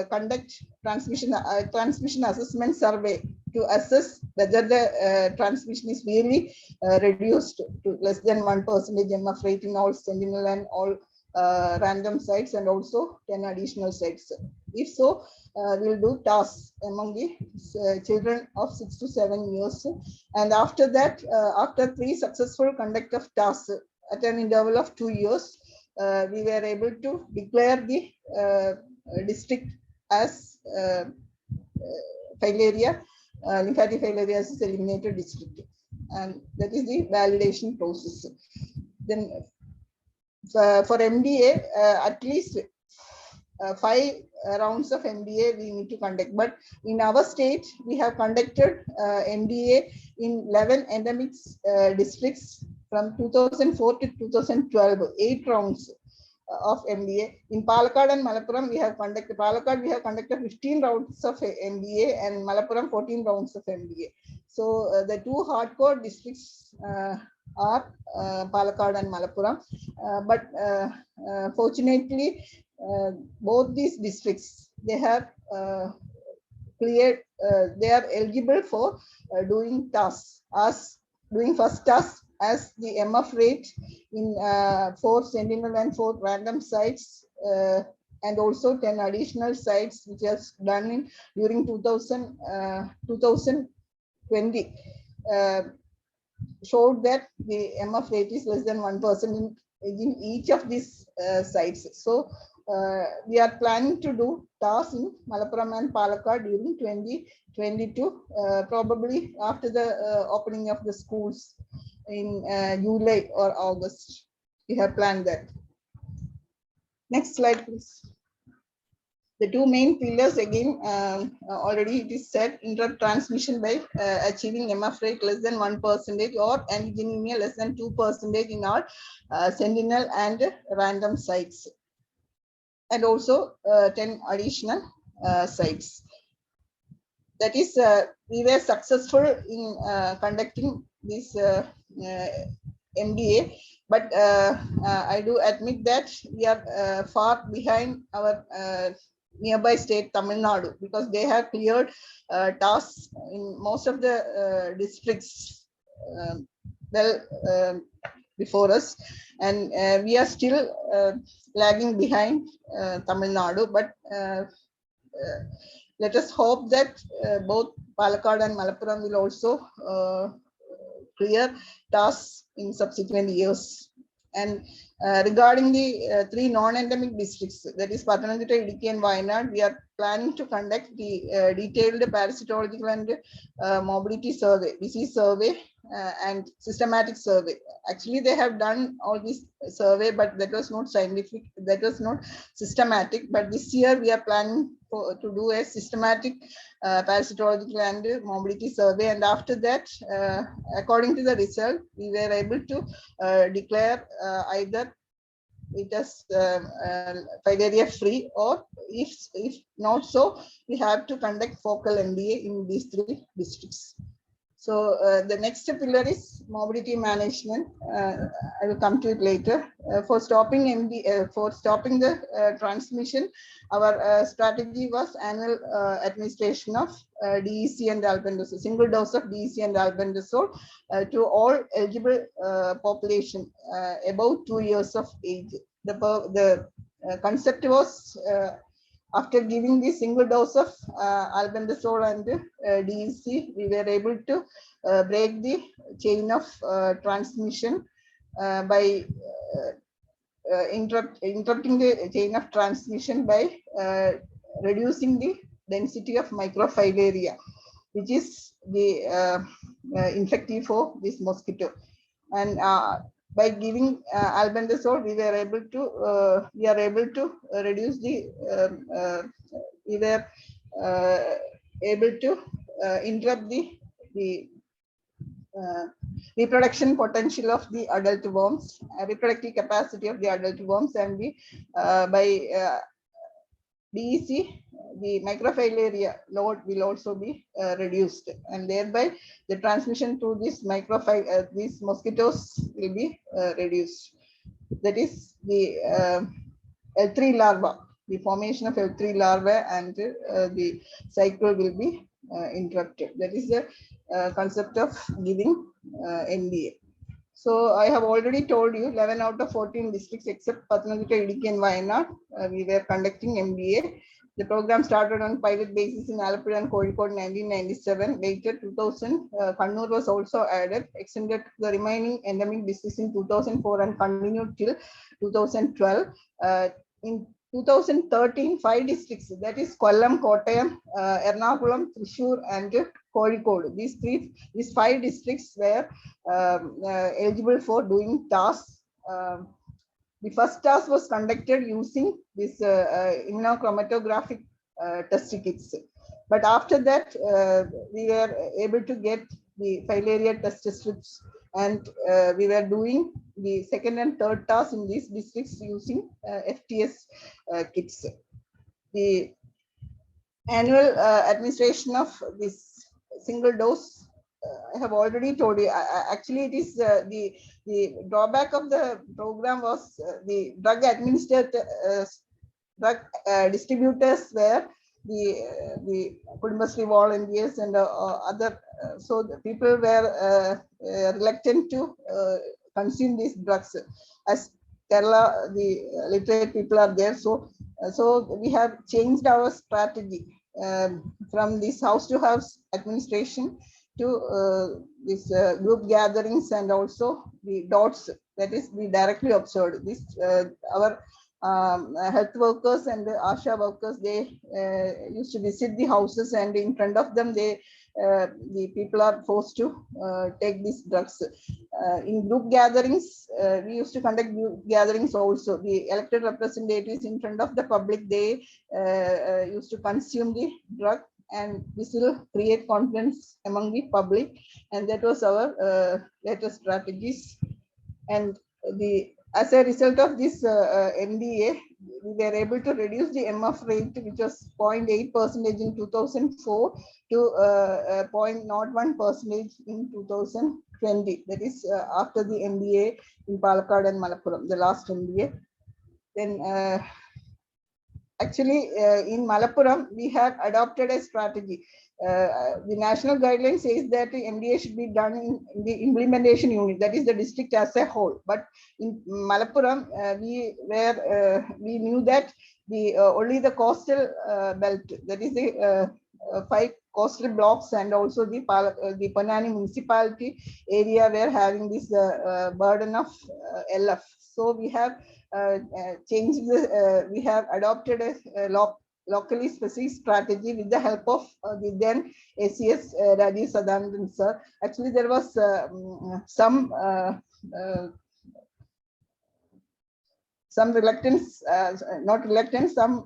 conduct transmission assessment survey to assess whether the transmission is really reduced to less than 1% MF rate in all sentinel and all random sites, and also 10 additional sites. If so, we'll do tasks among the children of 6 to 7 years. And after that, after 3 successful conduct of tasks at an interval of 2 years, we were able to declare the district as filaria, lymphatic filariasis eliminated district, and that is the validation process. Then for MDA, at least 5 rounds of MDA we need to conduct. But in our state, we have conducted MDA in 11 endemic districts from 2004 to 2012, 8 rounds of MDA. In Palakkad and Malappuram, we have conducted 15 rounds of MDA and Malappuram 14 rounds of MDA. So the 2 hardcore districts are Palakkad and Malappuram. But fortunately, both these districts, they have cleared, they are eligible for doing tasks, doing first task as the MF rate in 4 sentinel and 4 random sites, and also 10 additional sites which has done during 2020 showed that the MF rate is less than 1% in each of these sites. So we are planning to do tasks in Malappuram and Palakkad during 2022, probably after the opening of the schools in July or August. We have planned that. Next slide, please. The 2 main pillars, again, already it is said, interrupt transmission by achieving MF rate less than 1% or antigenemia less than 2% in our sentinel and random sites, and also 10 additional sites. That is, we were successful in conducting this MDA, but I do admit that we are far behind our nearby state Tamil Nadu, because they have cleared tasks in most of the districts before us, and we are still lagging behind Tamil Nadu. But let us hope that both Palakkad and Malappuram will also clear tasks in subsequent years. And regarding the 3 non-endemic districts, that is Pathanamthitta, Idukki and Wayanad, we are planning to conduct the detailed parasitological and mobility survey, disease survey, and systematic survey. Actually, they have done all this survey, but that was not scientific, that was not systematic. But this year we are planning to do a systematic parasitological and mobility survey, and after that, according to the result, we were able to declare either it as filaria free, or if not so, we have to conduct focal MDA in these 3 districts. So the next pillar is mobility management. I will come to it later. For stopping the transmission, our strategy was annual administration of DEC and albendazole, single dose of DEC and albendazole to all eligible population above 2 years of age. The concept was, after giving the single dose of albendazole and DEC, we were able to break the chain of transmission by interrupting the chain of transmission by reducing the density of microfilaria, which is the infective for this mosquito. And by giving albendazole, we are able to reduce the interrupt the reproduction potential of the adult worms, reproductive capacity of the adult worms, and the by DEC, the microfilaria load will also be reduced, and thereby the transmission to this these mosquitoes will be reduced. That is the L3 larva, the formation of L3 larvae, and the cycle will be interrupted. That is the concept of giving NDA. So I have already told you 11 out of 14 districts except Pathanamthitta, Idukki and Wayanad, we were conducting MDA. The program started on pilot basis in Alappuzha and Kozhikode in 1997. Later 2000, Kannur was also added, extended to the remaining endemic districts in 2004 and continued till 2012. In 2013, 5 districts, that is Kollam, Kottayam, Ernakulam, Thrissur, and Kozhikode. These 5 districts were eligible for doing tasks the first task was conducted using this immunochromatographic test kits. But after that, we were able to get the filarial test strips, and we were doing the second and third task in these districts using FTS kits. The annual administration of this single dose, I have already told you. Actually, it is the drawback of the program was the drug administered drug distributors were the Kunnummal volunteers and other. So the people were reluctant to consume these drugs. As Kerala, the literate people are there. So we have changed our strategy from this house-to-house administration to this group gatherings, and also the dots, that is, we directly observed this. Our health workers and the ASHA workers, they used to visit the houses, and in front of them, the people are forced to take these drugs. In group gatherings, we used to conduct group gatherings also. The elected representatives in front of the public, they used to consume the drug, and this will create confidence among the public. And that was our latest strategies. And as a result of this MDA, we were able to reduce the MF rate, which was 0.8% in 2004 to 0.01% in 2020. That is after the MDA in Palakkad and Malappuram, the last MDA. Then actually, in Malappuram, we have adopted a strategy. The national guideline says that the MDA should be done in the implementation unit, that is the district as a whole. But in Malappuram, we knew that only the coastal belt, that is the 5 coastal blocks, and also the Panani municipality area were having this burden of LF. So we have changed we have adopted a locally specific strategy with the help of the then ACS Rajiv Sadanand sir. Actually, there was some reluctance, not reluctance, some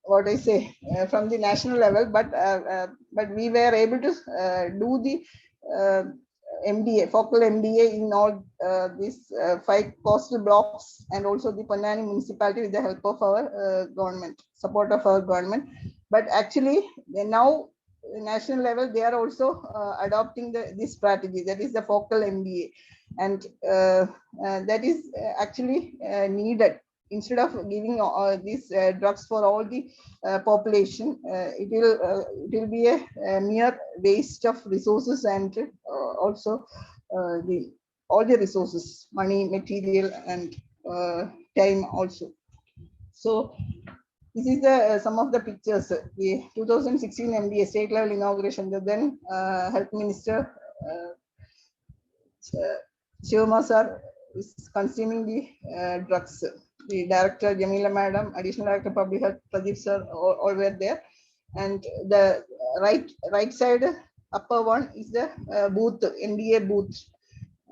what I say from the national level, but we were able to do the MDA, focal MDA in all these 5 coastal blocks, and also the Panani municipality with the help of our government, support of our government. But actually, now the national level, they are also adopting this strategy, that is the focal MDA, and that is actually needed. Instead of giving these drugs for all the population, it will be a mere waste of resources, and also all the resources, money, material, and time also. So this is the some of the pictures. The 2016 MDA state level inauguration. The then Health Minister Suma sir is consuming the drugs. The Director Jamila Madam, Additional Director Public Health Pradeep sir, all were there. And the right side upper one is the booth, MDA booth,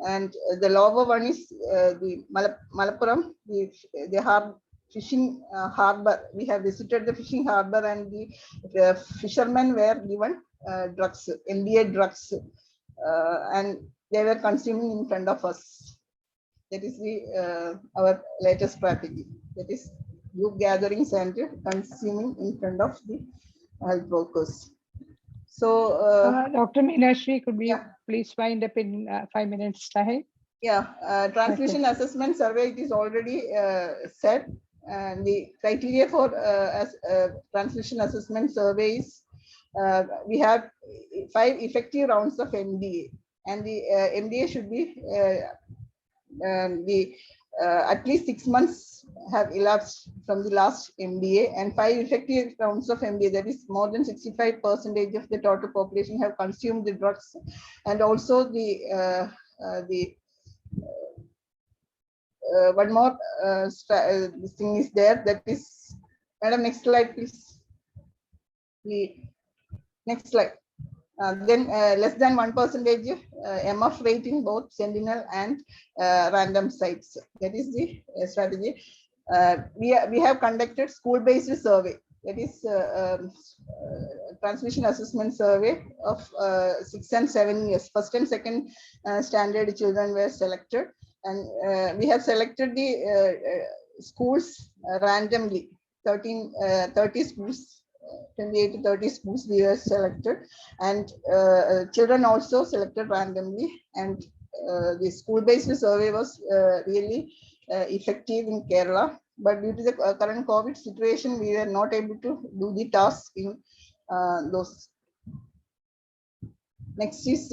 and the lower one is the Malappuram, the fishing harbor. We have visited the fishing harbor, and the fishermen were given drugs, MDA drugs, and they were consuming in front of us. That is our latest strategy. That is group gatherings and consuming in front of the health workers. So, Dr. Meenakshy, could we please wind up in 5 minutes time? Yeah, transmission assessment survey, it is already said, and the criteria for transmission assessment surveys, we have 5 effective rounds of MDA, and the MDA should be at least 6 months have elapsed from the last MDA, and 5 effective rounds of MDA, that is more than 65% of the total population have consumed the drugs. And also the one more this thing is there, that is, Madam, next slide please. The next slide. Then less than 1% MF rate in both sentinel and random sites. That is the strategy. We have conducted school-based survey. That is transmission assessment survey of 6 and 7 years. First and second standard children were selected, and we have selected the schools randomly. 30 schools, 28 to 30 schools we were selected, and children also selected randomly. And the school-based survey was really effective in Kerala. But due to the current COVID situation, we were not able to do the task in those. Next is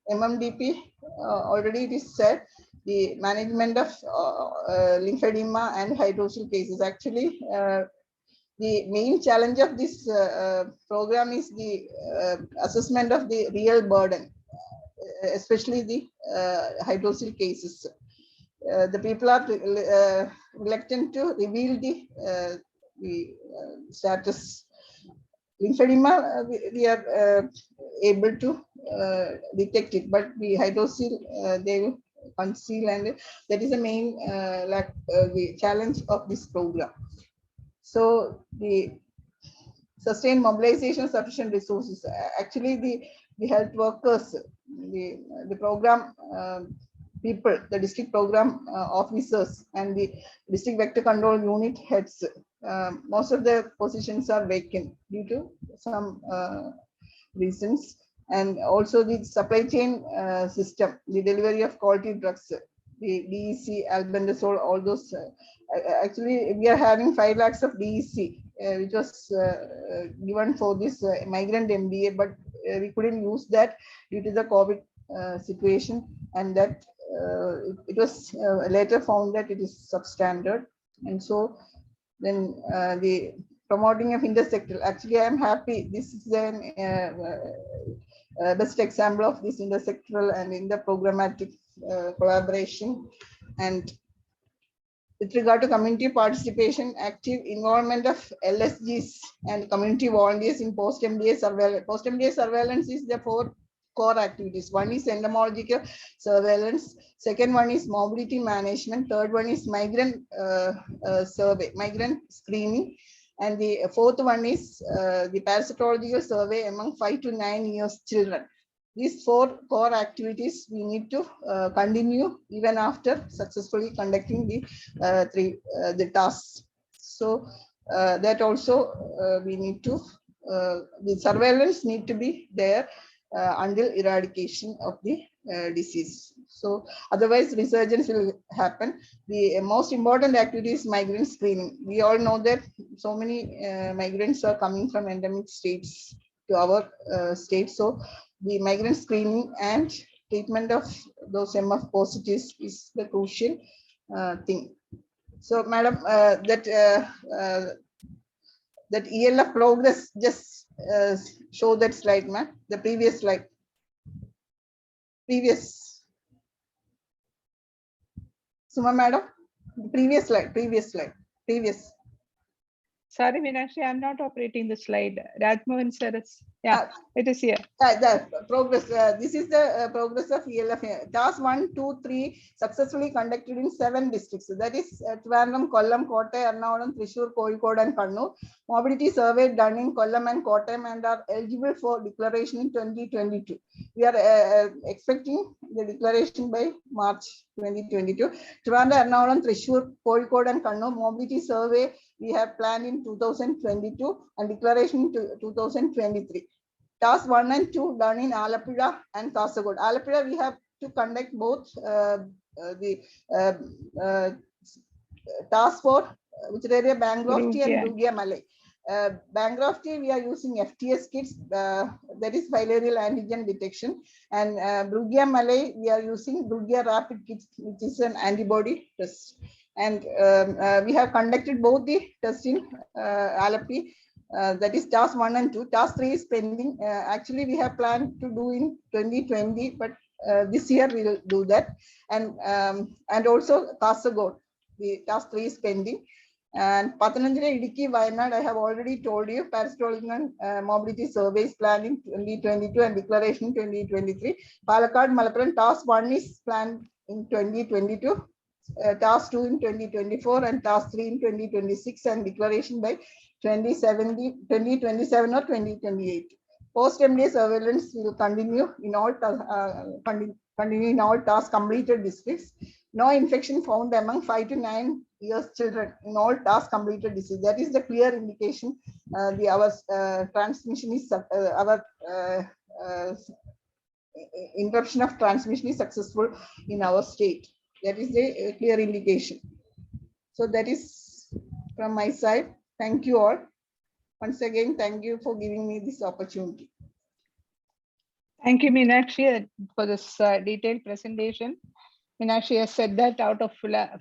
MMDP. Already it is said, the management of lymphedema and hydrocele cases. Actually, the main challenge of this program is the assessment of the real burden, especially the hydrocele cases. The people are reluctant to reveal the status. Lymphedema, we are able to detect it, but the hydrocele they will conceal, and that is the main the challenge of this program. So the sustained mobilization of sufficient resources. Actually, the health workers, the program people, the district program officers, and the district vector control unit heads, most of the positions are vacant due to some reasons. And also the supply chain system, the delivery of quality drugs, the DEC, albendazole, all those. Actually, we are having 5 lakhs of DEC, which was given for this migrant MDA, but we couldn't use that due to the COVID situation, and that it was later found that it is substandard. And so then the promoting of intersectoral. Actually, I am happy. This is an best example of this intersectoral and interprogrammatic collaboration. And with regard to community participation, active involvement of LSGs and community volunteers in post-MDA surveillance. Post-MDA surveillance is the 4 core activities. One is entomological surveillance. Second one is mobility management. Third one is migrant survey, migrant screening. And the fourth one is the parasitological survey among 5 to 9 years children. These 4 core activities we need to continue even after successfully conducting the tasks. So that also we need to, the surveillance need to be there until eradication of the disease. So otherwise resurgence will happen. The most important activity is migrant screening. We all know that so many migrants are coming from endemic states to our state. So the migrant screening and treatment of those MF positives is the crucial thing. So, madam, that ELF progress, just show that slide, ma'am. The previous slide. Previous. Suma, madam. Previous slide. Previous slide. Previous. Sorry, Meenakshy, I'm not operating the slide. Raj Mohan sir is, yeah, it is here. The progress. This is the progress of ELF. Task 1, 2, 3 successfully conducted in 7 districts. That is Trivandrum, Kollam, Kottayam, Ernakulam, Thrissur, Kozhikode, and Kannur. Mobility survey done in Kollam and Kottayam and are eligible for declaration in 2022. We are expecting the declaration by March 2022. Trivandrum, Ernakulam, Thrissur, Kozhikode, and Kannur mobility survey we have planned in 2022 and declaration to 2023. Task 1 and 2 done in Alappuzha and Kasaragod. Alappuzha we have to conduct both the task for which area Bangrofti and Brugge Malay. Bangrofti we are using FTS kits, that is filarial antigen detection, and Brugge Malay we are using Brugge rapid kits, which is an antibody test. And we have conducted both the tests in Alappi, that is task 1 and 2. Task 3 is pending. Actually, we have planned to do in 2020, but this year we will do that. And also Kasaragod, the task 3 is pending. And Pathananjali, Idiki, Wayanad, I have already told you, Parasitolian Mobility Surveys planned in 2022 and declaration 2023. Palakkad, Malappuram, task 1 is planned in 2022, task 2 in 2024, and task 3 in 2026, and declaration by 2027 or 2028. Post-MDA surveillance will continue in all task completed districts. No infection found among 5 to 9 years children in all task completed disease. That is the clear indication. Our transmission is interruption of transmission is successful in our state. That is the clear indication. So that is from my side. Thank you all. Once again, thank you for giving me this opportunity. Thank you, Meenakshi, for this detailed presentation. Meenakshi has said that out of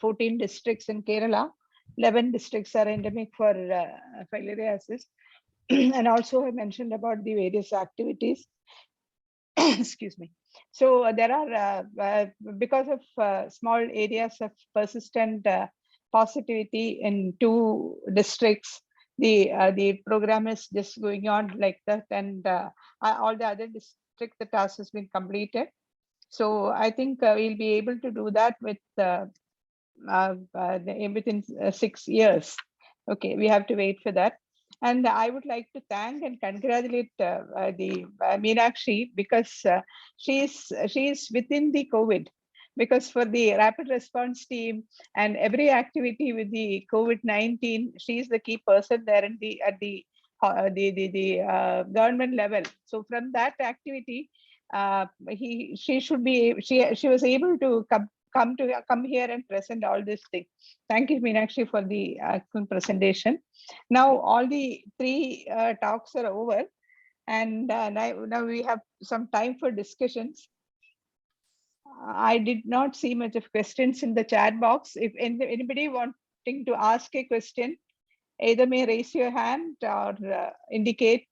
14 districts in Kerala, 11 districts are endemic for filariasis. And also I mentioned about the various activities. Excuse me. So there are, because of small areas of persistent positivity in 2 districts, the program is just going on like that, and all the other districts, the task has been completed. So I think we'll be able to do that with within 6 years. Okay, we have to wait for that. And I would like to thank and congratulate the Meenakshi, because she is within the COVID. Because for the rapid response team and every activity with the COVID-19, she is the key person there in at the government level. So from that activity, she was able to come here and present all these things. Thank you, Meenakshi, for the presentation. Now all the 3 talks are over, and now we have some time for discussions. I did not see much of questions in the chat box. If anybody wanting to ask a question, either may raise your hand or indicate.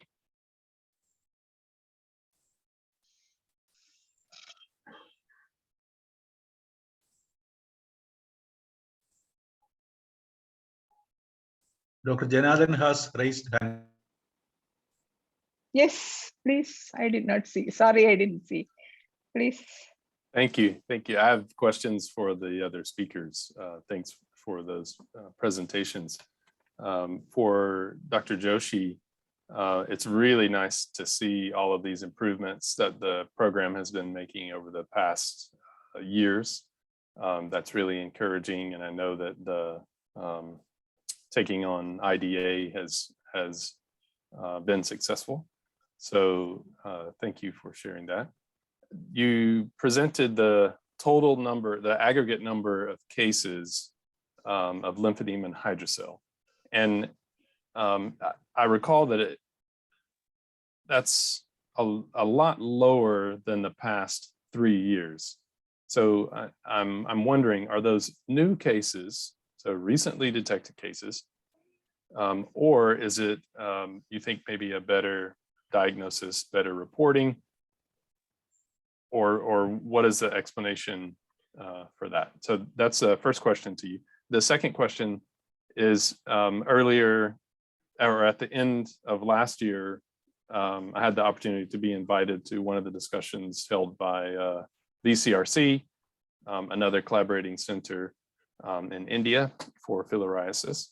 Dr. Janathan has raised hand. Yes, please. I did not see. Sorry, I didn't see. Please. Thank you. Thank you. I have questions for the other speakers. Thanks for those presentations. For Dr. Joshi, it's really nice to see all of these improvements that the program has been making over the past years. That's really encouraging, and I know that the taking on IDA has been successful. So thank you for sharing that. You presented the total number, the aggregate number of cases of lymphedema and hydrocele. And I recall that that's a lot lower than the past 3 years. So I'm wondering, are those new cases, so recently detected cases, or is it, you think maybe a better diagnosis, better reporting, or what is the explanation for that? So that's the first question to you. The second question is, earlier, or at the end of last year, I had the opportunity to be invited to one of the discussions held by VCRC, another collaborating center in India for filariasis.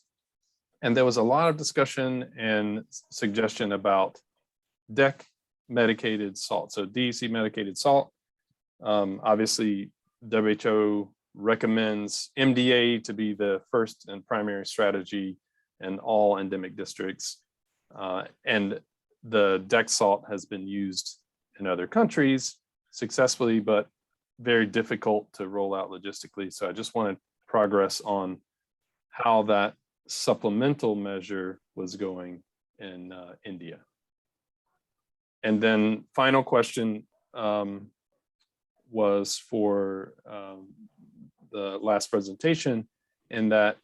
And there was a lot of discussion and suggestion about DEC medicated salt. So DEC medicated salt. Obviously, WHO recommends MDA to be the first and primary strategy in all endemic districts. And the DEC salt has been used in other countries successfully, but very difficult to roll out logistically. So I just wanted progress on how that supplemental measure was going in India. And then final question was for the last presentation, in that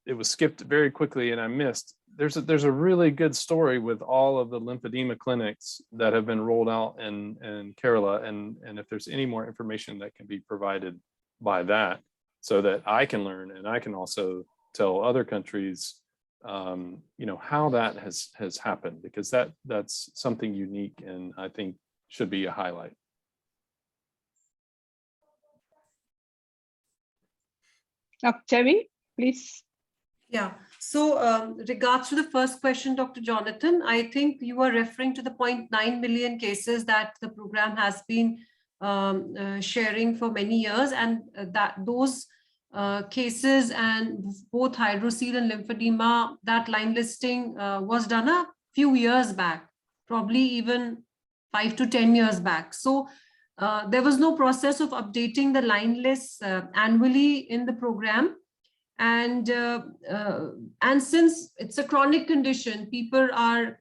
it was skipped very quickly and I missed. There's a really good story with all of the lymphedema clinics that have been rolled out in Kerala, and if there's any more information that can be provided by that, so that I can learn and I can also tell other countries, how that has happened, because that's something unique and I think should be a highlight. Chhavi, please. Yeah. So regards to the first question, Dr. Jonathan, I think you are referring to the 0.9 million cases that the program has been sharing for many years, and that those cases and both hydrocele and lymphedema, that line listing was done a few years back, probably even 5 to 10 years back. So there was no process of updating the line lists annually in the program. And since it's a chronic condition, people are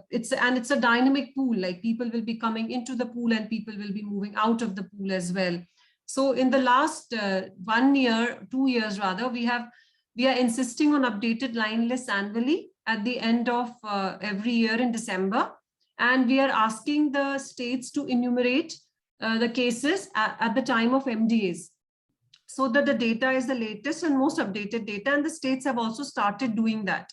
it's a dynamic pool, like people will be coming into the pool and people will be moving out of the pool as well. So in the last 1 year, 2 years rather, we are insisting on updated line lists annually at the end of every year in December, and we are asking the states to enumerate the cases at the time of MDAs, so that the data is the latest and most updated data, and the states have also started doing that.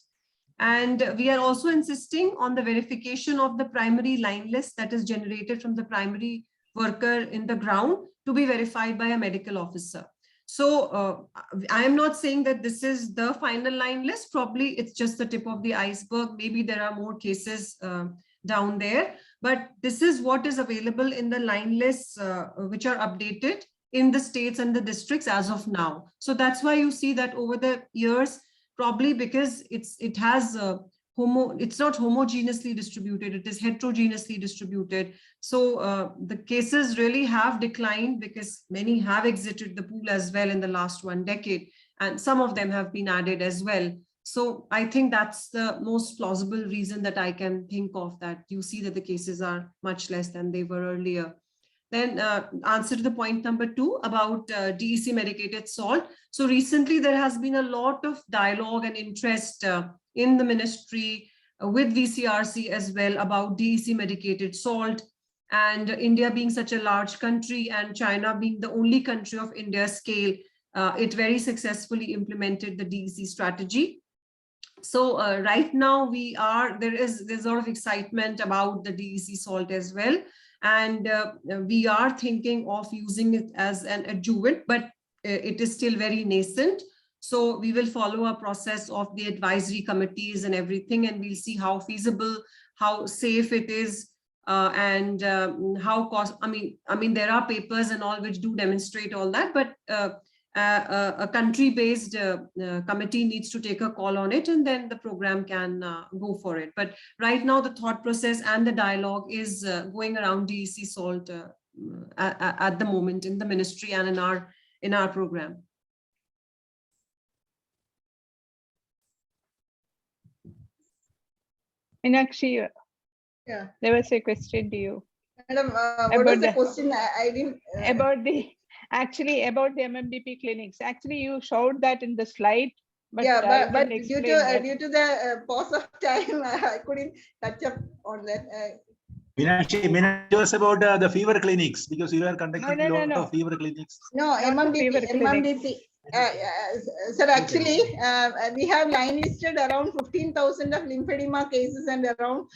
And we are also insisting on the verification of the primary line list that is generated from the primary worker in the ground to be verified by a medical officer. So I am not saying that this is the final line list. Probably it's just the tip of the iceberg. Maybe there are more cases down there, but this is what is available in the line lists which are updated in the states and the districts as of now. So that's why you see that over the years, probably because it's not homogeneously distributed, it is heterogeneously distributed. So the cases really have declined because many have exited the pool as well in the last 1 decade, and some of them have been added as well. So I think that's the most plausible reason that I can think of, that you see that the cases are much less than they were earlier. Then answer to the point number 2 about DEC medicated salt. So recently there has been a lot of dialogue and interest in the ministry with VCRC as well about DEC medicated salt, and India being such a large country and China being the only country of India's scale, it very successfully implemented the DEC strategy. So right now there's a lot of excitement about the DEC salt as well. And we are thinking of using it as an adjuvant, but it is still very nascent. So we will follow a process of the advisory committees and everything, and we'll see how feasible, how safe it is, and how cost. I mean, there are papers and all which do demonstrate all that, but a country-based committee needs to take a call on it, and then the program can go for it. But right now, the thought process and the dialogue is going around DEC salt at the moment in the ministry and in our program. Meenakshy, Yeah. there was a question to you. Madam, what was the question? I didn't. About the MMDP clinics. Actually, you showed that in the slide. But yeah, but due to the pause of time, I couldn't touch up on that. Meenakshy was about the fever clinics, because you are conducting a lot of fever clinics. No, MMDP. Sir, actually, we have line listed around 15,000 of lymphedema cases and around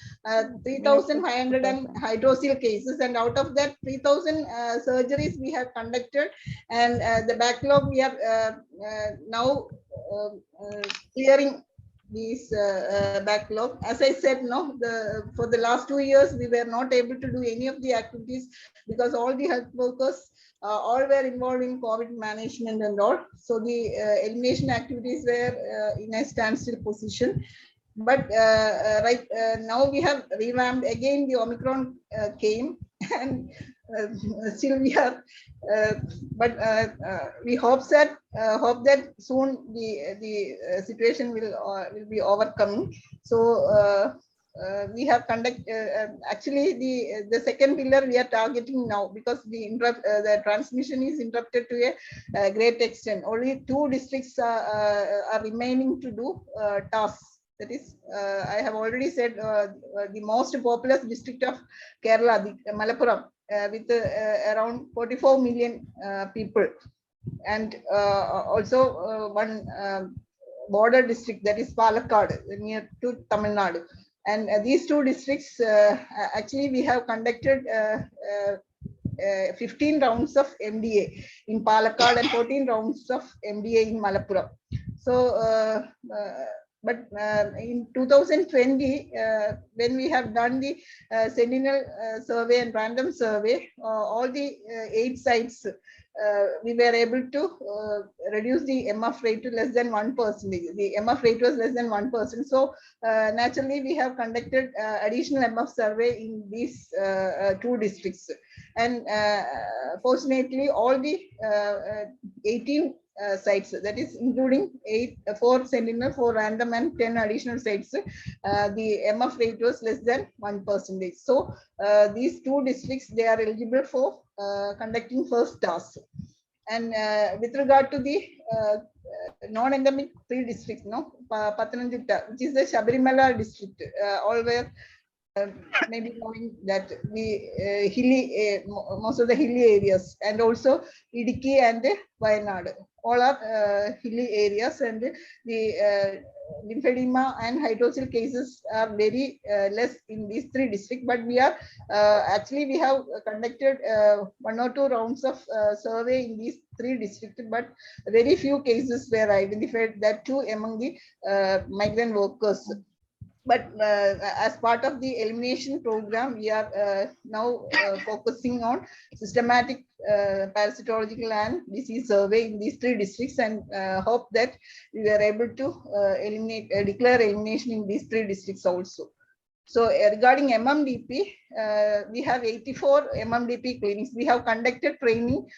3,500 hydrocele cases, and out of that 3,000 surgeries we have conducted, and the backlog we are now clearing these backlog. As I said, for the last 2 years we were not able to do any of the activities because all the health workers all were involved in COVID management and all. So the elimination activities were in a standstill position. But right now we have revamped again. The Omicron came, and still we are. But we hope that soon the situation will be overcoming. So we have conducted actually the second pillar we are targeting now, because the transmission is interrupted to a great extent. Only 2 districts are remaining to do tasks. That is, I have already said the most populous district of Kerala, the Malappuram, with around 44 million people, and also one border district, that is Palakkad, near to Tamil Nadu. And these two districts, actually, we have conducted 15 rounds of MDA in Palakkad and 14 rounds of MDA in Malappuram. So, but in 2020, when we have done the Sentinel survey and random survey, all the 8 sites, we were able to reduce the MF rate to less than 1%. The MF rate was less than 1%. So naturally, we have conducted additional MF survey in these 2 districts. And fortunately, all the 18 sites, that is including 4 Sentinel, 4 random and 10 additional sites, the MF rate was less than 1%. So these 2 districts, they are eligible for conducting first task. And with regard to the non-endemic 3 districts, no, Pathanamthitta, which is the Shabarimala district, all were maybe knowing that the hilly, most of the hilly areas, and also Idukki and Wayanad, all are hilly areas, and the lymphedema and hydrocele cases are very less in these 3 districts. But we are actually, we have conducted 1 or 2 rounds of survey in these 3 districts, but very few cases were identified, that too among the migrant workers. But as part of the elimination program, we are now focusing on systematic parasitological and disease survey in these 3 districts, and hope that we are able to declare elimination in these 3 districts also. So regarding MMDP, we have 84 MMDP clinics. We have conducted training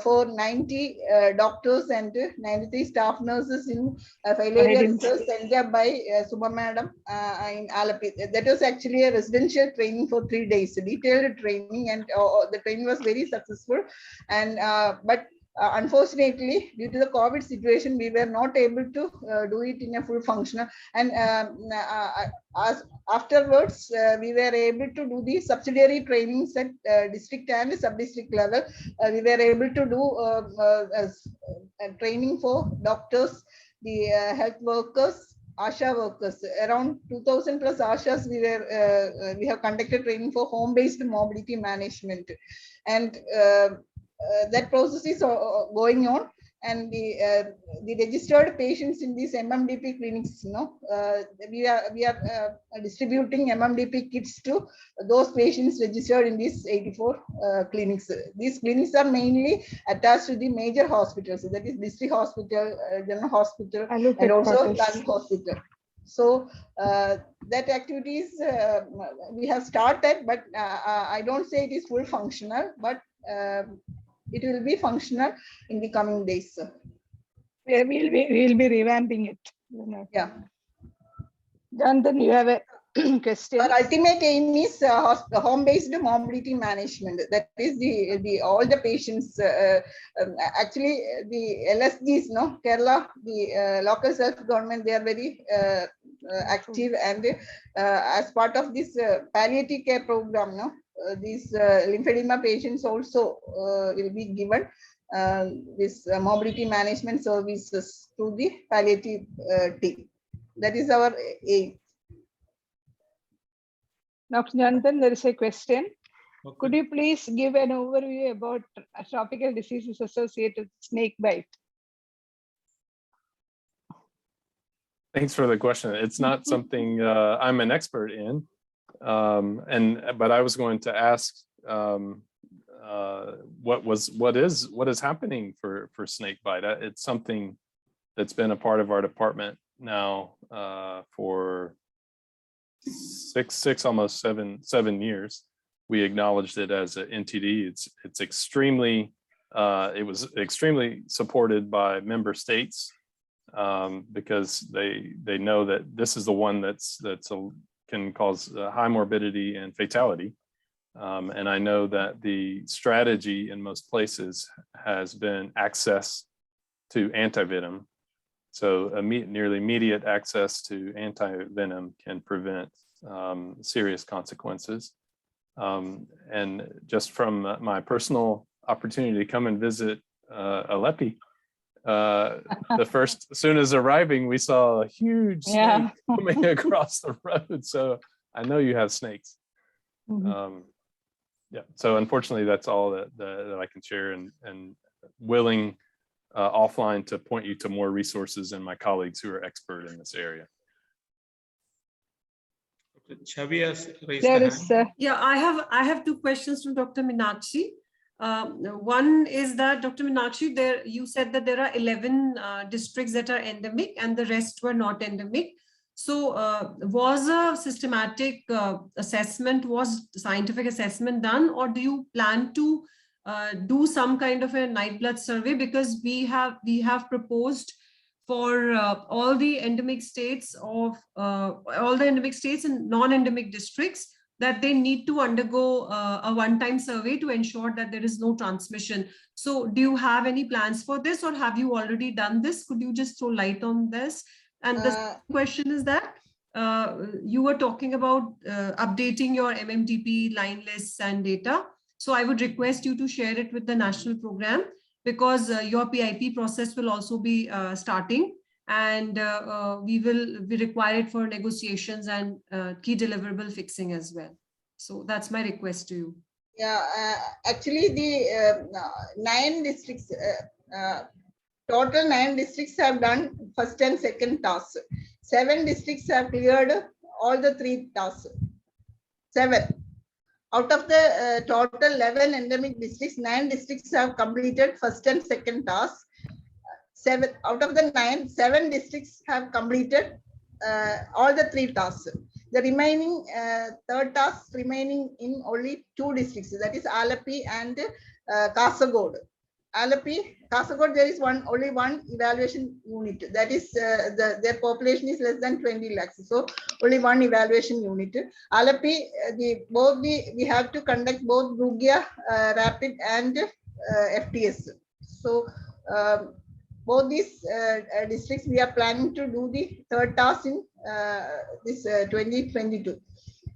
for 90 doctors and 93 staff nurses in Filaria Research Center by Suma Madam in Alapi. That was actually a residential training for 3 days, detailed training, and the training was very successful. And but unfortunately, due to the COVID situation, we were not able to do it in a full functional. And afterwards, we were able to do the subsidiary trainings at district and sub-district level. We were able to do training for doctors, the health workers, ASHA workers. Around 2,000 plus ASHAs we have conducted training for home-based mobility management. And that process is going on, and the registered patients in these MMDP clinics, we are distributing MMDP kits to those patients registered in these 84 clinics. These clinics are mainly attached to the major hospitals, that is district hospital, general hospital, and also Taluk hospital. So that activities we have started, but I don't say it is full functional, but it will be functional in the coming days. We'll be revamping it. Yeah. Then you have a question. Our ultimate aim is home-based mobility management. That is the all the patients. Actually, the LSGs, Kerala, the local self-government, they are very active, and as part of this palliative care program, these lymphedema patients also will be given this mobility management services to the palliative team. That is our aim. Dr. Jonathan, there is a question. Okay. Could you please give an overview about tropical diseases associated with snake bite? Thanks for the question. It's not something I'm an expert in, but I was going to ask what is happening for snake bite. It's something that's been a part of our department now for six almost seven years. We acknowledged it as an NTD. It's extremely it was extremely supported by member states because they know that this is the one can cause high morbidity and fatality. And I know that the strategy in most places has been access to antivenom. So nearly immediate access to antivenom can prevent serious consequences. And just from my personal opportunity to come and visit Aleppo, as soon as arriving, we saw a huge snake Yeah. coming across the road. So I know you have snakes. Yeah. So unfortunately, that's all that I can share, and willing offline to point you to more resources and my colleagues who are expert in this area. Chhavi has raised There a is, hand. Yeah, I have two questions from Dr. Meenakshy. One is that, Dr. Meenakshy, you said that there are 11 districts that are endemic and the rest were not endemic. So was a systematic assessment, was scientific assessment done, or do you plan to do some kind of a night blood survey? Because we have proposed for all the endemic states and non-endemic districts that they need to undergo a one-time survey to ensure that there is no transmission. So do you have any plans for this, or have you already done this? Could you just throw light on this? And the second question is that you were talking about updating your MMDP line lists and data. So I would request you to share it with the national program, because your PIP process will also be starting, and we will require it for negotiations and key deliverable fixing as well. So that's my request to you. Yeah, actually the 9 districts, total 9 districts have done first and second tasks. 7 districts have cleared all the 3 tasks. 7. Out of the total 11 endemic districts, 9 districts have completed first and second tasks. 7 out of the 9, 7 districts have completed all the 3 tasks. The remaining third task remaining in only 2 districts, that is Alleppey and Kasaragod. Alleppey, Kasaragod, there is only one evaluation unit. That is their population is less than 20 lakhs. So only one evaluation unit. Alleppey, we have to conduct both Brugia rapid and FTS. So both these districts, we are planning to do the third task in this 2022.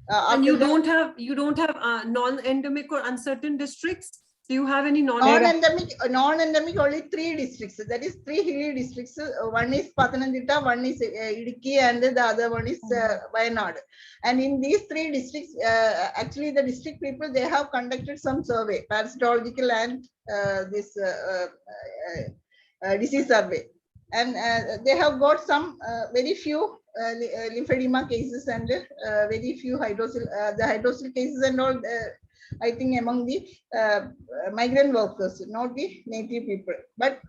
And you don't have non-endemic or uncertain districts? Do you have any non-endemic only 3 districts. That is 3 hilly districts. One is Pathanamthitta, one is Idukki, and the other one is Wayanad. And in these 3 districts, actually the district people, they have conducted some survey, parasitological and this disease survey. And they have got some very few lymphedema cases and very few the hydrocele cases and all. I think among the migrant workers, not the native people. But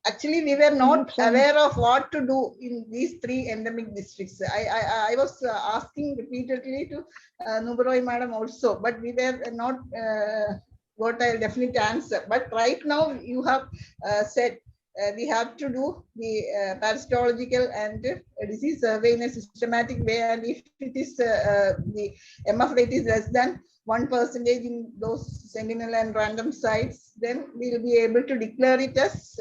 actually, we were not aware of what to do in these 3 endemic districts. I was asking repeatedly to Nubaroy madam also, but we were not got a definite answer. But right now, you have said we have to do the parasitological and disease survey in a systematic way, and if it is the MF rate is less than 1% in those sentinel and random sites, then we will be able to declare it as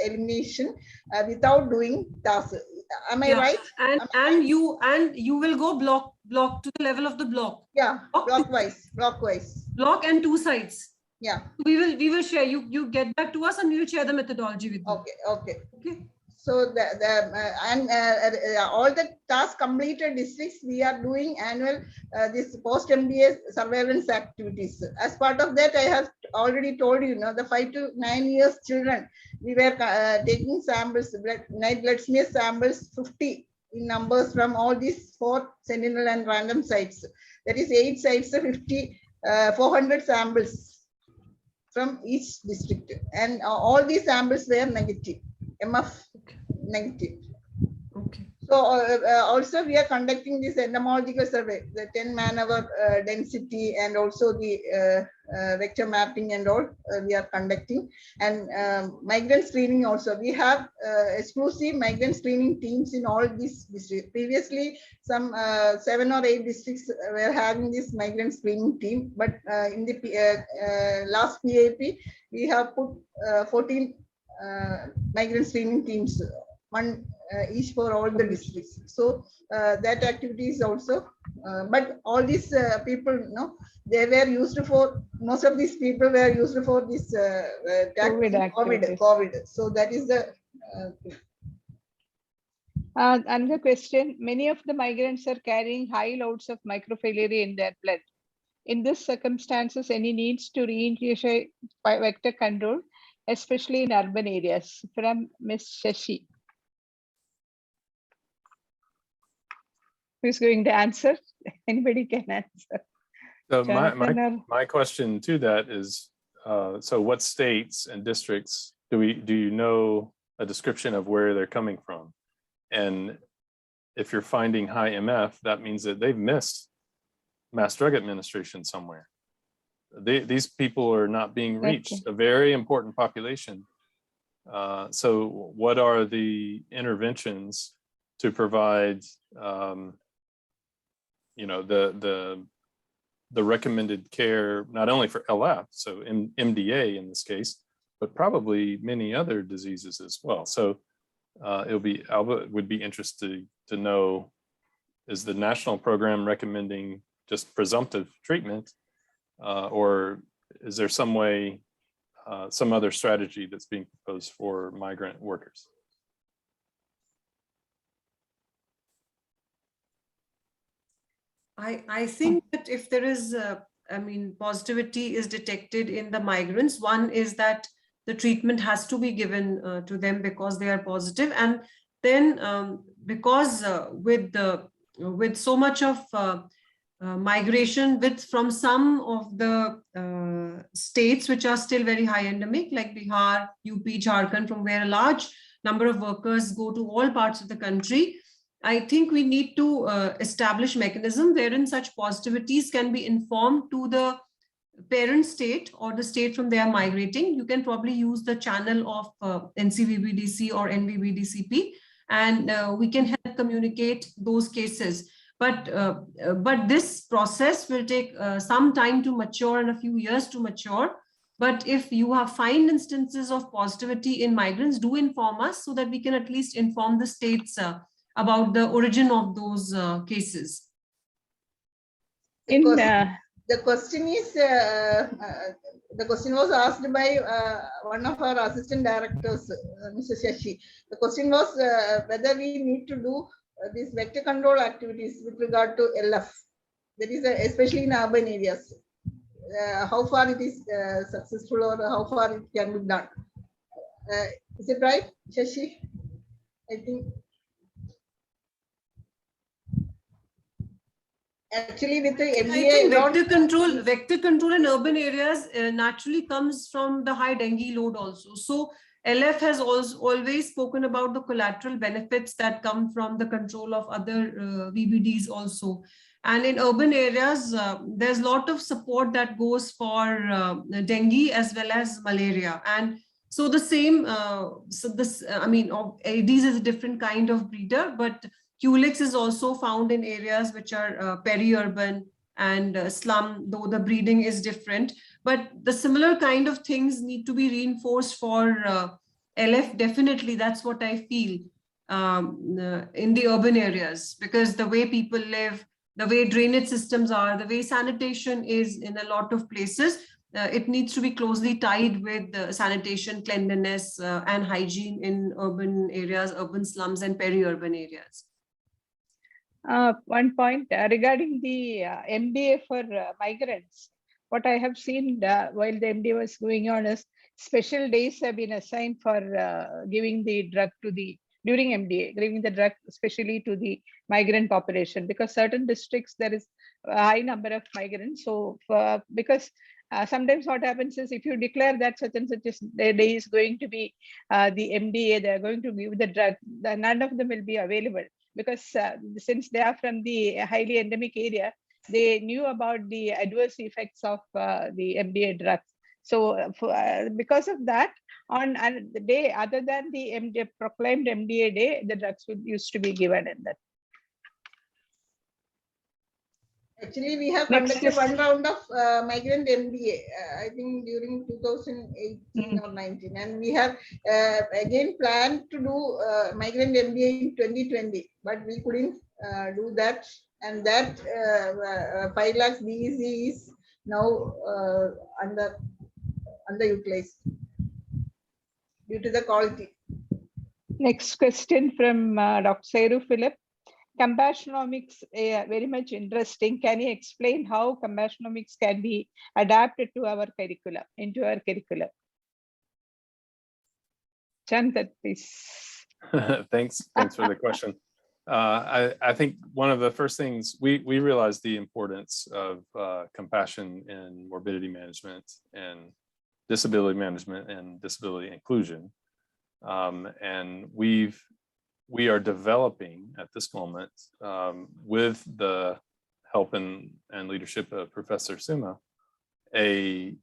elimination without doing tasks. Am I right? And you will go block to the level of the block. Yeah, blockwise. Block and 2 sites. Yeah. We will share. You get back to us and we will share the methodology with you. Okay. So all the task completed districts, we are doing annual this post MDA surveillance activities. As part of that, I have already told you, the 5 to 9 years children, we were taking samples, night blood smear samples, 50 in numbers from all these 4 sentinel and random sites. That is 8 sites, 400 samples from each district, and all these samples were negative, MF negative. Okay. So also we are conducting this entomological survey, the 10 man-hour density, and also the vector mapping and all we are conducting, and migrant screening also. We have exclusive migrant screening teams in all these districts. Previously, some 7 or 8 districts were having this migrant screening team, but in the last PAP, we have put 14 migrant screening teams one each for all the districts. So that activity is also, but all these people, they were used for, most of these people were used for this COVID. So that is the another question. Many of the migrants are carrying high loads of microfilaria in their blood. In this circumstances, any needs to reinitiate vector control, especially in urban areas? From Ms. Shashi. Who's going to answer? Anybody can answer. So my question to that is, so what states and districts do you know a description of where they're coming from? And if you're finding high MF, that means that they've missed mass drug administration somewhere. These people are not being reached, a very important population. So what are the interventions to provide, the recommended care, not only for LF, so MDA in this case, but probably many other diseases as well. So Alba would be interested to know, is the national program recommending just presumptive treatment, or is there some way, some other strategy that's being proposed for migrant workers? I think that if there is, positivity is detected in the migrants, one is that the treatment has to be given to them because they are positive. And then because with so much of migration from some of the states which are still very high endemic, like Bihar, UP, Jharkhand, from where a large number of workers go to all parts of the country, I think we need to establish mechanism wherein such positivities can be informed to the parent state or the state from they are migrating. You can probably use the channel of NCVBDC or NVBDCP, and we can help communicate those cases. But this process will take some time to mature and a few years to mature. But if you have find instances of positivity in migrants, do inform us so that we can at least inform the states about the origin of those cases. The question is, the question was asked by one of our assistant directors, Mr. Shashi. The question was whether we need to do these vector control activities with regard to LF. That is especially in urban areas. How far it is successful or how far it can be done. Is it right, Shashi? I think. Actually, with the MDA, vector control in urban areas naturally comes from the high dengue load also. So LF has always spoken about the collateral benefits that come from the control of other VBDs also. And in urban areas, there's a lot of support that goes for dengue as well as malaria. And so the same, Aedes is a different kind of breeder, but KUHS is also found in areas which are peri-urban and slum, though the breeding is different. But the similar kind of things need to be reinforced for LF, definitely. That's what I feel in the urban areas, because the way people live, the way drainage systems are, the way sanitation is in a lot of places, it needs to be closely tied with sanitation, cleanliness, and hygiene in urban areas, urban slums, and peri-urban areas. One point regarding the MDA for migrants. What I have seen while the MDA was going on is special days have been assigned for giving the drug to the, during MDA, giving the drug especially to the migrant population, because certain districts there is a high number of migrants. So because sometimes what happens is if you declare that such and such a day is going to be the MDA, they are going to give the drug, none of them will be available. Because since they are from the highly endemic area, they knew about the adverse effects of the MDA drugs. So because of that, on the day other than the MDA, proclaimed MDA day, the drugs used to be given in that. Actually, we have Next conducted is- one round of migrant MBA, I think during 2018 or 19, and we have again planned to do migrant MBA in 2020, but we couldn't do that, and that 5 lakhs DEC is now underutilized due to the quality. Next question from Dr. Seru Philip. Compassionomics, very much interesting. Can you explain how compassionomics can be adapted to our curriculum, into our curriculum? Chandan, please. Thanks for the question. I think one of the first things we realized the importance of compassion in morbidity management and disability management and disability inclusion. And we are developing at this moment with the help and leadership of Professor Suma, a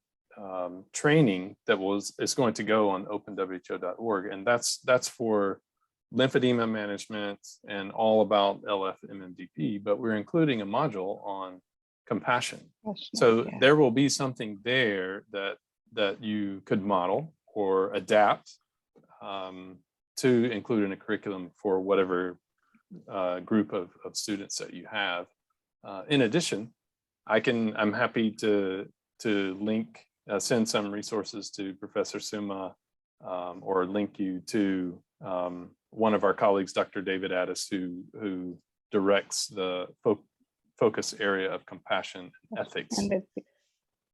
training that is going to go on openwho.org, and that's for lymphedema management and all about LF-MMDP, but we're including a module on compassion. So Yeah. there will be something there that you could model or adapt to include in a curriculum for whatever group of students that you have. In addition, I'm happy to link, send some resources to Professor Suma or link you to one of our colleagues, Dr. David Addis, who directs the focus area of compassion and ethics.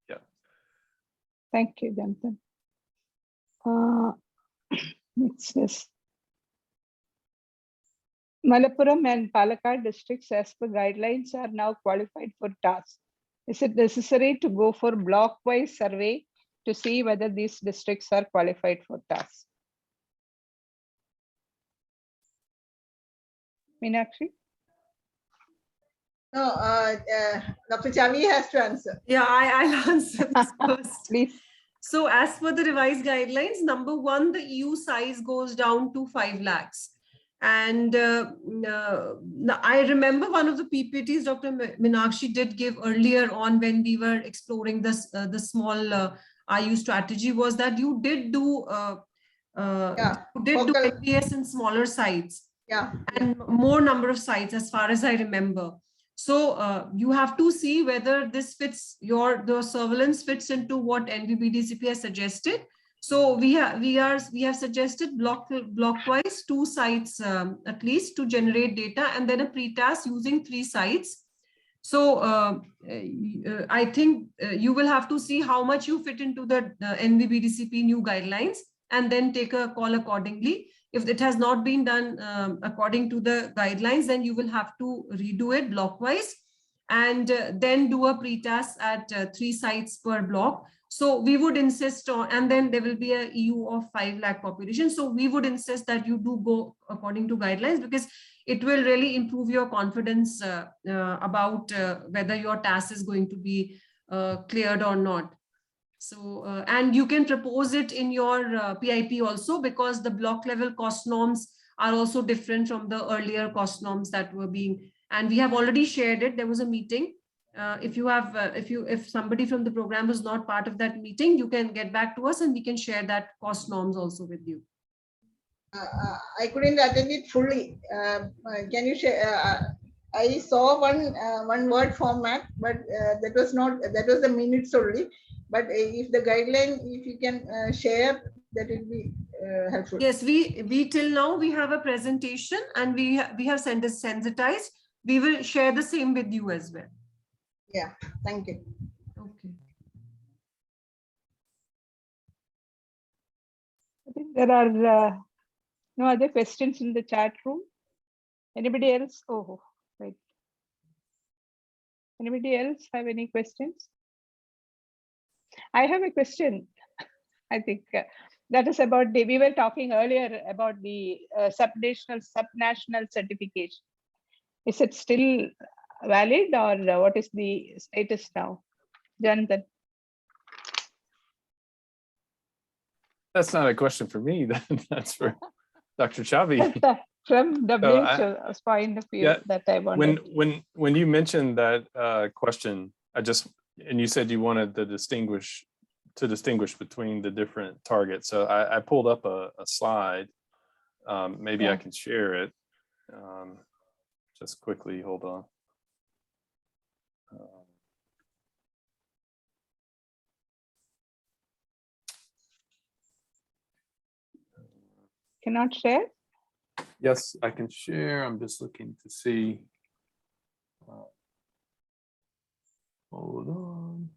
Yeah. Thank you, Jonathan. Next is Malappuram and Palakkad districts, as per guidelines, are now qualified for TAS. Is it necessary to go for block-wise survey to see whether these districts are qualified for TAS? Meenakshy? No, Dr. Chhavi has to answer. Yeah, I'll answer this first. Please. So as per the revised guidelines, number one, the EU size goes down to 5 lakhs. And I remember one of the PPTs Dr. Meenakshy did give earlier on when we were exploring this, the small IU strategy, was that you did do NPS in smaller sites. Yeah. And more number of sites, as far as I remember. So you have to see whether this fits the surveillance fits into what NCVBDC has suggested. So we have suggested block-wise 2 sites at least to generate data, and then a pre-task using 3 sites. So I think you will have to see how much you fit into the NCVBDC new guidelines, and then take a call accordingly. If it has not been done according to the guidelines, then you will have to redo it block-wise, and then do a pre-task at 3 sites per block. So we would insist on, and then there will be a EU of 5 lakh population. So we would insist that you do go according to guidelines, because it will really improve your confidence about whether your task is going to be cleared or not. So, and you can propose it in your PIP also, because the block level cost norms are also different from the earlier cost norms that were being, and we have already shared it. There was a meeting. If somebody from the program was not part of that meeting, you can get back to us and we can share that cost norms also with you. I couldn't attend it fully. Can you share? I saw one word format, but that was the minutes only. But if the guideline, if you can share, that will be helpful. Yes, we till now we have a presentation, and we have sensitized. We will share the same with you as well. Yeah, thank you. Okay. I think there are no other questions in the chat room. Anybody else? Oh, wait. Anybody else have any questions? I have a question. I think that is about we were talking earlier about the subnational certification. Is it still valid, or what is the status now? Jonathan. That's not a question for me. That's for Dr. Chhavi. from WHO's point of view yeah, that I wanted. When you mentioned that question, and you said you wanted to distinguish between the different targets. So I pulled up a slide. Maybe I can share it. Just quickly, hold on. Cannot share? Yes, I can share. I'm just looking to see. Hold on.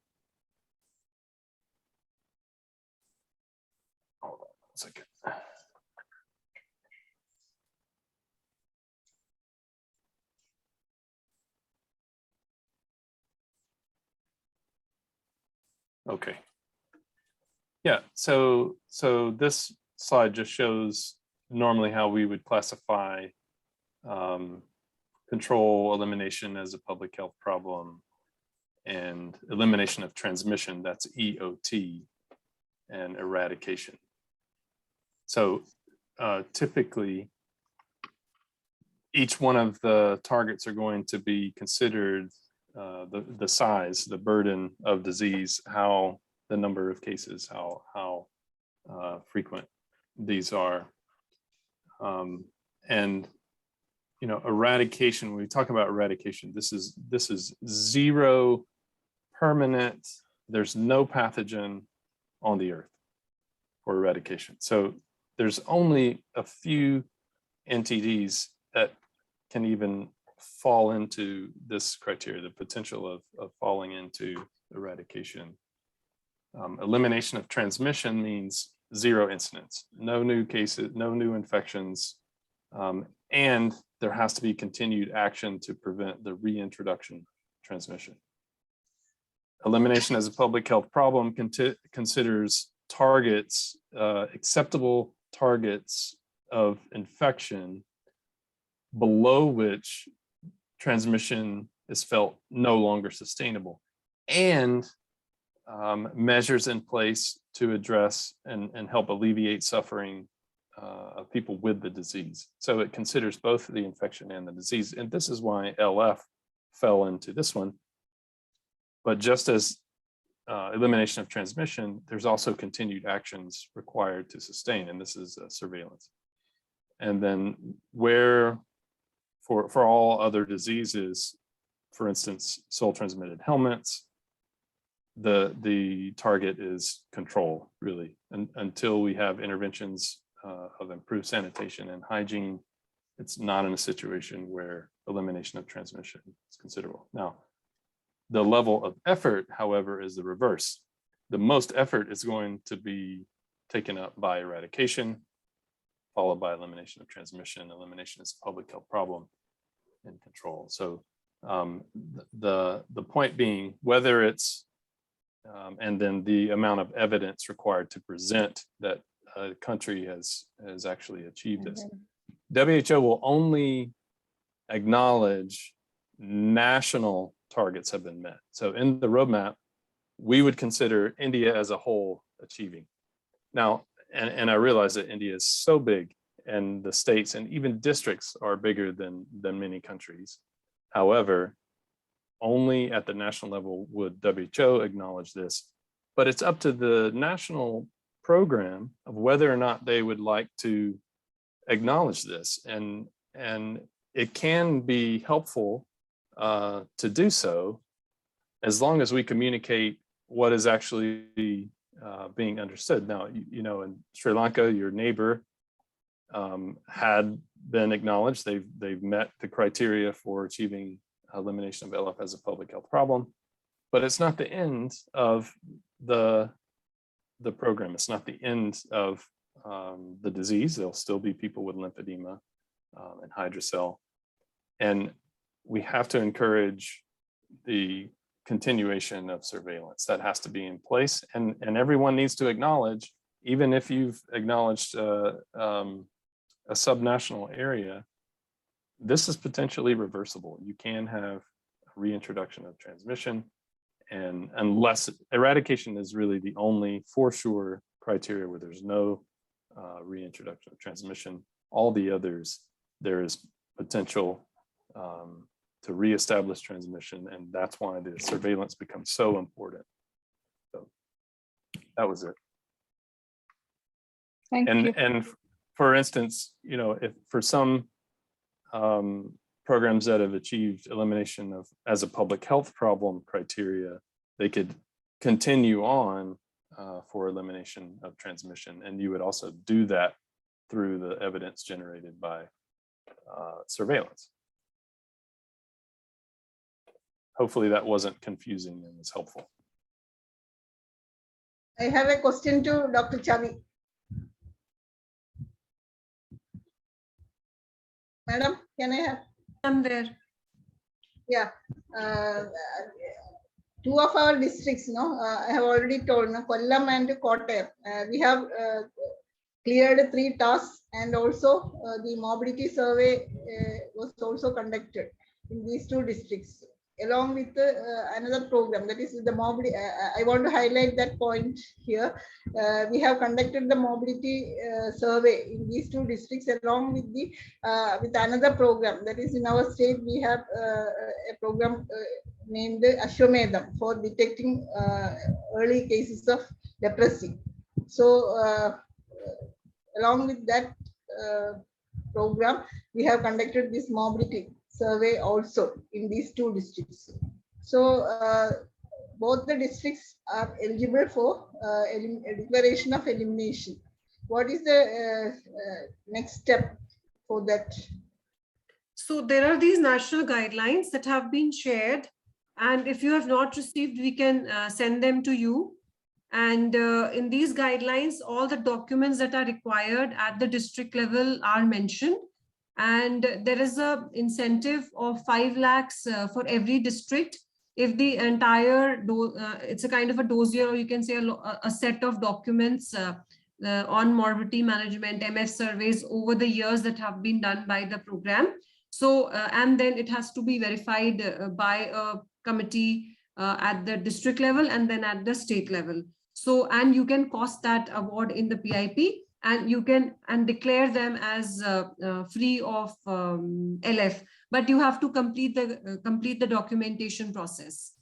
Hold on 1 second. Okay. Yeah, so this slide just shows normally how we would classify control elimination as a public health problem and elimination of transmission, that's EOT, and eradication. So typically, each one of the targets are going to be considered the size, the burden of disease, how the number of cases, how frequent these are. And eradication, when we talk about eradication, this is zero permanent, there's no pathogen on the earth for eradication. So there's only a few NTDs that can even fall into this criteria, the potential of falling into eradication. Elimination of transmission means zero incidents, no new cases, no new infections, and there has to be continued action to prevent the reintroduction of transmission. Elimination as a public health problem considers targets, acceptable targets of infection below which transmission is felt no longer sustainable, and measures in place to address and help alleviate suffering of people with the disease. So it considers both the infection and the disease. And this is why LF fell into this one. But just as elimination of transmission, there's also continued actions required to sustain, and this is surveillance. And then where for all other diseases, for instance, soil transmitted helminths, the target is control, really, until we have interventions of improved sanitation and hygiene. It's not in a situation where elimination of transmission is considerable. Now, the level of effort, however, is the reverse. The most effort is going to be taken up by eradication, followed by elimination of transmission. Elimination is a public health problem, and control. So the point being, whether it's and then the amount of evidence required to present that a country has actually achieved this. WHO will only acknowledge national targets have been met. So in the roadmap, we would consider India as a whole achieving. Now, and I realize that India is so big, and the states and even districts are bigger than many countries. However, only at the national level would WHO acknowledge this, but it's up to the national program of whether or not they would like to acknowledge this. And it can be helpful to do so as long as we communicate what is actually being understood. Now, in Sri Lanka, your neighbor had been acknowledged. They've met the criteria for achieving elimination of LF as a public health problem, but it's not the end of the program. It's not the end of the disease. There'll still be people with lymphedema and hydrocele, and we have to encourage the continuation of surveillance that has to be in place, and everyone needs to acknowledge, even if you've acknowledged a subnational area, this is potentially reversible. You can have reintroduction of transmission, and unless eradication is really the only for sure criteria where there's no reintroduction of transmission, all the others there is potential to reestablish transmission, and that's why the surveillance becomes so important. So that was it. Thank you. And for instance, if for some programs that have achieved elimination of as a public health problem criteria, they could continue on for elimination of transmission, and you would also do that through the evidence generated by surveillance. Hopefully that wasn't confusing and was helpful. I have a question to Dr. Chhavi. Madam, can I have? I'm there. Yeah. Two of our districts, I have already told, Kollam and Kottayam. We have cleared 3 tasks, and also the mobility survey was also conducted in these 2 districts, along with another program, that is the mobility. I want to highlight that point here. We have conducted the mobility survey in these 2 districts, along with the with another program, that is in our state. We have a program named Ashwamedham for detecting early cases of leprosy. So along with that program, we have conducted this mobility survey also in these 2 districts. So both the districts are eligible for a declaration of elimination. What is the next step for that? So there are these national guidelines that have been shared, and if you have not received, we can send them to you. And in these guidelines, all the documents that are required at the district level are mentioned. And there is a incentive of 5 lakhs for every district if the entire, it's a kind of a dossier, or you can say a set of documents on morbidity management, MF surveys over the years that have been done by the program. So, and then it has to be verified by a committee at the district level and then at the state level. So, and you can cost that award in the PIP, and you can declare them as free of LF, but you have to complete the documentation process.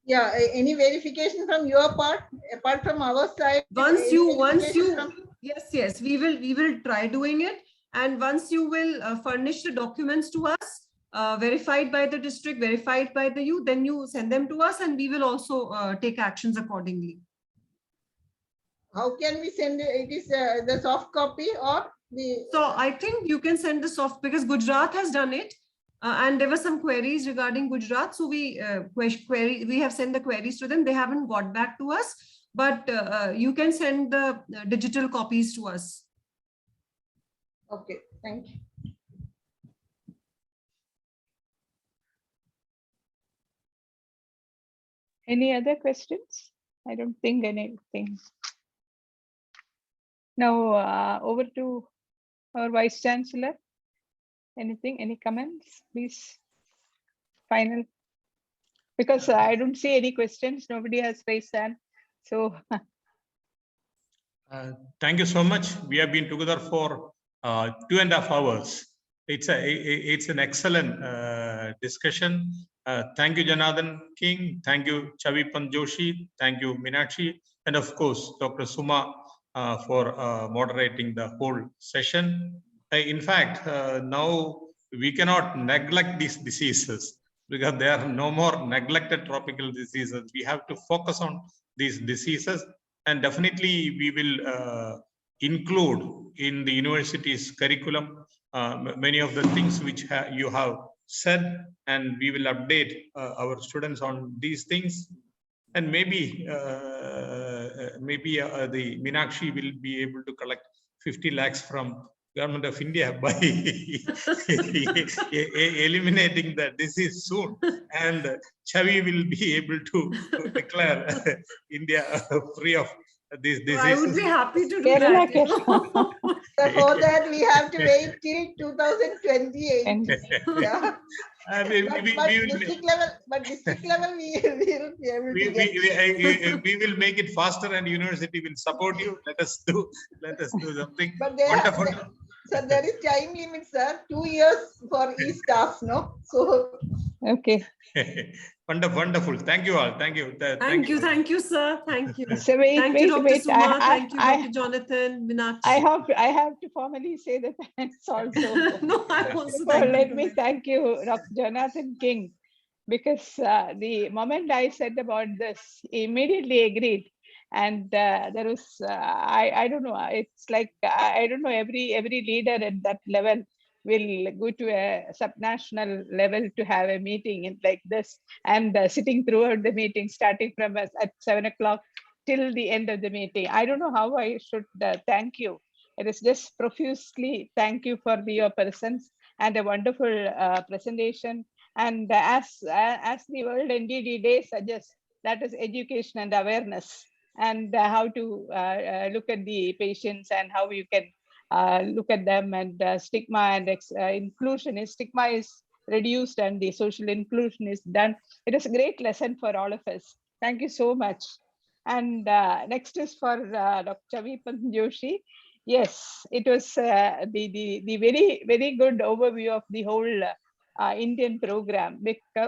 Yeah, any verification from your part, apart from our side? Once you, yes, we will try doing it. And once you will furnish the documents to us, verified by the district, verified by the youth, then you send them to us, and we will also take actions accordingly. How can we send it? It is the soft copy or the? So I think you can send the soft, because Gujarat has done it, and there were some queries regarding Gujarat. So we have sent the queries to them. They haven't got back to us, but you can send the digital copies to us. Okay, thank you. Any other questions? I don't think anything. Now over to our Vice Chancellor. Anything, any comments, please? Final. Because I don't see any questions. Nobody has raised hand. So. Thank you so much. We have been together for 2.5 hours. It's an excellent discussion. Thank you, Janardhan King. Thank you, Chhavi, Pant, Joshi. Thank you, Meenakshy. And of course, Dr. Suma for moderating the whole session. In fact, now we cannot neglect these diseases, because there are no more neglected tropical diseases. We have to focus on these diseases, and definitely we will include in the university's curriculum many of the things which you have said, and we will update our students on these things. And maybe the Meenakshy will be able to collect 50 lakhs from Government of India by eliminating the disease soon, and Chhavi will be able to declare India free of these diseases. I would be happy to do that. So for that, we have to wait till 2028. Yeah. But district level, we will be able to get. We will make it faster, and university will support you. Let us do something But there wonderful. Sir, there is time limit, sir. 2 years for each task, no? So, Okay. Wonderful. Thank you all. Thank you. Thank you, sir. Thank you. So wait, Thank you, wait, Dr. wait. Suma. Thank you, Dr. Jonathan, Meenakshy. I have to formally say the thanks also. No, I also So thank let you. me thank you, Dr. Jonathan King, because the moment I said about this, he immediately agreed. And there was, I don't know, it's like, I don't know, every leader at that level will go to a subnational level to have a meeting like this, and sitting throughout the meeting, starting from us at 7 o'clock till the end of the meeting. I don't know how I should thank you. It is just profusely thank you for your presence and a wonderful presentation. And as the World NTD Day suggests, that is education and awareness, and how to look at the patients and how you can look at them, and stigma and inclusion is, stigma is reduced and the social inclusion is done. It is a great lesson for all of us. Thank you so much. And next is for Dr. Chhavi Joshi. Yes, it was the very good overview of the whole Indian program,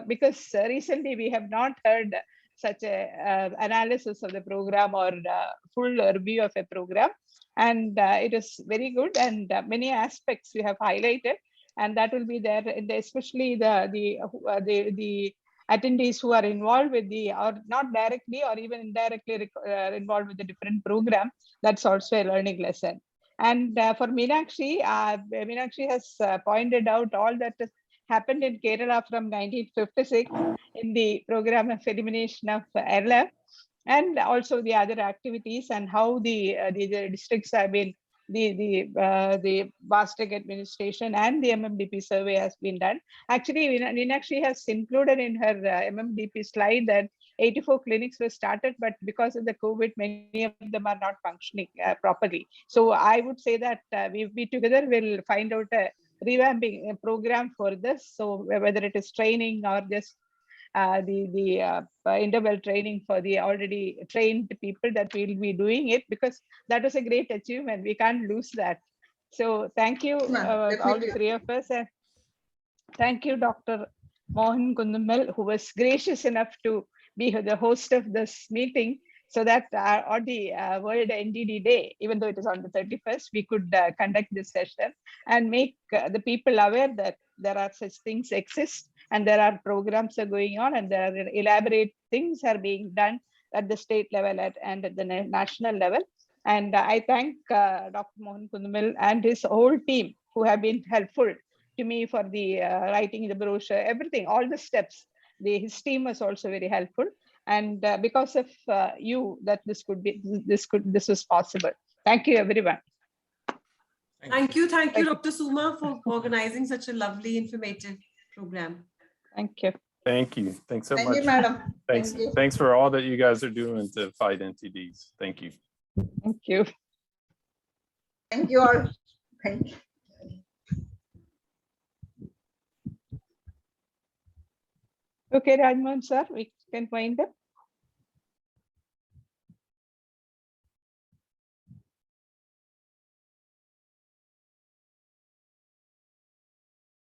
because recently we have not heard such a analysis of the program or full review of a program, and it is very good, and many aspects we have highlighted, and that will be there, especially the attendees who are involved with the, or not directly or even indirectly involved with the different program. That's also a learning lesson. And for Meenakshy, Meenakshy has pointed out all that has happened in Kerala from 1956 in the program of elimination of LF, and also the other activities, and how the districts have been, the Bastek administration and the MMDP survey has been done. Actually, Meenakshy has included in her MMDP slide that 84 clinics were started, but because of the COVID, many of them are not functioning properly. So I would say that we together will find out a revamping program for this. So whether it is training or just the interval training for the already trained people, that we'll be doing it, because that was a great achievement. We can't lose that. So thank you, all the three of us. And thank you, Dr. Mohan Kunnummal, who was gracious enough to be the host of this meeting, so that on the World NTD Day, even though it is on the 31st, we could conduct this session and make the people aware that there are such things exist, and there are programs are going on, and there are elaborate things are being done at the state level and at the national level. And I thank Dr. Mohan Kunnummal and his whole team who have been helpful to me for the writing the brochure, everything, all the steps. His team was also very helpful, and because of you, that this was possible. Thank you, everyone. Thank you, Dr. Suma, for organizing such a lovely, informative program. Thank you. Thank you. Thanks so much. thank you, madam. Thanks. Thank you. Thanks for all that you guys are doing to fight NTDs. Thank you. Thank you. Thank you all. Thank you. Okay, Raj Mohan sir, we can wind up.